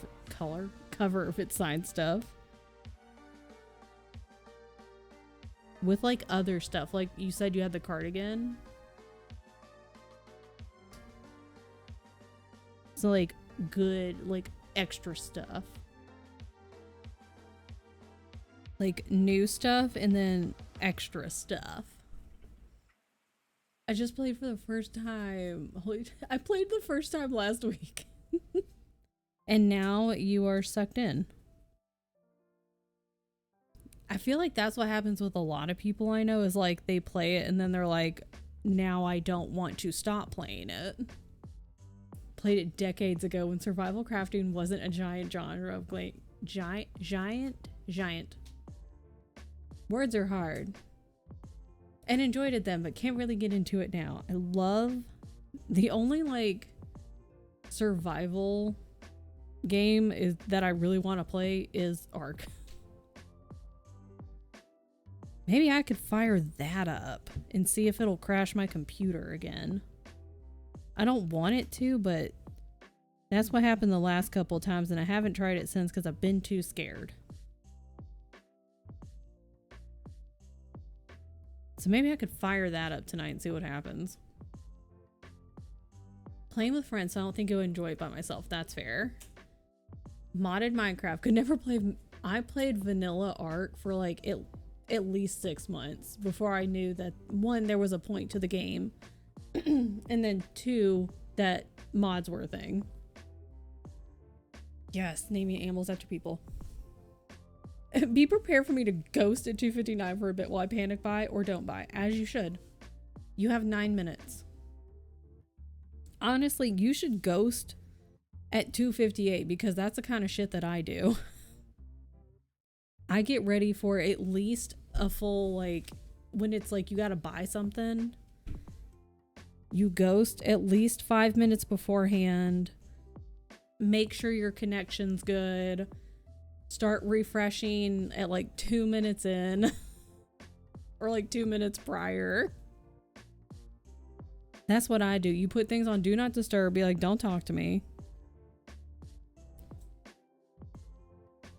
if it's signed stuff. With like other stuff, like you said you had the cardigan. So like good, like extra stuff. Like new stuff and then extra stuff. I just played for the first time. I played the first time last week. And now you are sucked in. I feel like that's what happens with a lot of people I know is like they play it and then they're like, now I don't want to stop playing it. Played it decades ago when survival crafting wasn't a giant genre of giant. Words are hard. and enjoyed it then, but can't really get into it now. I love the only like survival game is that I really want to play is Ark. Maybe I could fire that up and see if it'll crash my computer again. I don't want it to, but that's what happened the last couple times, and I haven't tried it since because I've been too scared. So maybe I could fire that up tonight and see what happens. Playing with friends, so I don't think you'll enjoy it by myself. That's fair. Modded Minecraft. Could never play. I played vanilla Ark for like at least 6 months before I knew that, one, there was a point to the game, and then two, that mods were a thing. Yes, naming animals after people. Be prepared for me to ghost at 2:59 for a bit while I panic buy or don't buy, as you should. You have 9 minutes. Honestly, you should ghost at 2:58 because that's the kind of shit that I do. I get ready for at least a full, like, when it's like you gotta buy something, you ghost at least 5 minutes beforehand. Make sure your connection's good. Start refreshing at like 2 minutes in or like 2 minutes prior. That's what I do. You put things on do not disturb, be like, don't talk to me.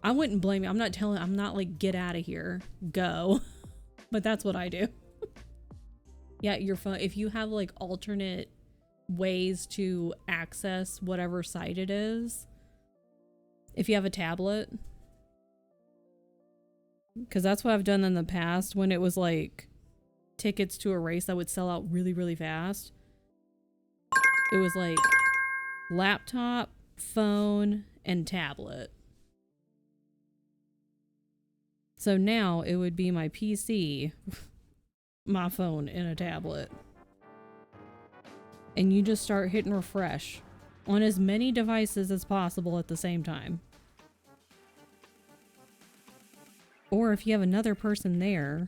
I wouldn't blame you. I'm not like, get out of here, go. But that's what I do. Yeah, your phone, if you have like alternate ways to access whatever site it is, if you have a tablet, because that's what I've done in the past when it was like tickets to a race that would sell out really, really fast. It was like laptop, phone, and tablet. So now it would be my PC, my phone, and a tablet. And you just start hitting refresh on as many devices as possible at the same time. Or if you have another person there,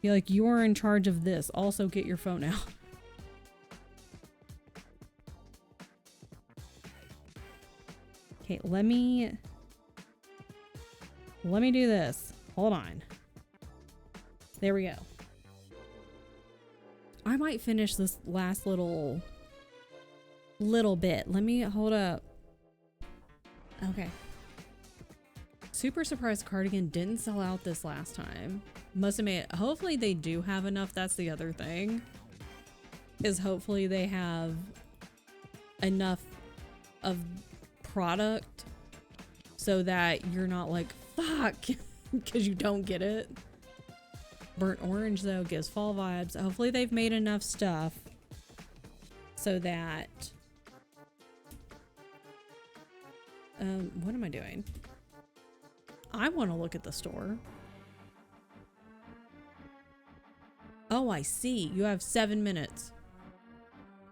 be like, you're in charge of this. Also get your phone out. Okay, let me do this. Hold on. There we go. I might finish this last little bit. Let me hold up. Okay. Super surprised cardigan didn't sell out this last time. Must have made it. Hopefully they do have enough. That's the other thing. Is hopefully they have enough of product so that you're not like, fuck, because you don't get it. Burnt orange though gives fall vibes. Hopefully they've made enough stuff so that what am I doing? I want to look at the store. Oh, I see. You have 7 minutes.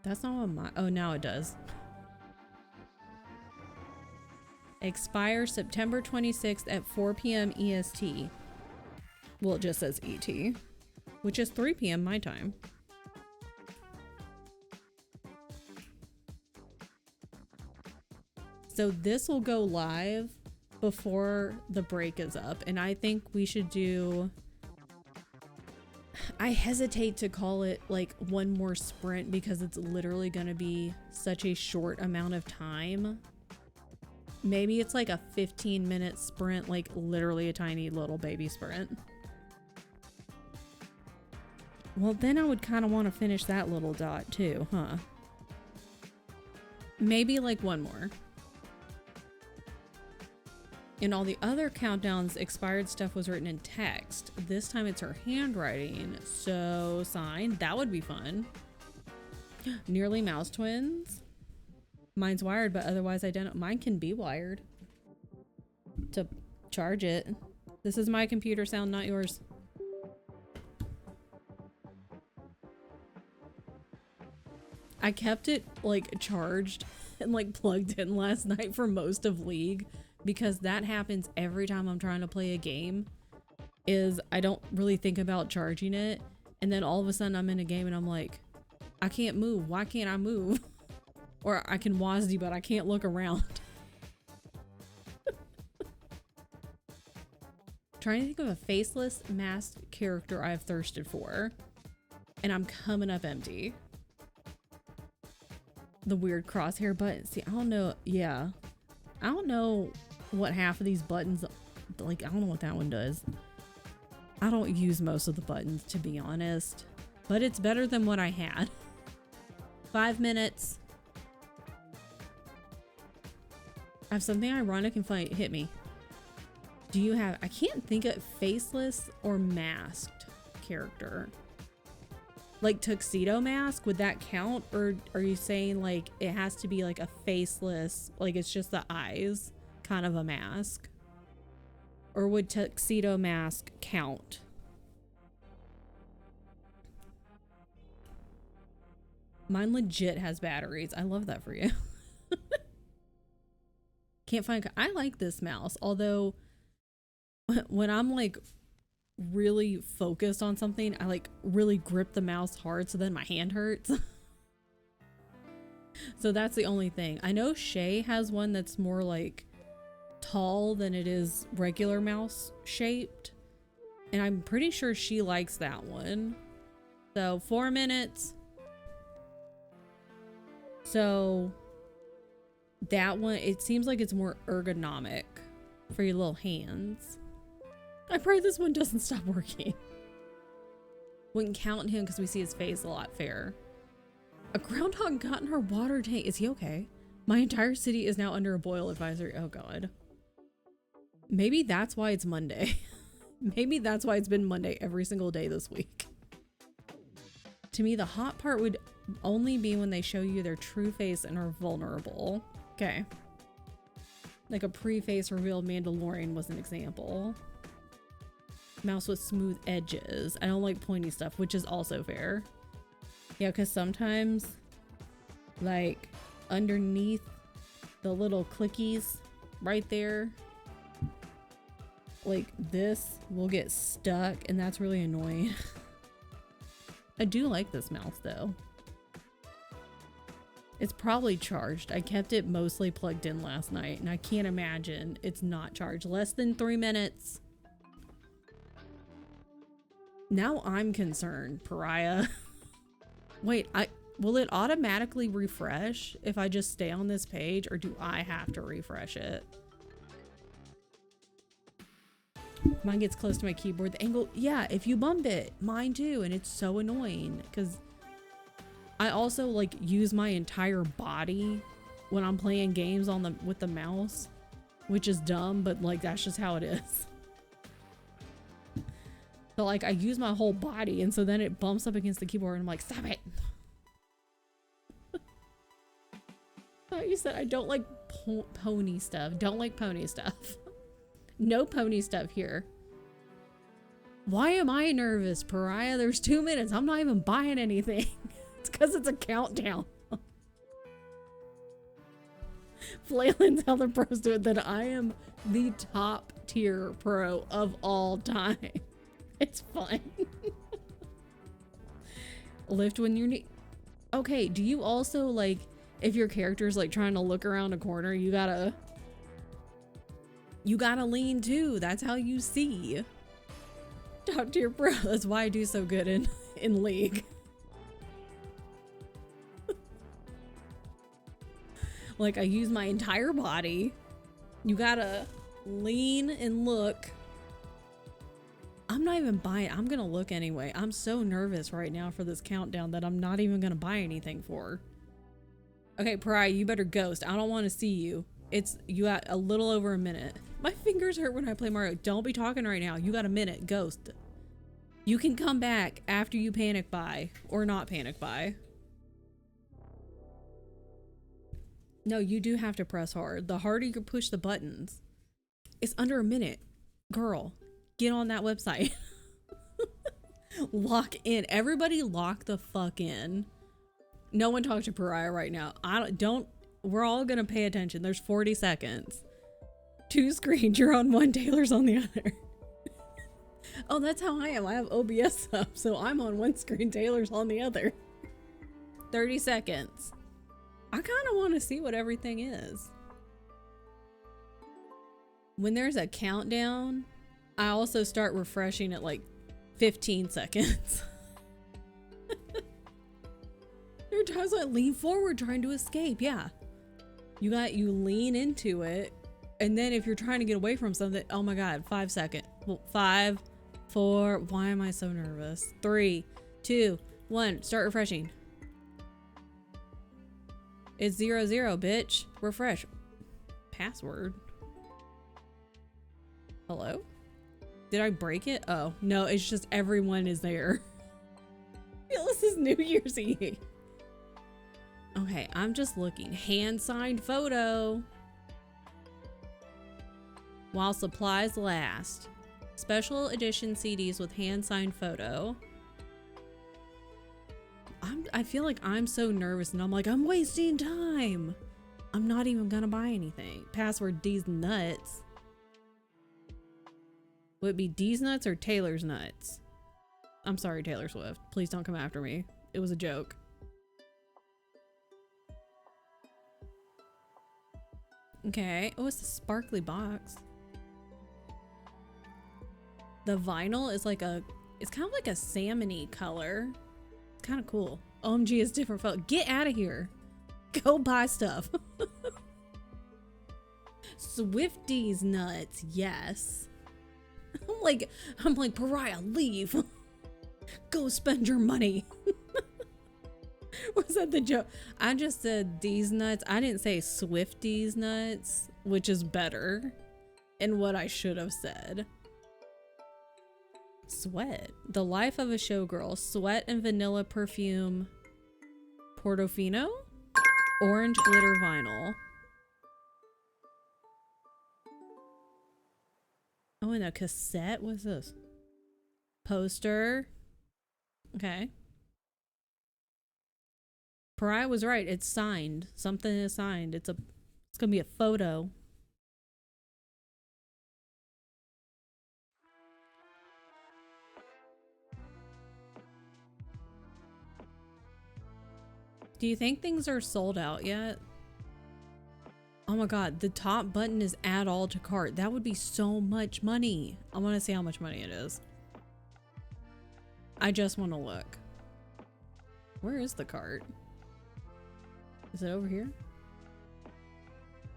That's not what my... Oh, now it does. Expires September 26th at 4 p.m. EST. Well, it just says ET, which is 3 p.m. my time. So this will go live before the break is up, and I think we should do... I hesitate to call it like one more sprint because it's literally going to be such a short amount of time. Maybe it's like a 15-minute sprint, like literally a tiny little baby sprint. Well, then I would kind of want to finish that little dot too, huh? Maybe like one more. In all the other countdowns, expired stuff was written in text. This time it's her handwriting. So signed. That would be fun. Nearly mouse twins. Mine's wired, but otherwise identical. Mine can be wired to charge it. This is my computer sound, not yours. I kept it like charged and like plugged in last night for most of League because that happens every time I'm trying to play a game. Is I don't really think about charging it, And then all of a sudden I'm in a game and I'm like, I can't move. Why can't I move? Or I can WASD, but I can't look around. Trying to think of a faceless masked character I've thirsted for. And I'm coming up empty. The weird crosshair button. See, I don't know. Yeah. I don't know what half of these buttons, like, I don't know what that one does. I don't use most of the buttons, to be honest. But it's better than what I had. 5 minutes. I have something ironic and funny. Hit me. Do you have... I can't think of faceless or masked character. Like tuxedo mask, would that count? Or are you saying like it has to be like a faceless, like it's just the eyes kind of a mask? Or would tuxedo mask count? Mine legit has batteries. I love that for you. Can't find... I like this mouse, although when I'm like really focused on something, I like really grip the mouse hard, so then my hand hurts. So that's the only thing. I know Shay has one that's more like tall than it is regular mouse shaped, and I'm pretty sure she likes that one. So 4 minutes. So that one, it seems like it's more ergonomic for your little hands. I pray this one doesn't stop working. Wouldn't count him because we see his face a lot. Fair. A groundhog got in her water tank. Is he okay? My entire city is now under a boil advisory. Oh god. Maybe that's why it's Monday. Maybe that's why it's been Monday every single day this week. To me, the hot part would only be when they show you their true face and are vulnerable. Okay. Like a pre-face reveal Mandalorian was an example. Mouse with smooth edges. I don't like pointy stuff, which is also fair. Yeah, because sometimes, like, underneath the little clickies right there, like this will get stuck, and that's really annoying. I do like this mouse, though. It's probably charged. I kept it mostly plugged in last night, and I can't imagine it's not charged. Less than 3 minutes. Now I'm concerned, Pariah. Wait, will it automatically refresh if I just stay on this page, or do I have to refresh it? Mine gets close to my keyboard. The angle, yeah, if you bump it, mine too, and it's so annoying because I also like use my entire body when I'm playing games on with the mouse, which is dumb, but like that's just how it is. So like I use my whole body, and so then it bumps up against the keyboard and I'm like, stop it. Thought you said I don't like pony stuff. Don't like pony stuff. No pony stuff here. Why am I nervous, Pariah? There's 2 minutes. I'm not even buying anything. It's because it's a countdown. Flailing how the pros do it, that I am the top tier pro of all time. It's fun. Lift when you're okay, do you also like, if your character's like trying to look around a corner, you gotta lean too. That's how you see. Top tier pro. That's why I do so good in League. Like I use my entire body. You gotta lean and look. I'm not even buying. I'm gonna look anyway. I'm so nervous right now for this countdown that I'm not even gonna buy anything for. Okay, Pariah, you better ghost. I don't want to see you. You got a little over a minute. My fingers hurt when I play Mario. Don't be talking right now. You got a minute. Ghost. You can come back after you panic buy or not panic buy. No, you do have to press hard. The harder you push the buttons. It's under a minute. Girl, get on that website. Lock in. Everybody lock the fuck in. No one talk to Pariah right now. We're all gonna pay attention. There's 40 seconds. 2 screens. You're on one, Taylor's on the other. Oh, that's how I am. I have OBS up, so I'm on one screen, Taylor's on the other. 30 seconds. I kind of want to see what everything is. When there's a countdown, I also start refreshing at like 15 seconds. There are times I lean forward trying to escape. Yeah. You lean into it. And then if you're trying to get away from something, oh my God, 5 seconds. Well, 5, 4, why am I so nervous? 3, 2, 1, start refreshing. It's 0, 0, bitch. Refresh. Password. Hello? Did I break it? Oh, no, it's just everyone is there. This is New Year's Eve. Okay, I'm just looking. Hand-signed photo. While supplies last. Special edition CDs with hand-signed photo. I feel like I'm so nervous and I'm like, I'm wasting time. I'm not even gonna buy anything. Password D's nuts. Would it be D's nuts or Taylor's nuts? I'm sorry, Taylor Swift. Please don't come after me. It was a joke. Okay. Oh, it's a sparkly box. The vinyl is like it's kind of like a salmon-y color. It's kind of cool. OMG, it's different photo. Get out of here. Go buy stuff. Swifties nuts. Yes. I'm like, Pariah, leave. Go spend your money. Was that the joke? I just said these nuts. I didn't say Swifties nuts, which is better and what I should have said. Sweat. The life of a showgirl. Sweat and vanilla perfume. Portofino. Orange glitter vinyl. Oh, and a cassette? What's this? Poster. Okay. Pariah was right. It's signed. Something is signed. It's gonna be a photo. Do you think things are sold out yet? Oh my God, the top button is add all to cart. That would be so much money. I want to see how much money it is. I just want to look. Where is the cart? Is it over here?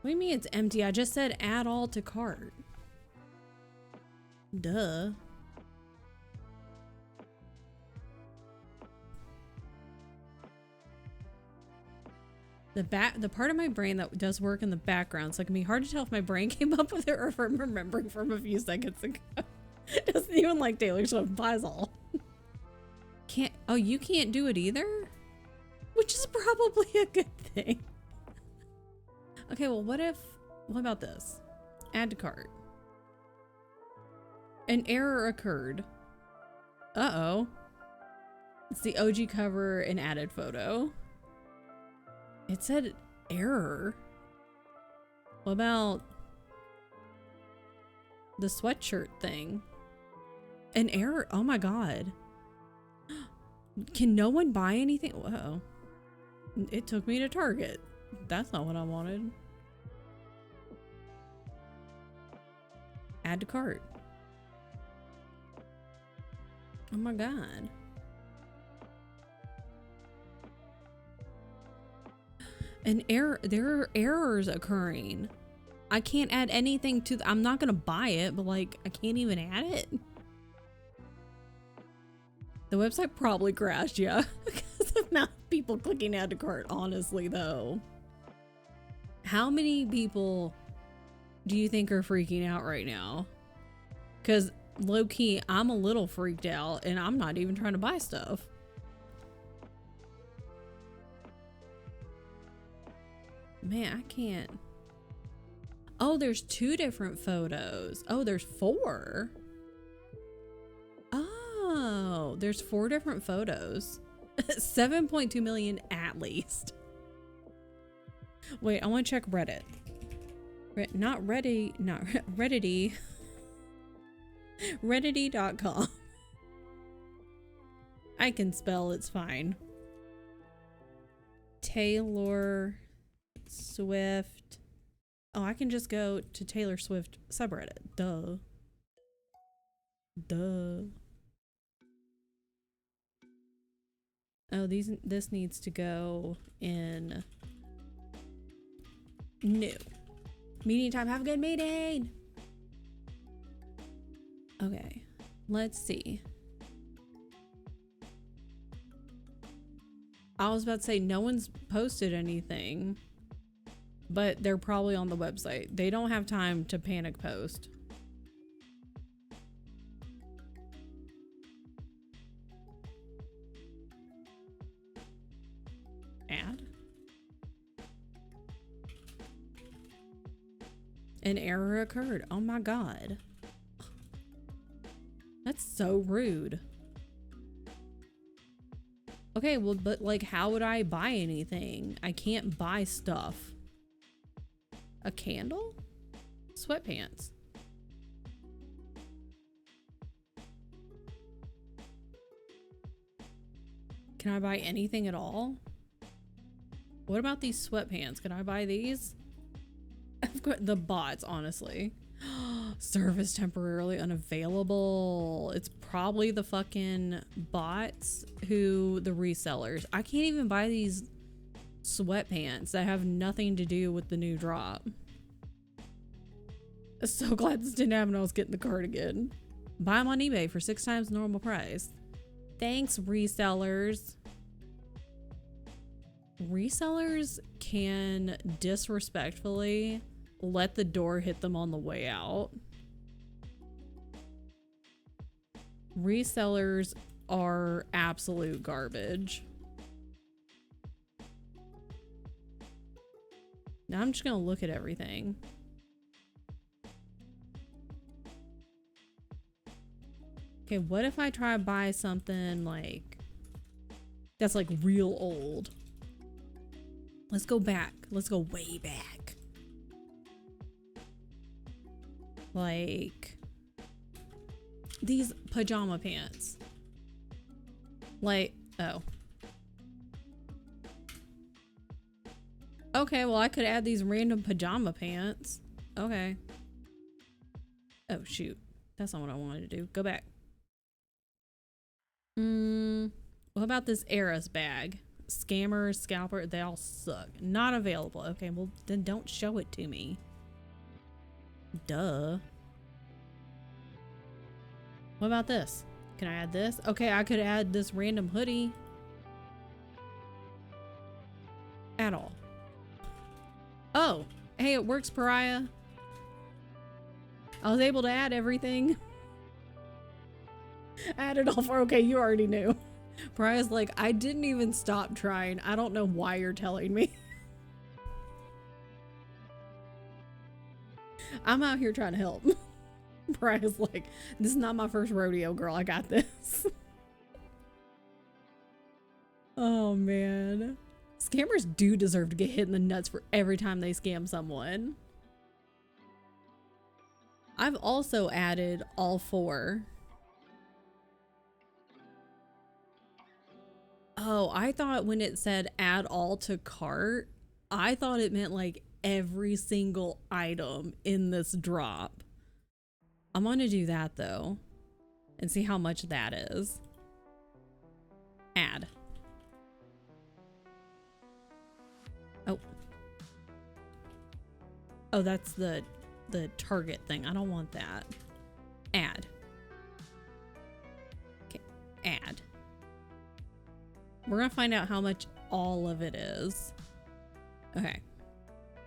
What do you mean it's empty? I just said add all to cart. Duh. The part of my brain that does work in the background, so it can be hard to tell if my brain came up with it or if I'm remembering from a few seconds ago. Doesn't even like Taylor Swift buys all. Oh, you can't do it either? Which is probably a good thing. Okay, well, what about this? Add to cart. An error occurred. Uh-oh. It's the OG cover and added photo. It said error. What about the sweatshirt thing? An error? Oh my God. Can no one buy anything? Whoa. It took me to Target. That's not what I wanted. Add to cart. Oh my God. An error. There are errors occurring. I can't add anything to I'm not gonna buy it, but like I can't even add it. The website probably crashed, yeah. Because of not people clicking add to cart, honestly though. How many people do you think are freaking out right now? Because low-key, I'm a little freaked out and I'm not even trying to buy stuff. Man, I can't. Oh, there's 2 different photos. Oh, there's 4. Oh, there's 4 different photos. 7.2 million at least. Wait, I want to check Reddit. Not Reddity. Reddity.com. I can spell, it's fine. Taylor Swift. Oh, I can just go to Taylor Swift subreddit. Duh. Duh. Oh, this needs to go in new. Meeting time. Have a good meeting. Okay. Let's see. I was about to say no one's posted anything, but they're probably on the website. They don't have time to panic post. Add. An error occurred. Oh my god. That's so rude. Okay, well, but like, how would I buy anything? I can't buy stuff. A candle? Sweatpants. Can I buy anything at all? What about these sweatpants? Can I buy these? I've got the bots, honestly. Service temporarily unavailable. It's probably the fucking bots who the resellers. I can't even buy these sweatpants that have nothing to do with the new drop. So glad this didn't happen. I was getting the cardigan. Buy them on eBay for 6 times normal price. Thanks, resellers. Resellers can disrespectfully let the door hit them on the way out. Resellers are absolute garbage. Now I'm just gonna look at everything. Okay, what if I try to buy something like that's like real old? Let's go back. Let's go way back. Like these pajama pants. Like, oh. Okay, well I could add these random pajama pants. Okay. Oh shoot. That's not what I wanted to do. Go back. What about this Eris bag? Scammers, scalper, they all suck. Not available. Okay, well then don't show it to me. Duh. What about this? Can I add this? Okay, I could add this random hoodie. At all. Oh, hey, it works, Pariah. I was able to add everything. Add it all for, okay, you already knew. Pariah's like, I didn't even stop trying. I don't know why you're telling me. I'm out here trying to help. Pariah's like, this is not my first rodeo, girl. I got this. Oh, man. Scammers do deserve to get hit in the nuts for every time they scam someone. I've also added all 4. Oh, I thought when it said add all to cart, I thought it meant like every single item in this drop. I'm gonna do that though and see how much that is. Add. Oh. Oh, that's the Target thing. I don't want that. Add. Okay, add. We're gonna find out how much all of it is. Okay.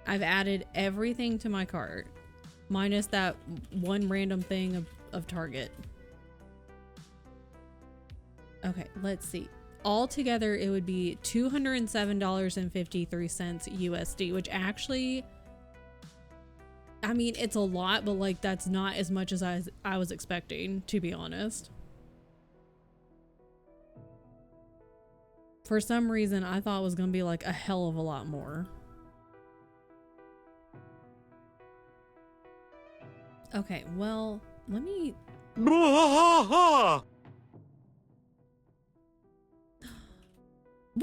I've added everything to my cart. Minus that one random thing of Target. Okay, let's see. Altogether, it would be $207.53 USD, which actually, I mean, it's a lot, but like that's not as much as I was expecting, to be honest. For some reason, I thought it was gonna be like a hell of a lot more. Okay, well, let me What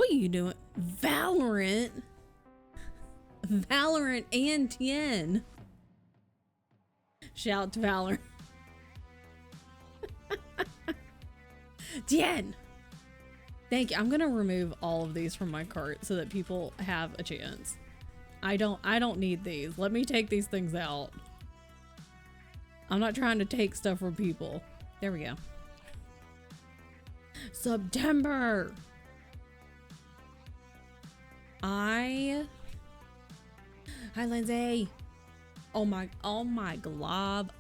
are you doing? Valorant? Valorant and Tien. Shout to Valorant. Tien! Thank you. I'm gonna remove all of these from my cart so that people have a chance. I don't need these. Let me take these things out. I'm not trying to take stuff from people. There we go. September. Hi, Lindsay. Oh my glob.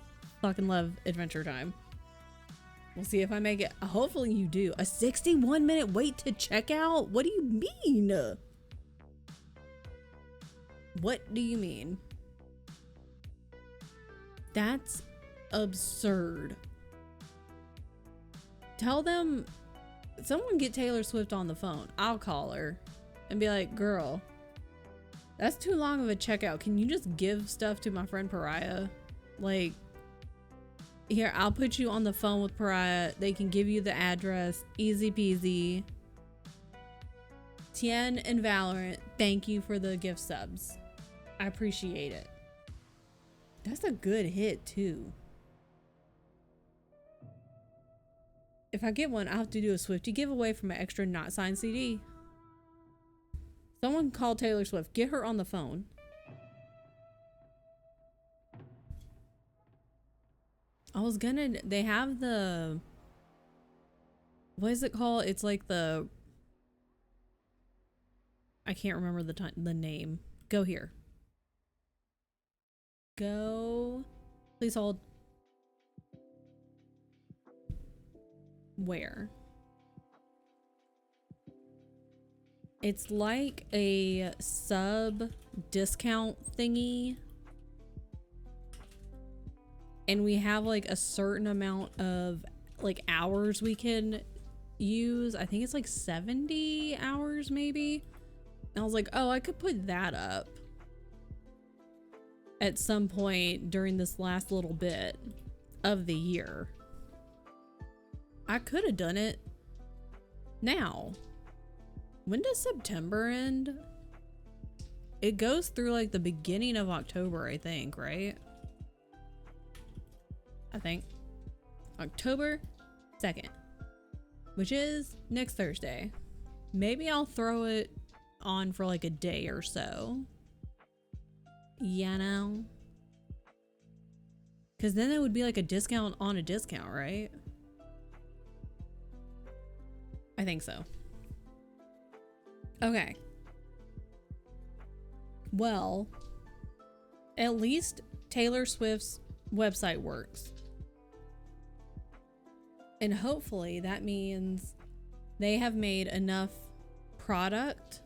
Fucking love Adventure Time. We'll see if I make it. Hopefully you do. A 61-minute wait to check out? What do you mean? What do you mean? That's absurd. Tell them, someone get Taylor Swift on the phone. I'll call her and be like, girl, that's too long of a checkout. Can you just give stuff to my friend Pariah? Like, here, I'll put you on the phone with Pariah. They can give you the address. Easy peasy. Tien and Valorant, thank you for the gift subs. I appreciate it. That's a good hit too. If I get one, I'll have to do a Swiftie giveaway for my extra not signed CD. Someone call Taylor Swift. Get her on the phone. I was gonna, they have the, what is it called? It's like the, I can't remember the name. Go here. Go. Please hold. Where? It's like a sub discount thingy. And we have like a certain amount of like hours we can use. I think it's like 70 hours maybe. And I was like, oh, I could put that up at some point during this last little bit of the year. I could have done it now. When does September end? It goes through like the beginning of October, I think, right? I think October 2nd, which is next Thursday. Maybe I'll throw it on for like a day or so. You know? Because then it would be like a discount on a discount, right? I think so. Okay. Well, at least Taylor Swift's website works. And hopefully that means they have made enough product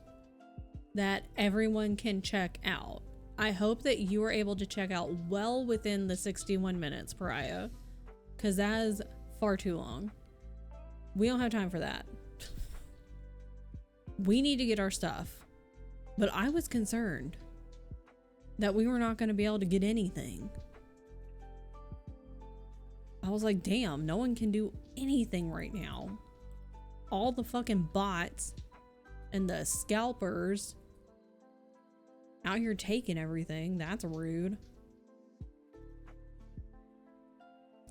that everyone can check out. I hope that you are able to check out well within the 61 minutes, Pariah, because that is far too long. We don't have time for that. We need to get our stuff. But I was concerned that we were not going to be able to get anything. I was like, damn, no one can do anything right now. All the fucking bots and the scalpers out here taking everything. That's rude.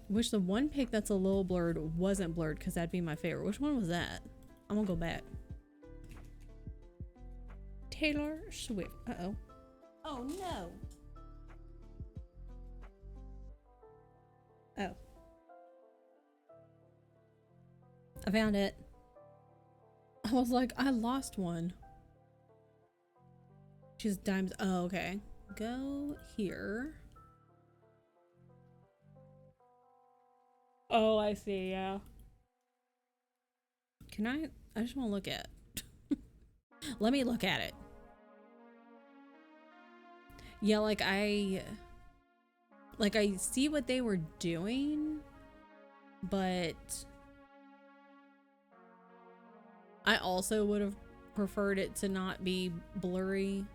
Wish the one pic that's a little blurred wasn't blurred, because that'd be my favorite. Which one was that? I'm gonna go back. Taylor Swift. Uh-oh. Oh no. Oh. I found it. I was like, I lost one. She's dimes. Oh, okay. Go here. Oh, I see. Yeah. Can I just want to look at it. Let me look at it. Yeah, like I see what they were doing, but I also would have preferred it to not be blurry.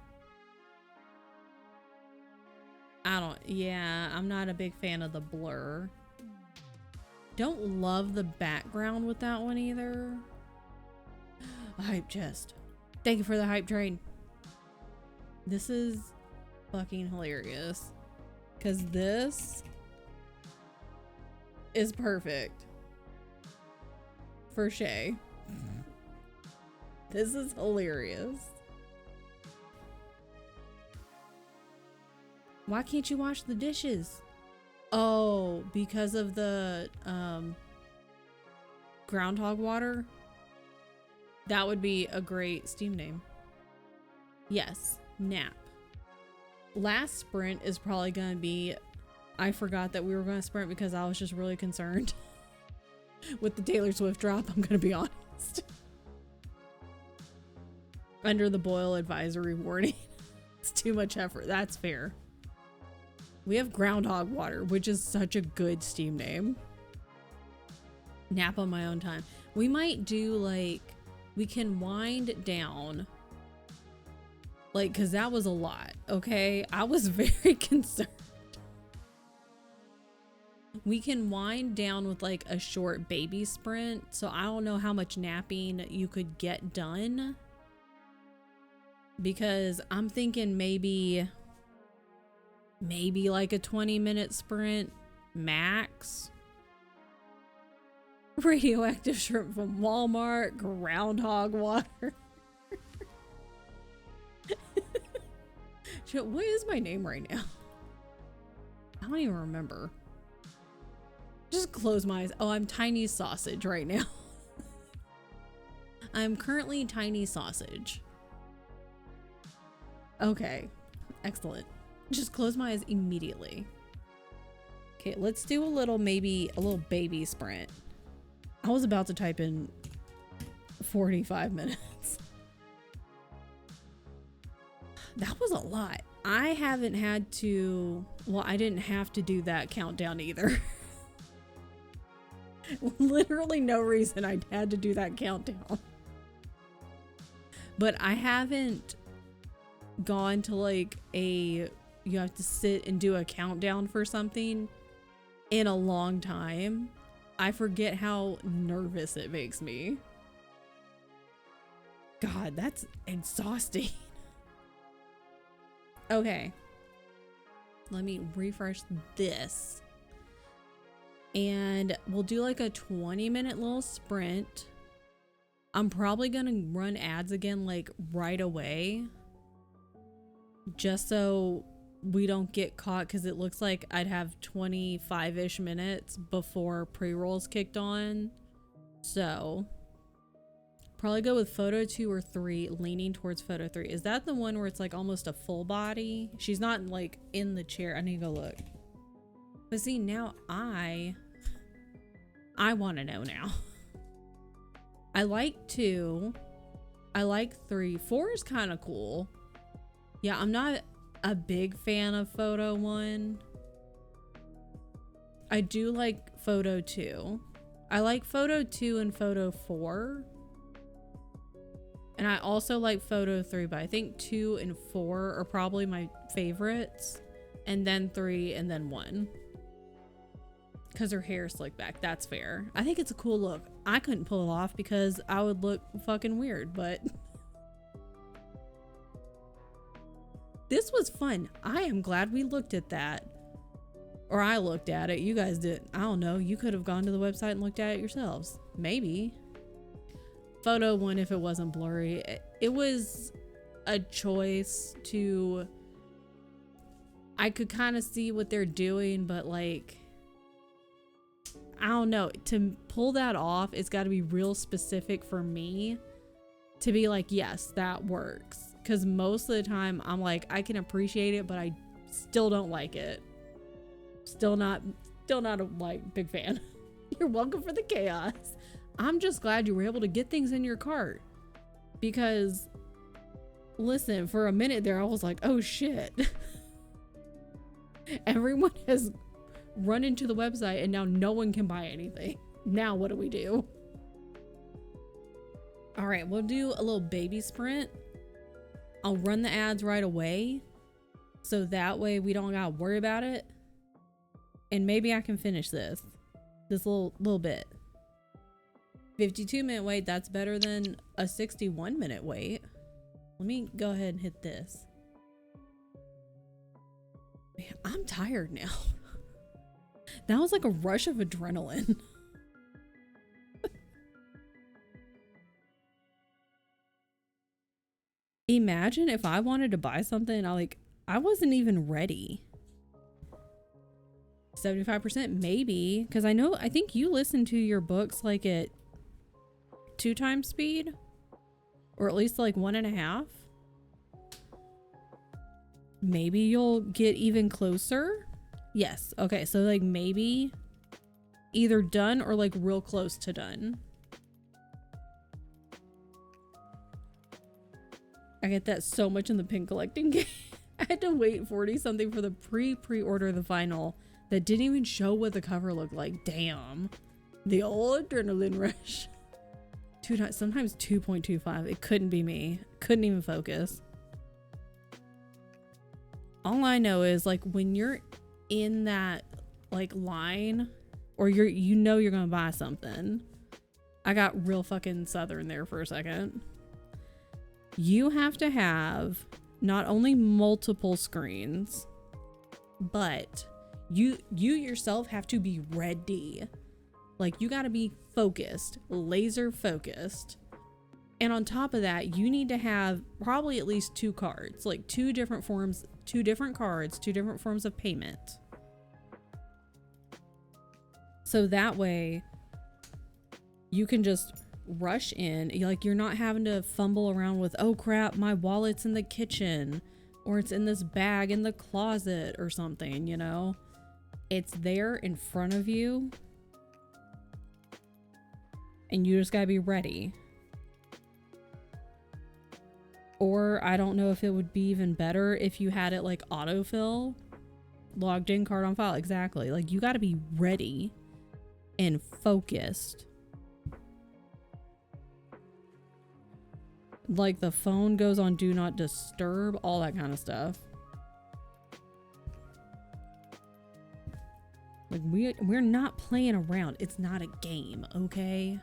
Yeah, I'm not a big fan of the blur. Don't love the background with that one either. A hype chest. Thank you for the hype train. This is fucking hilarious. Because this is perfect for Shay. This is hilarious. Why can't you wash the dishes? Oh, because of the groundhog water? That would be a great Steam name. Yes, nap. Last sprint is probably going to be, I forgot that we were going to sprint because I was just really concerned with the Taylor Swift drop, I'm going to be honest. Under the boil advisory warning. It's too much effort. That's fair. We have groundhog water, which is such a good Steam name. Nap on my own time. We might do like, we can wind down. Like, cause that was a lot. Okay. I was very concerned. We can wind down with like a short baby sprint. So I don't know how much napping you could get done. Because I'm thinking maybe like a 20-minute sprint max. Radioactive shrimp from Walmart, groundhog water. What is my name right now? I don't even remember. Just close my eyes. Oh, I'm Tiny Sausage right now. I'm currently Tiny Sausage. Okay, excellent. Just close my eyes immediately. Okay, let's do maybe a little baby sprint. I was about to type in 45 minutes. That was a lot. I haven't had to, well, I didn't have to do that countdown either. Literally no reason I had to do that countdown. But I haven't gone to like you have to sit and do a countdown for something in a long time. I forget how nervous it makes me. God, that's exhausting. Okay. Let me refresh this. And we'll do like a 20-minute little sprint. I'm probably gonna run ads again like right away. Just so we don't get caught, because it looks like I'd have 25-ish minutes before pre-rolls kicked on. So probably go with photo 2 or 3, leaning towards photo 3. Is that the one where it's like almost a full body? She's not like in the chair. I need to go look. But see, now I want to know now. I like 2. I like 3. 4 is kind of cool. Yeah, I'm not a big fan of photo 1. I do like photo 2. I like photo 2 and photo 4. And I also like photo 3, but I think 2 and 4 are probably my favorites. And then 3 and then 1. Because her hair is slicked back. That's fair. I think it's a cool look. I couldn't pull it off because I would look fucking weird, but this was fun. I am glad we looked at that. Or I looked at it. You guys did. I don't know. You could have gone to the website and looked at it yourselves. Maybe. Photo 1, if it wasn't blurry. It was a choice to... I could kind of see what they're doing, but like... I don't know. To pull that off, it's got to be real specific for me to be like, yes, that works. Because most of the time, I'm like, I can appreciate it, but I still don't like it. Still not a like big fan. You're welcome for the chaos. I'm just glad you were able to get things in your cart. Because, listen, for a minute there, I was like, oh shit. Everyone has run into the website and now no one can buy anything. Now what do we do? All right, we'll do a little baby sprint. I'll run the ads right away, so that way we don't gotta worry about it. And maybe I can finish this. This little bit. 52-minute wait, that's better than a 61-minute wait. Let me go ahead and hit this. Man, I'm tired now. That was like a rush of adrenaline. Imagine if I wanted to buy something, I wasn't even ready. 75% maybe, because I think you listen to your books like at 2 times speed, or at least like 1.5. Maybe you'll get even closer. Yes. Okay. So like maybe either done or like real close to done. I get that so much in the pin collecting game. I had to wait 40 something for the pre-order the vinyl that didn't even show what the cover looked like. Damn. The old adrenaline rush. Sometimes 2.25. It couldn't be me. Couldn't even focus. All I know is like when you're in that like line or you're gonna buy something. I got real fucking southern there for a second. You have to have not only multiple screens, but you yourself have to be ready. Like you got to be focused, laser focused. And on top of that, you need to have probably at least 2 cards, like 2 different forms, 2 different cards, 2 different forms of payment. So that way you can just rush in, like you're not having to fumble around with, oh crap, my wallet's in the kitchen or it's in this bag in the closet or something, you know? It's there in front of you and you just gotta be ready. Or I don't know if it would be even better if you had it like autofill, logged in, card on file. Exactly. Like you gotta be ready and focused. Like the phone goes on do not disturb, all that kind of stuff. Like we're not playing around. It's not a game, okay?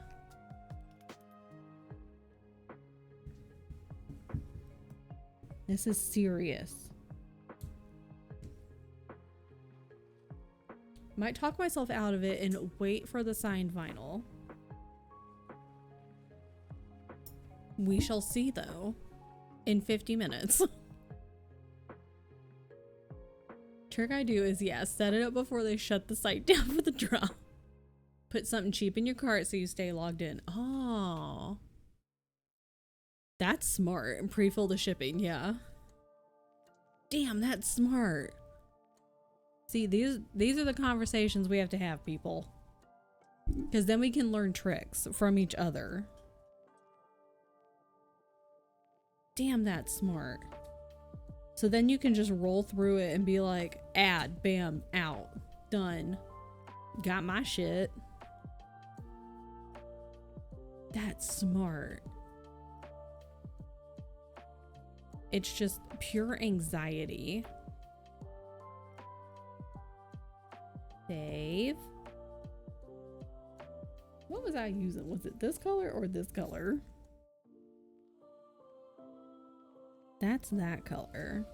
This is serious. Might talk myself out of it and wait for the signed vinyl. We shall see though in 50 minutes. Trick I do is, yeah, set it up before they shut the site down for the drop. Put something cheap in your cart so you stay logged in. Oh, that's smart. And pre-fill the shipping. Yeah. Damn, that's smart. See, these are the conversations we have to have, people. Because then we can learn tricks from each other. Damn, that's smart. So then you can just roll through it and be like, add, bam, out, done. Got my shit. That's smart. It's just pure anxiety. Save. What was I using? Was it this color or this color? That's that color.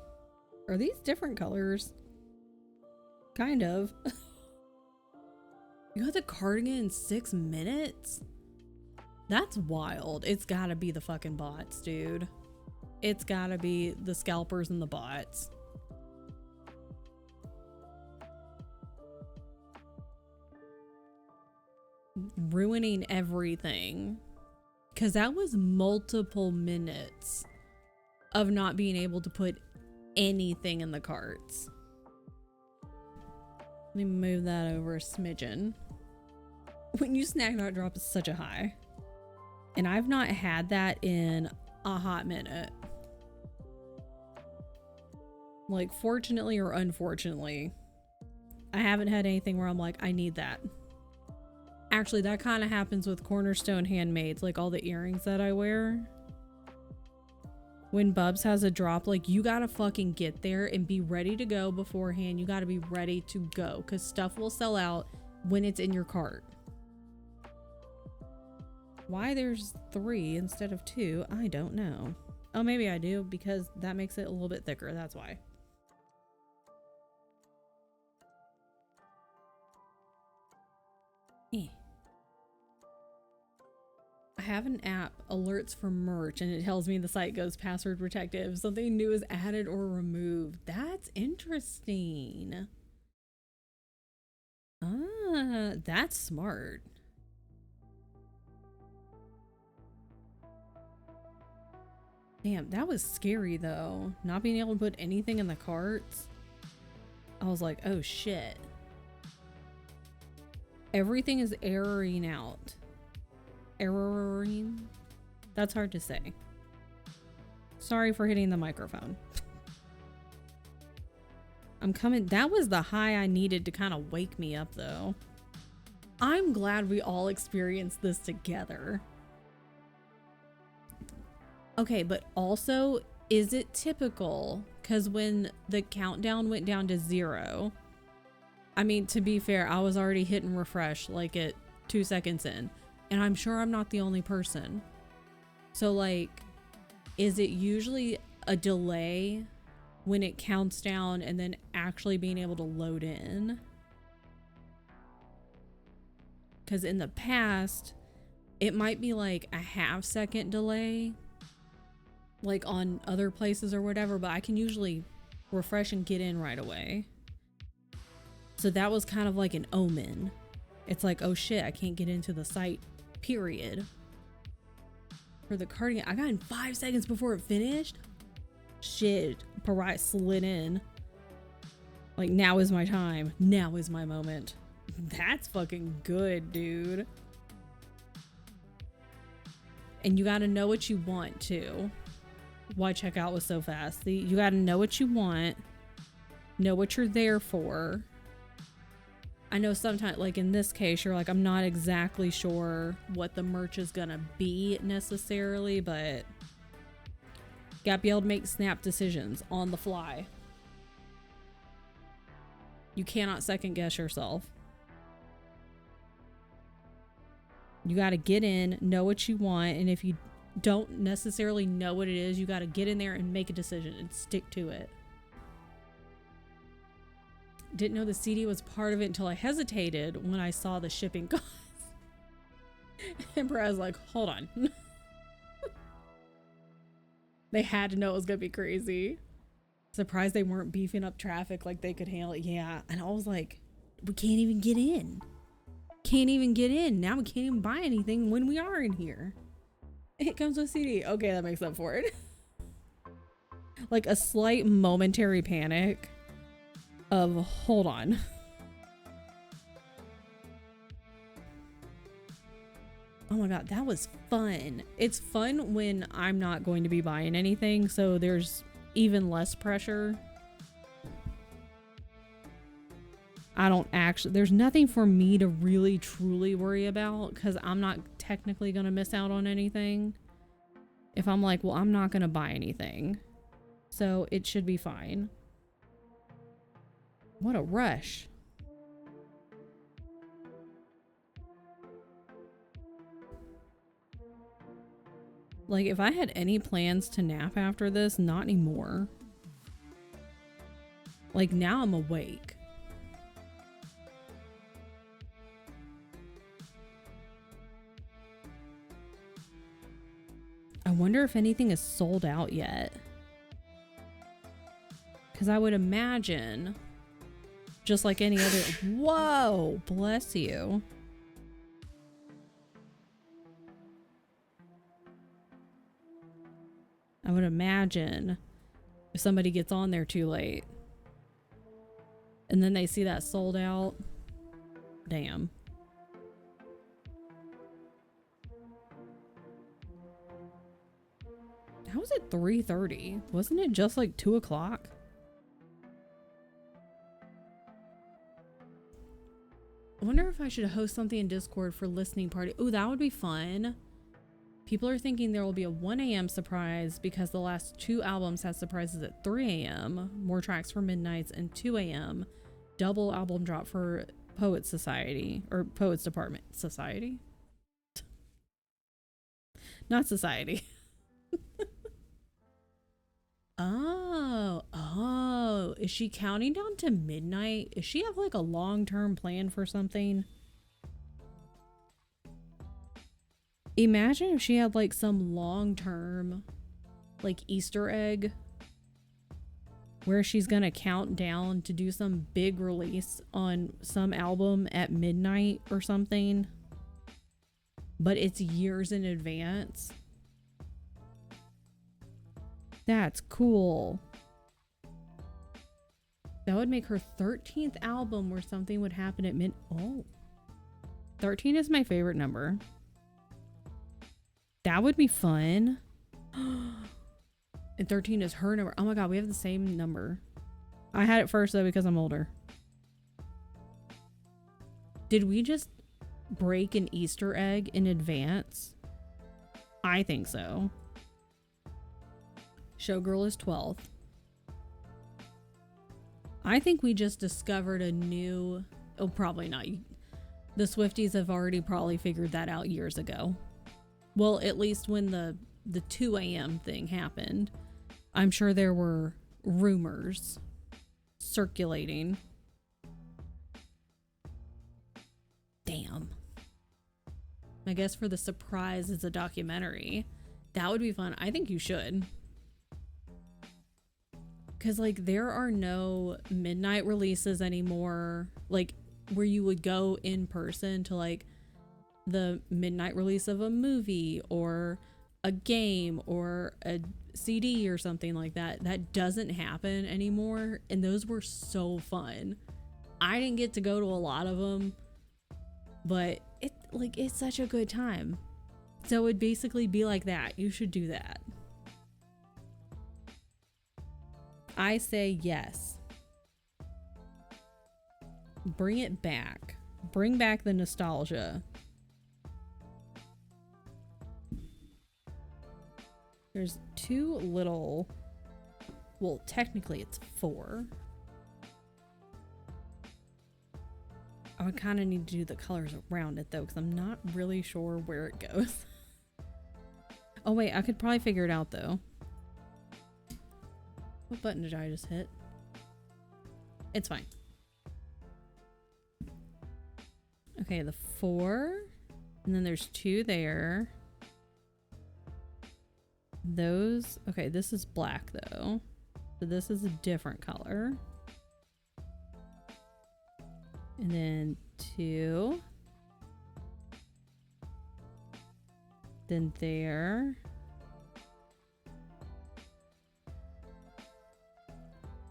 Are these different colors? Kind of. You got the cardigan in 6 minutes? That's wild. It's gotta be the fucking bots, dude. It's gotta be the scalpers and the bots. Ruining everything. Because that was multiple minutes of not being able to put anything in the carts. Let me move that over a smidgen. When you snack not drop is such a high. And I've not had that in a hot minute. Like, fortunately or unfortunately, I haven't had anything where I'm like, I need that. Actually, that kind of happens with Cornerstone Handmaids, like all the earrings that I wear. When Bubs has a drop, like, you gotta fucking get there and be ready to go beforehand. You gotta be ready to go because stuff will sell out when it's in your cart. Why there's 3 instead of 2, I don't know. Oh, maybe I do, because that makes it a little bit thicker. That's why. I have an app, alerts for merch, and it tells me the site goes password protective. Something new is added or removed. That's interesting. Ah, that's smart. Damn, that was scary though. Not being able to put anything in the carts. I was like, oh shit. Everything is erroring out. Erroring? That's hard to say. Sorry for hitting the microphone. I'm coming. That was the high I needed to kind of wake me up though. I'm glad we all experienced this together. Okay, but also, is it typical? Because when the countdown went down to 0, I mean, to be fair, I was already hitting refresh like at 2 seconds in, and I'm sure I'm not the only person. So like, is it usually a delay when it counts down and then actually being able to load in? Because in the past, it might be like a half-second delay, like on other places or whatever, but I can usually refresh and get in right away. So that was kind of like an omen. It's like, oh shit, I can't get into the site, period. For the cardigan, I got in 5 seconds before it finished. Shit, Pariah slid in. Like, now is my time. Now is my moment. That's fucking good, dude. And you gotta know what you want too. Why checkout was so fast. You gotta know what you want, know what you're there for. I know sometimes, like in this case, you're like, I'm not exactly sure what the merch is gonna be necessarily, but gotta be able to make snap decisions on the fly. You cannot second guess yourself. You gotta get in, know what you want, and if you don't necessarily know what it is, you got to get in there and make a decision and stick to it. Didn't know the CD was part of it until I hesitated when I saw the shipping costs. And I was like, hold on. They had to know it was gonna be crazy. Surprised they weren't beefing up traffic like they could handle it. Yeah, and I was like, we can't even get in. Can't even get in. Now we can't even buy anything when we are in here. It comes with CD. Okay, that makes up for it. Like a slight momentary panic of, hold on. Oh my god, that was fun. It's fun when I'm not going to be buying anything, so there's even less pressure. There's nothing for me to really truly worry about because I'm not technically going to miss out on anything. If I'm like, well, I'm not going to buy anything, so it should be fine. What a rush. Like, if I had any plans to nap after this, not anymore. Like, now I'm awake. I wonder if anything is sold out yet. Because I would imagine, just like any other... Whoa! Bless you. I would imagine if somebody gets on there too late and then they see that sold out, damn. How was it 3:30? Wasn't it just like 2 o'clock? I wonder if I should host something in Discord for listening party. Ooh, that would be fun. People are thinking there will be a 1 a.m. surprise because the last 2 albums had surprises at 3 a.m. More tracks for Midnights and 2 a.m. Double album drop for Poets Society or Poets Department Society. Not society. Oh, is she counting down to midnight? Does she have like a long-term plan for something? Imagine if she had like some long-term like Easter egg where she's gonna count down to do some big release on some album at midnight or something, but it's years in advance. That's cool. That would make her 13th album where something would happen at oh. 13 is my favorite number. That would be fun. And 13 is her number. Oh my god, we have the same number. I had it first though because I'm older. Did we just break an Easter egg in advance? I think so. Showgirl is 12th. I think we just discovered a new... Oh, probably not. The Swifties have already probably figured that out years ago. Well, at least when the 2 a.m. thing happened. I'm sure there were rumors circulating. Damn. I guess for the surprise is a documentary. That would be fun. I think you should. Because, like, there are no midnight releases anymore, like, where you would go in person to, like, the midnight release of a movie or a game or a CD or something like that. That doesn't happen anymore, and those were so fun. I didn't get to go to a lot of them, but it's such a good time. So it would basically be like that. You should do that. I say yes. Bring it back. Bring back the nostalgia. There's 2 little... Well, technically it's 4. I would kind of need to do the colors around it though, because I'm not really sure where it goes. Oh wait, I could probably figure it out though. What button did I just hit? It's fine. Okay, the 4. And then there's 2 there. Those... Okay, this is black though. So this is a different color. And then 2. Then there.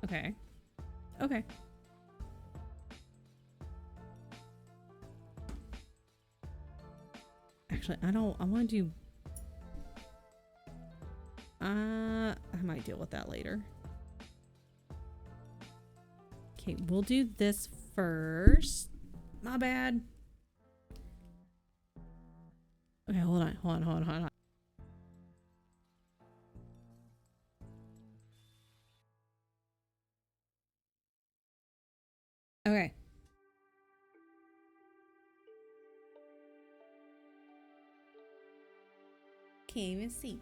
Okay. Okay. Actually, I want to do... I might deal with that later. Okay, we'll do this first. My bad. Okay, hold on. Okay. Can't even see.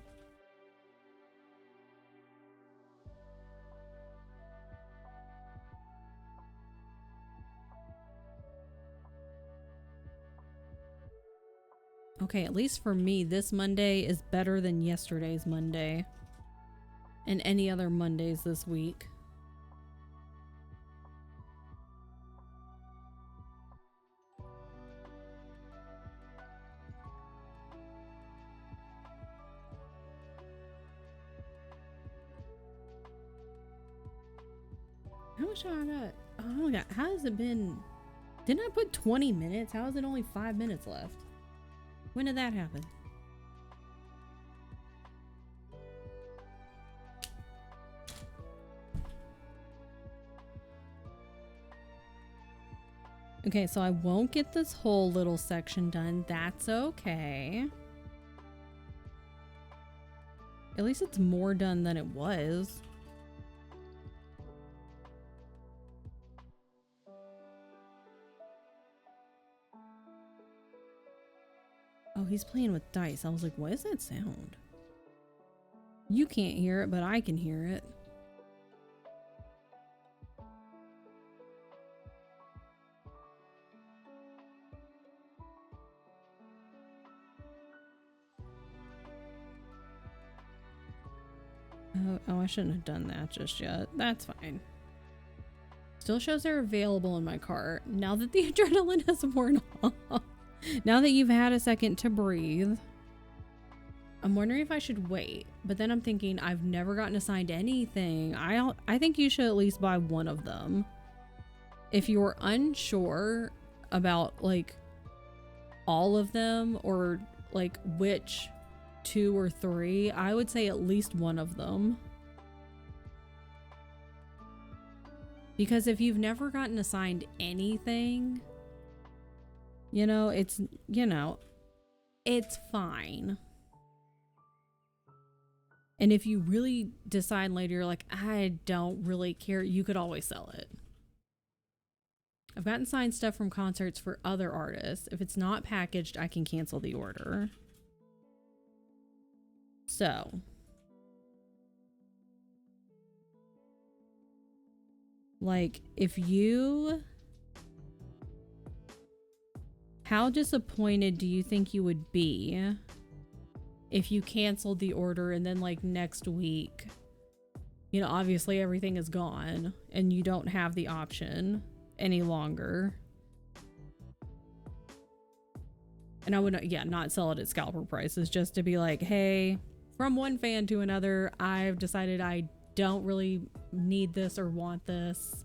Okay, at least for me, this Monday is better than yesterday's Monday. And any other Mondays this week. How much have I got? Oh my god, how has it been? Didn't I put 20 minutes? How is it only 5 minutes left? When did that happen? Okay, so I won't get this whole little section done. That's okay. At least it's more done than it was. Oh, he's playing with dice. I was like, what is that sound? You can't hear it, but I can hear it. Oh, I shouldn't have done that just yet. That's fine. Still shows they're available in my cart. Now that the adrenaline has worn off. Now that you've had a second to breathe. I'm wondering if I should wait. But then I'm thinking I've never gotten assigned anything. I think you should at least buy one of them. If you're unsure about like all of them or like which 2 or 3, I would say at least one of them. Because if you've never gotten assigned anything, you know, it's fine. And if you really decide later, you're like, I don't really care, you could always sell it. I've gotten signed stuff from concerts for other artists. If it's not packaged, I can cancel the order. So, like, how disappointed do you think you would be if you canceled the order and then like next week, you know, obviously everything is gone and you don't have the option any longer? And I would, not sell it at scalper prices, just to be like, hey, from one fan to another, I've decided I don't really need this or want this,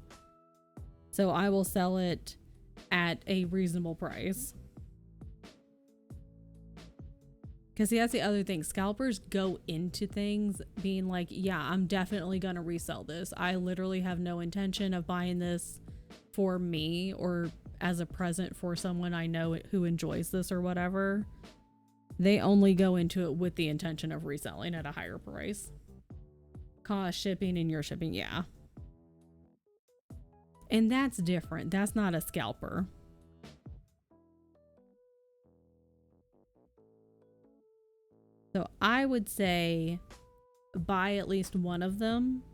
so I will sell it at a reasonable price. Because see, that's the other thing. Scalpers go into things being like, yeah, I'm definitely gonna resell this. I literally have no intention of buying this for me or as a present for someone I know who enjoys this or whatever. They only go into it with the intention of reselling at a higher price. Cost, shipping, and your shipping, yeah. And that's different. That's not a scalper. So I would say buy at least one of them.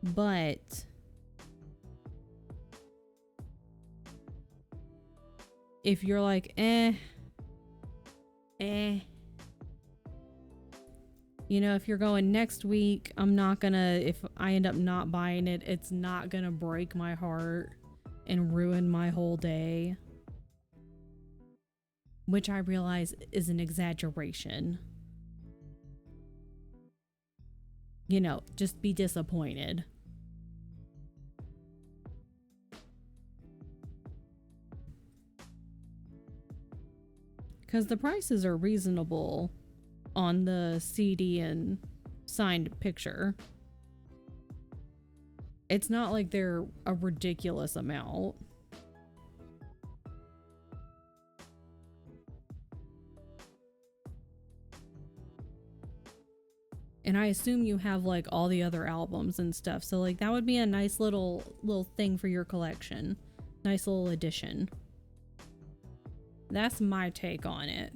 But if you're like, you know, if you're going next week, if I end up not buying it, it's not gonna break my heart and ruin my whole day. Which I realize is an exaggeration. You know, just be disappointed. Because the prices are reasonable on the CD and signed picture. It's not like they're a ridiculous amount. And I assume you have like all the other albums and stuff. So like that would be a nice little thing for your collection. Nice little addition. That's my take on it.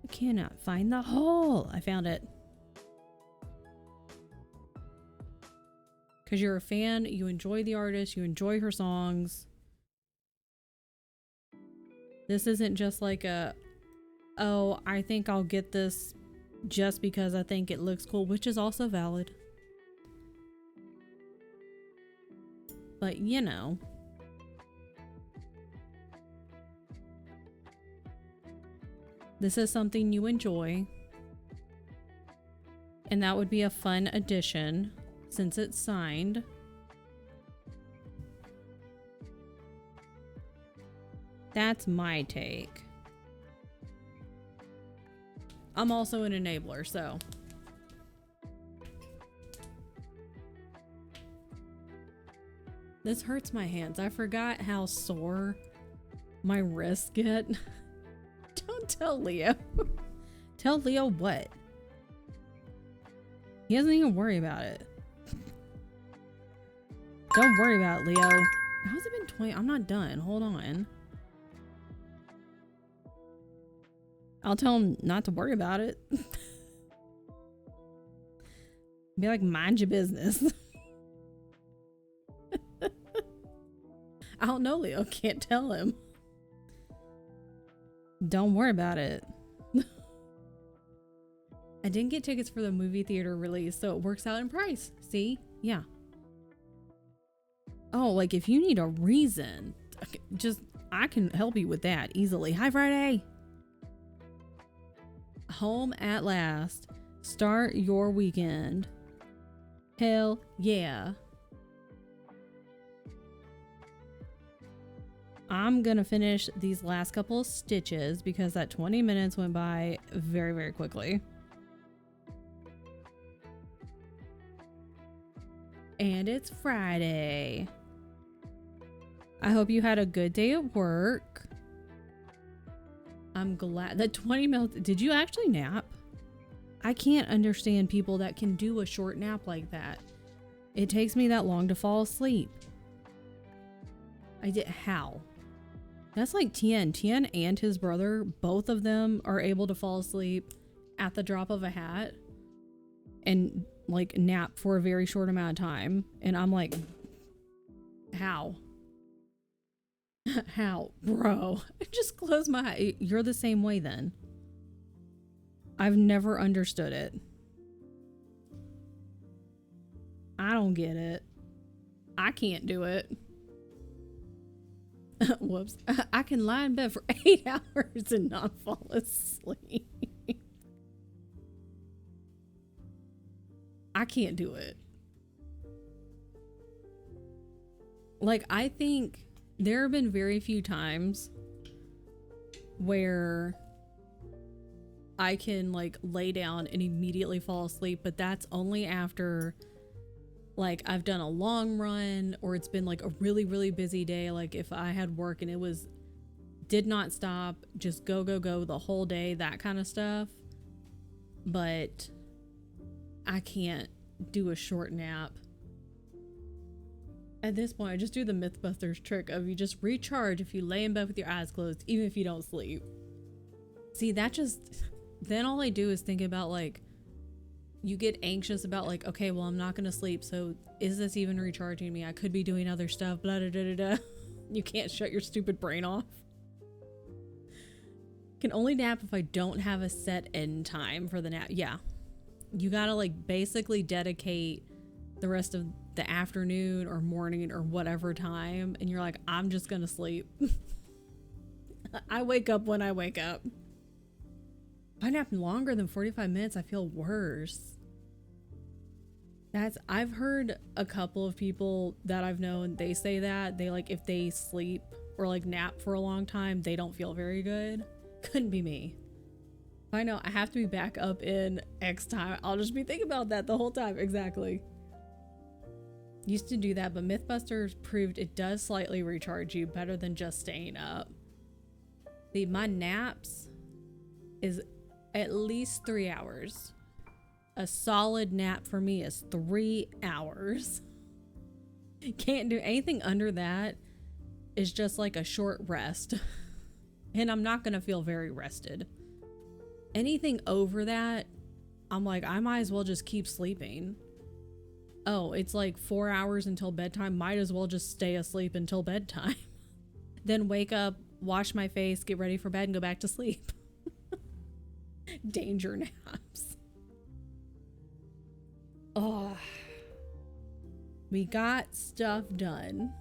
I cannot find the hole. I found it. Because you're a fan, you enjoy the artist, you enjoy her songs. This isn't just like oh, I think I'll get this just because I think it looks cool, which is also valid. But, you know. This is something you enjoy. And that would be a fun addition since it's signed. That's my take. I'm also an enabler, so. This hurts my hands. I forgot how sore my wrists get. Don't tell Leo. Tell Leo what? He doesn't even worry about it. Don't worry about it, Leo. How's it been 20? I'm not done. Hold on. I'll tell him not to worry about it. Be like, mind your business. I don't know, Leo. Can't tell him. Don't worry about it. I didn't get tickets for the movie theater release, so it works out in price. See? Yeah. Oh, like if you need a reason, just I can help you with that easily. Hi, Friday. Home at last. Start your weekend. Hell yeah. I'm gonna finish these last couple of stitches because that 20 minutes went by very, very quickly. And it's Friday. I hope you had a good day at work. I'm glad that 20 minutes. Did you actually nap? I can't understand people that can do a short nap like that. It takes me that long to fall asleep. I did. How? That's like Tien. Tien and his brother, both of them are able to fall asleep at the drop of a hat and like nap for a very short amount of time. And I'm like, how? How? Bro, just close my eye. You're the same way then. I've never understood it. I don't get it. I can't do it. Whoops. I can lie in bed for 8 hours and not fall asleep. I can't do it. Like, I think there have been very few times where I can like lay down and immediately fall asleep, but that's only after like I've done a long run or it's been like a really, really busy day. Like if I had work and it was did not stop, just go the whole day, that kind of stuff. But I can't do a short nap. At this point, I just do the Mythbusters trick of you just recharge if you lay in bed with your eyes closed, even if you don't sleep. See, that just, then all I do is think about like, you get anxious about like, okay, well, I'm not going to sleep. So is this even recharging me? I could be doing other stuff, blah, blah, blah, blah. You can't shut your stupid brain off. Can only nap if I don't have a set end time for the nap. Yeah. You got to like basically dedicate the rest of the afternoon or morning or whatever time. And you're like, I'm just going to sleep. I wake up when I wake up. If I nap longer than 45 minutes, I feel worse. I've heard a couple of people that I've known, they say that they like, if they sleep or like nap for a long time, they don't feel very good. Couldn't be me. If I know I have to be back up in X time, I'll just be thinking about that the whole time. Exactly. Used to do that, but Mythbusters proved it does slightly recharge you better than just staying up. See, my naps is at least 3 hours. A solid nap for me is 3 hours. Can't do anything under that. Is just like a short rest. And I'm not going to feel very rested. Anything over that, I'm like, I might as well just keep sleeping. Oh, it's like 4 hours until bedtime. Might as well just stay asleep until bedtime. Then wake up, wash my face, get ready for bed, and go back to sleep. Danger naps. Oh, we got stuff done.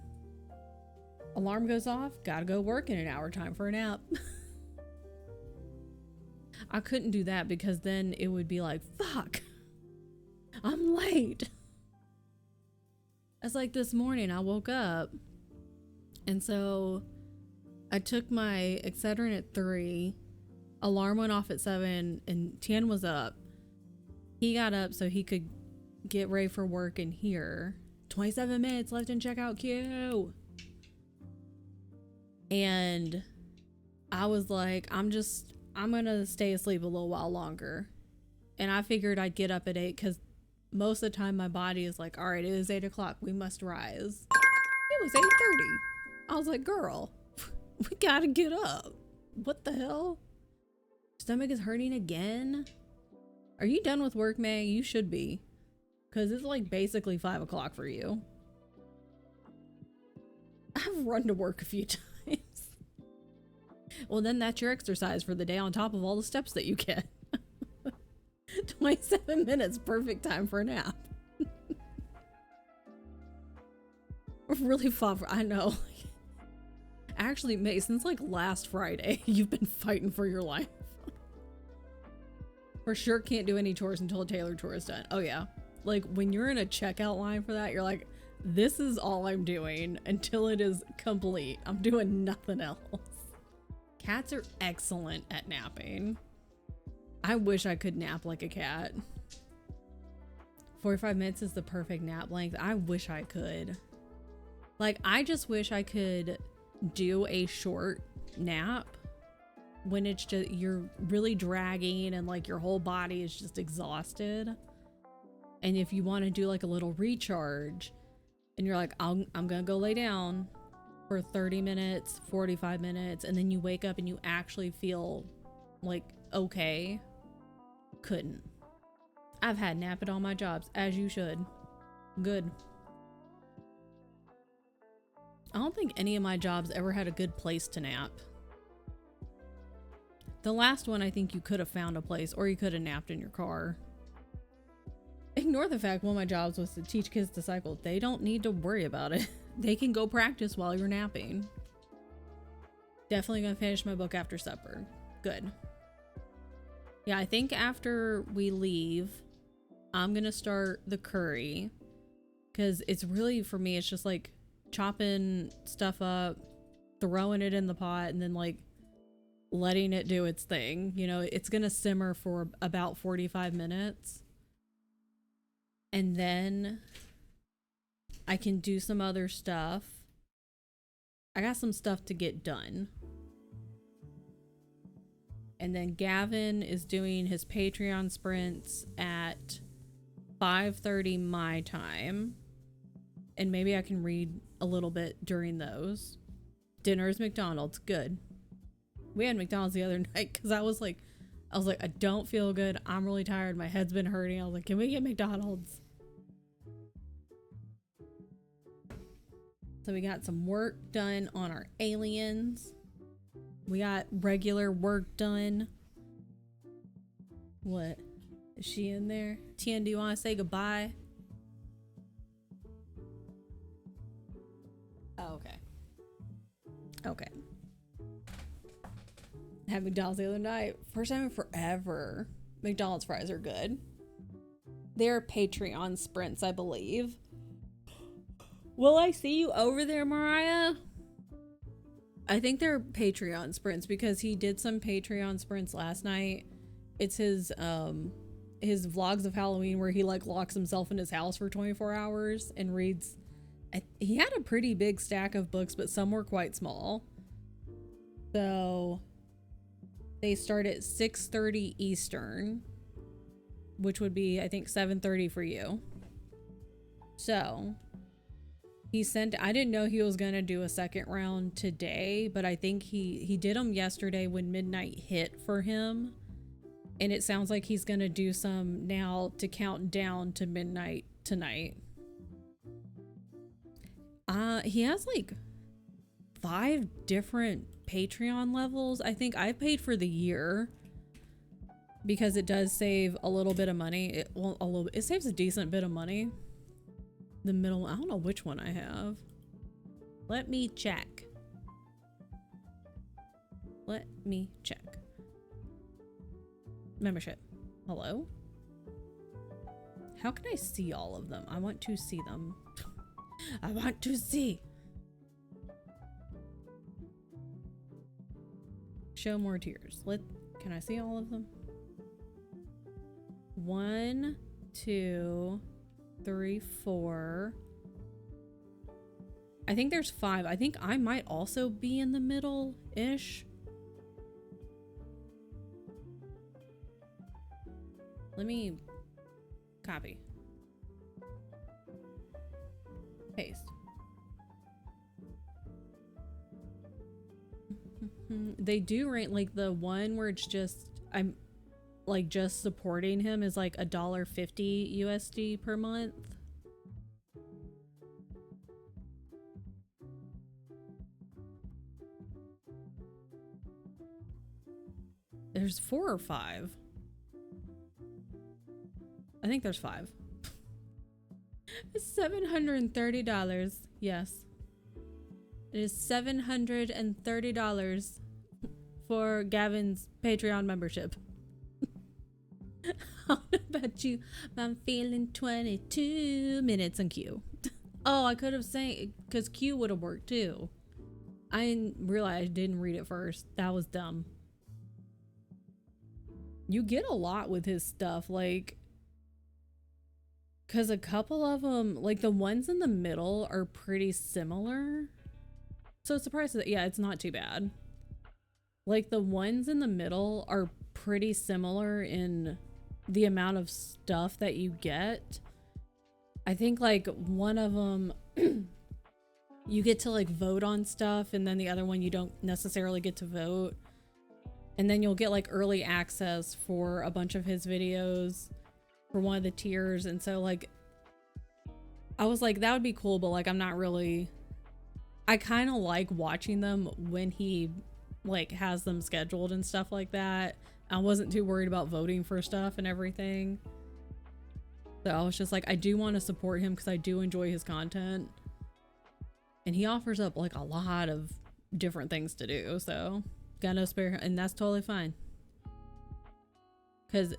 Alarm goes off, gotta go work in an hour, time for a nap. I couldn't do that because then it would be like, fuck, I'm late. It's like this morning I woke up and so I took my Excedrin at 3, alarm went off at 7 and Tien was up. He got up so he could get ready for work in here. 27 minutes left in checkout queue. And I was like, I'm gonna stay asleep a little while longer. And I figured I'd get up at 8 because most of the time my body is like, all right, it is 8 o'clock. We must rise. It was 8:30. I was like, girl, we gotta get up. What the hell? Stomach is hurting again? Are you done with work, May? You should be. Because it's like basically 5 o'clock for you. I've run to work a few times. Well, then that's your exercise for the day on top of all the steps that you get. 27 minutes, perfect time for a nap. Really fought for, I know. Actually, May, since like last Friday, you've been fighting for your life. For sure can't do any chores until a Taylor chore is done. Oh yeah. Like when you're in a checkout line for that, you're like, this is all I'm doing until it is complete. I'm doing nothing else. Cats are excellent at napping. I wish I could nap like a cat. 45 minutes is the perfect nap length. I wish I could. Like, I just wish I could do a short nap when it's just, you're really dragging and like your whole body is just exhausted. And if you want to do like a little recharge and you're like, I'm gonna go lay down for 30 minutes, 45 minutes, and then you wake up and you actually feel like okay. Couldn't. I've had nap at all my jobs, as you should. Good. I don't think any of my jobs ever had a good place to nap. The last one, I think you could have found a place, or you could have napped in your car. Ignore the fact one of my jobs was to teach kids to cycle. They don't need to worry about it. They can go practice while you're napping. Definitely gonna finish my book after supper. Good. Yeah, I think after we leave, I'm gonna start the curry. Because it's really, for me, it's just like chopping stuff up, throwing it in the pot, and then like letting it do its thing. You know, it's gonna simmer for about 45 minutes. And then I can do some other stuff. I got some stuff to get done. And then Gavin is doing his Patreon sprints at 5:30 my time. And maybe I can read a little bit during those. Dinner is McDonald's. Good. We had McDonald's the other night because I was like, I don't feel good. I'm really tired. My head's been hurting. I was like, can we get McDonald's? So we got some work done on our aliens. We got regular work done. What? Is she in there? Tien, do you want to say goodbye? Oh, okay. Okay. Had McDonald's the other night. First time in forever. McDonald's fries are good. They're Patreon sprints, I believe. Will I see you over there, Mariah? I think they're Patreon sprints because he did some Patreon sprints last night. It's his vlogs of Halloween where he like locks himself in his house for 24 hours and reads. He had a pretty big stack of books, but some were quite small. So they start at 6:30 Eastern, which would be, I think, 7:30 for you. So he sent, I didn't know he was going to do a second round today, but I think he did them yesterday when midnight hit for him. And it sounds like he's going to do some now to count down to midnight tonight. He has like 5 different Patreon levels. I think I paid for the year because it does save a little bit of money. It saves a decent bit of money. The middle, I don't know which one I have. Let me check. Let me check. Membership. Hello? How can I see all of them? I want to see them. I want to see. Show more tiers. Can I see all of them? 1, 2, 3, 4. I think there's 5. I think I might also be in the middle-ish. Let me copy. Paste. They do rate like the one where it's just I'm like just supporting him is like $1.50 USD per month. There's 4 or 5. I think there's 5. It's $730. Yes. It is $730 for Gavin's Patreon membership. How about you? I'm feeling 22 minutes on Q. Oh, I could have said because Q would have worked too. I didn't realize I didn't read it first. That was dumb. You get a lot with his stuff, like, because a couple of them, like the ones in the middle, are pretty similar. So surprised that, yeah, it's not too bad. Like the ones in the middle are pretty similar in the amount of stuff that you get. I think like one of them you get to like vote on stuff, and then the other one you don't necessarily get to vote. And then you'll get like early access for a bunch of his videos for one of the tiers. And so like I was like, that would be cool, but like I'm not really, I kind of like watching them when he like has them scheduled and stuff like that. I wasn't too worried about voting for stuff and everything. So I was just like, I do want to support him because I do enjoy his content. And he offers up like a lot of different things to do. So got no spare, and that's totally fine. Because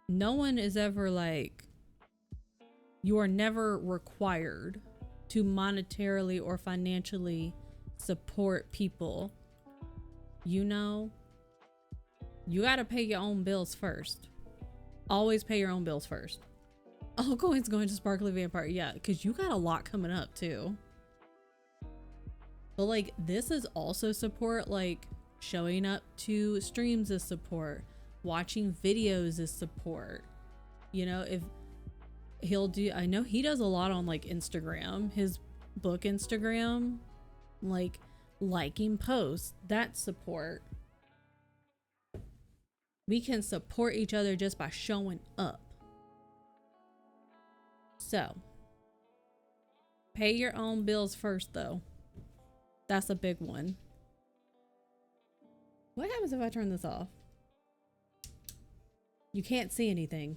no one is ever like, you are never required to monetarily or financially support people. You know, you gotta pay your own bills first. Always pay your own bills first. All coins going to Sparkly Vampire. Yeah, because you got a lot coming up too. But like, this is also support. Like, showing up to streams is support. Watching videos is support. You know, if he'll do, I know he does a lot on like Instagram, his book Instagram, like liking posts, that's support. We can support each other just by showing up. So, pay your own bills first though. That's a big one. What happens if I turn this off? You can't see anything.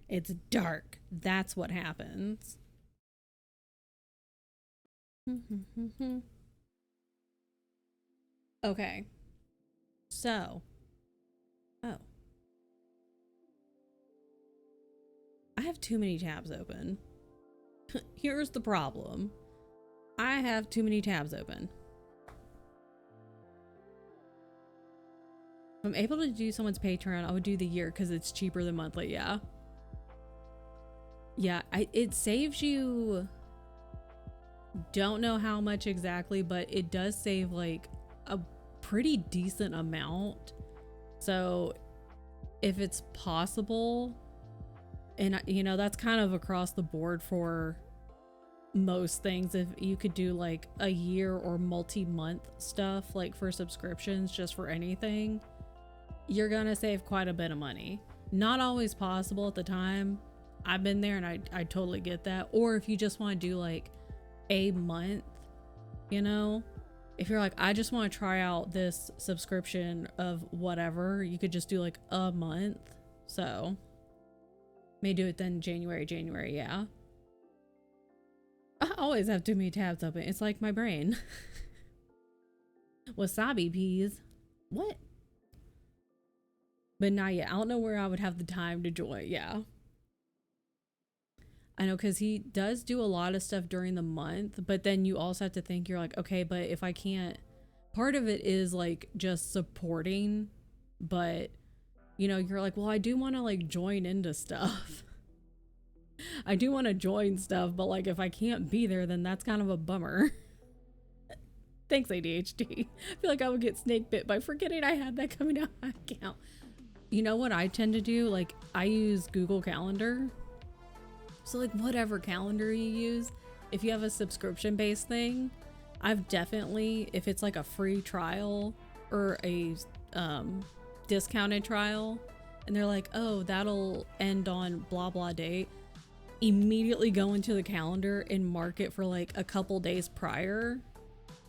It's dark. That's what happens. Okay. So. Oh. I have too many tabs open. Here's the problem. I have too many tabs open. If I'm able to do someone's Patreon, I would do the year because it's cheaper than monthly. Yeah. Yeah, it saves you, don't know how much exactly, but it does save like a pretty decent amount. So if it's possible, and you know, that's kind of across the board for most things, if you could do like a year or multi-month stuff, like for subscriptions, just for anything, you're gonna save quite a bit of money. Not always possible at the time. I've been there, and I totally get that. Or if you just want to do like a month, you know, if you're like, I just want to try out this subscription of whatever, you could just do like a month. So may do it then January, yeah. I always have too many tabs open. It's like my brain. Wasabi peas. What? But not yet. I don't know where I would have the time to join. Yeah. I know, because he does do a lot of stuff during the month, but then you also have to think, you're like, okay, but if I can't, part of it is like just supporting, but you know, you're like, well, I do want to like join into stuff. I do want to join stuff, but like if I can't be there, then that's kind of a bummer. Thanks, ADHD. I feel like I would get snake bit by forgetting I had that coming out of my account. You know what I tend to do? Like, I use Google Calendar. So like whatever calendar you use, if you have a subscription based thing, I've definitely, if it's like a free trial or a discounted trial and they're like, oh, that'll end on blah blah date, immediately go into the calendar and mark it for like a couple days prior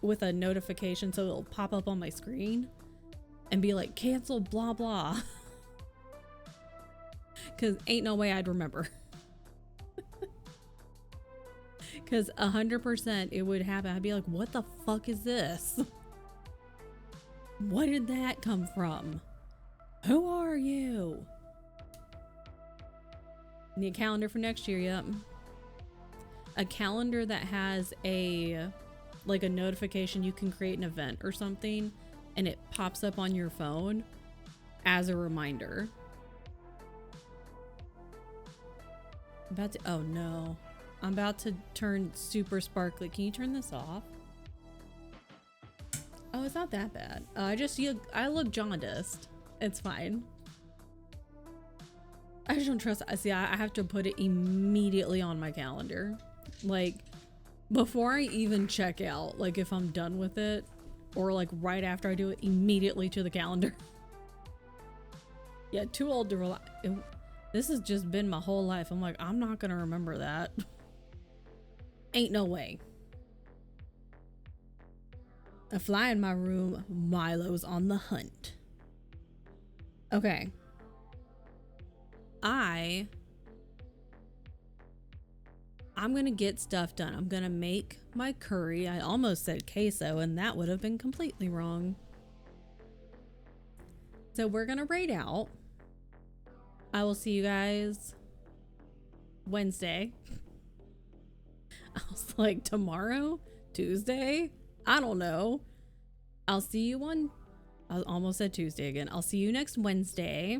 with a notification so it'll pop up on my screen and be like, cancel blah blah. Because ain't no way I'd remember. Because 100% it would happen. I'd be like, what the fuck is this? Where did that come from? Who are you? Need a calendar for next year, yep. A calendar that has a notification. You can create an event or something and it pops up on your phone as a reminder. Oh no. I'm about to turn super sparkly. Can you turn this off? Oh, it's not that bad. I look jaundiced. It's fine. I just don't trust. See, I have to put it immediately on my calendar. Like, before I even check out, like if I'm done with it, or like right after I do it, immediately to the calendar. Yeah, too old to rely. This has just been my whole life. I'm like, I'm not gonna remember that. Ain't no way. A fly in my room. Milo's on the hunt. Okay. I'm gonna get stuff done. I'm gonna make my curry. I almost said queso and that would have been completely wrong. So we're gonna raid out. I will see you guys Wednesday. I was like, tomorrow? Tuesday? I don't know. I'll see you on, I almost said Tuesday again. I'll see you next Wednesday.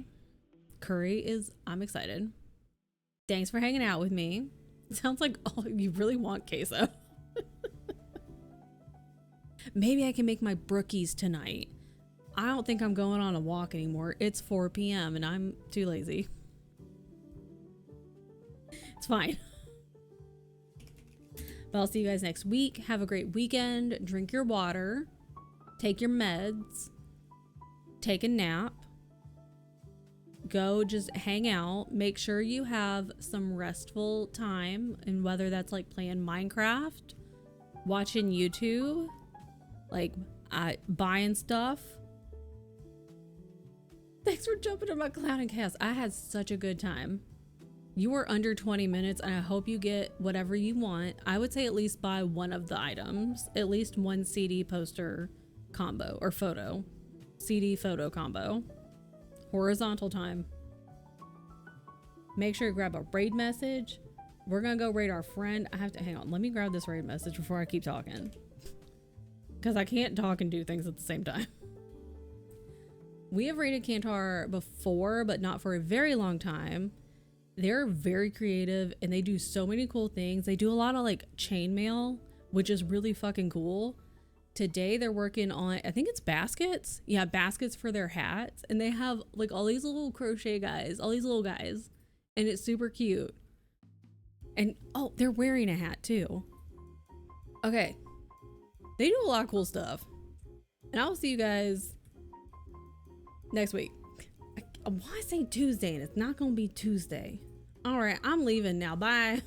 Curry is, I'm excited. Thanks for hanging out with me. It sounds like, oh, you really want queso. Maybe I can make my brookies tonight. I don't think I'm going on a walk anymore. It's 4 p.m. and I'm too lazy. It's fine. But I'll see you guys next week. Have a great weekend. Drink your water. Take your meds. Take a nap. Go just hang out. Make sure you have some restful time, and whether that's like playing Minecraft, watching YouTube, like buying stuff. Thanks for jumping in my cloud and chaos. I had such a good time. You were under 20 minutes and I hope you get whatever you want. I would say at least buy one of the items, at least one CD poster combo or photo, CD photo combo. Horizontal time. Make sure you grab a raid message. We're gonna go raid our friend. I have to, hang on, let me grab this raid message before I keep talking. Because I can't talk and do things at the same time. We have raided Kantar before, but not for a very long time. They're very creative and they do so many cool things. They do a lot of like chainmail, which is really fucking cool. Today they're working on, I think it's baskets. Yeah, baskets for their hats. And they have like all these little crochet guys, all these little guys. And it's super cute. And oh, they're wearing a hat too. Okay. They do a lot of cool stuff. And I'll see you guys next week. Why say Tuesday and it's not gonna be Tuesday? All right, I'm leaving now. Bye.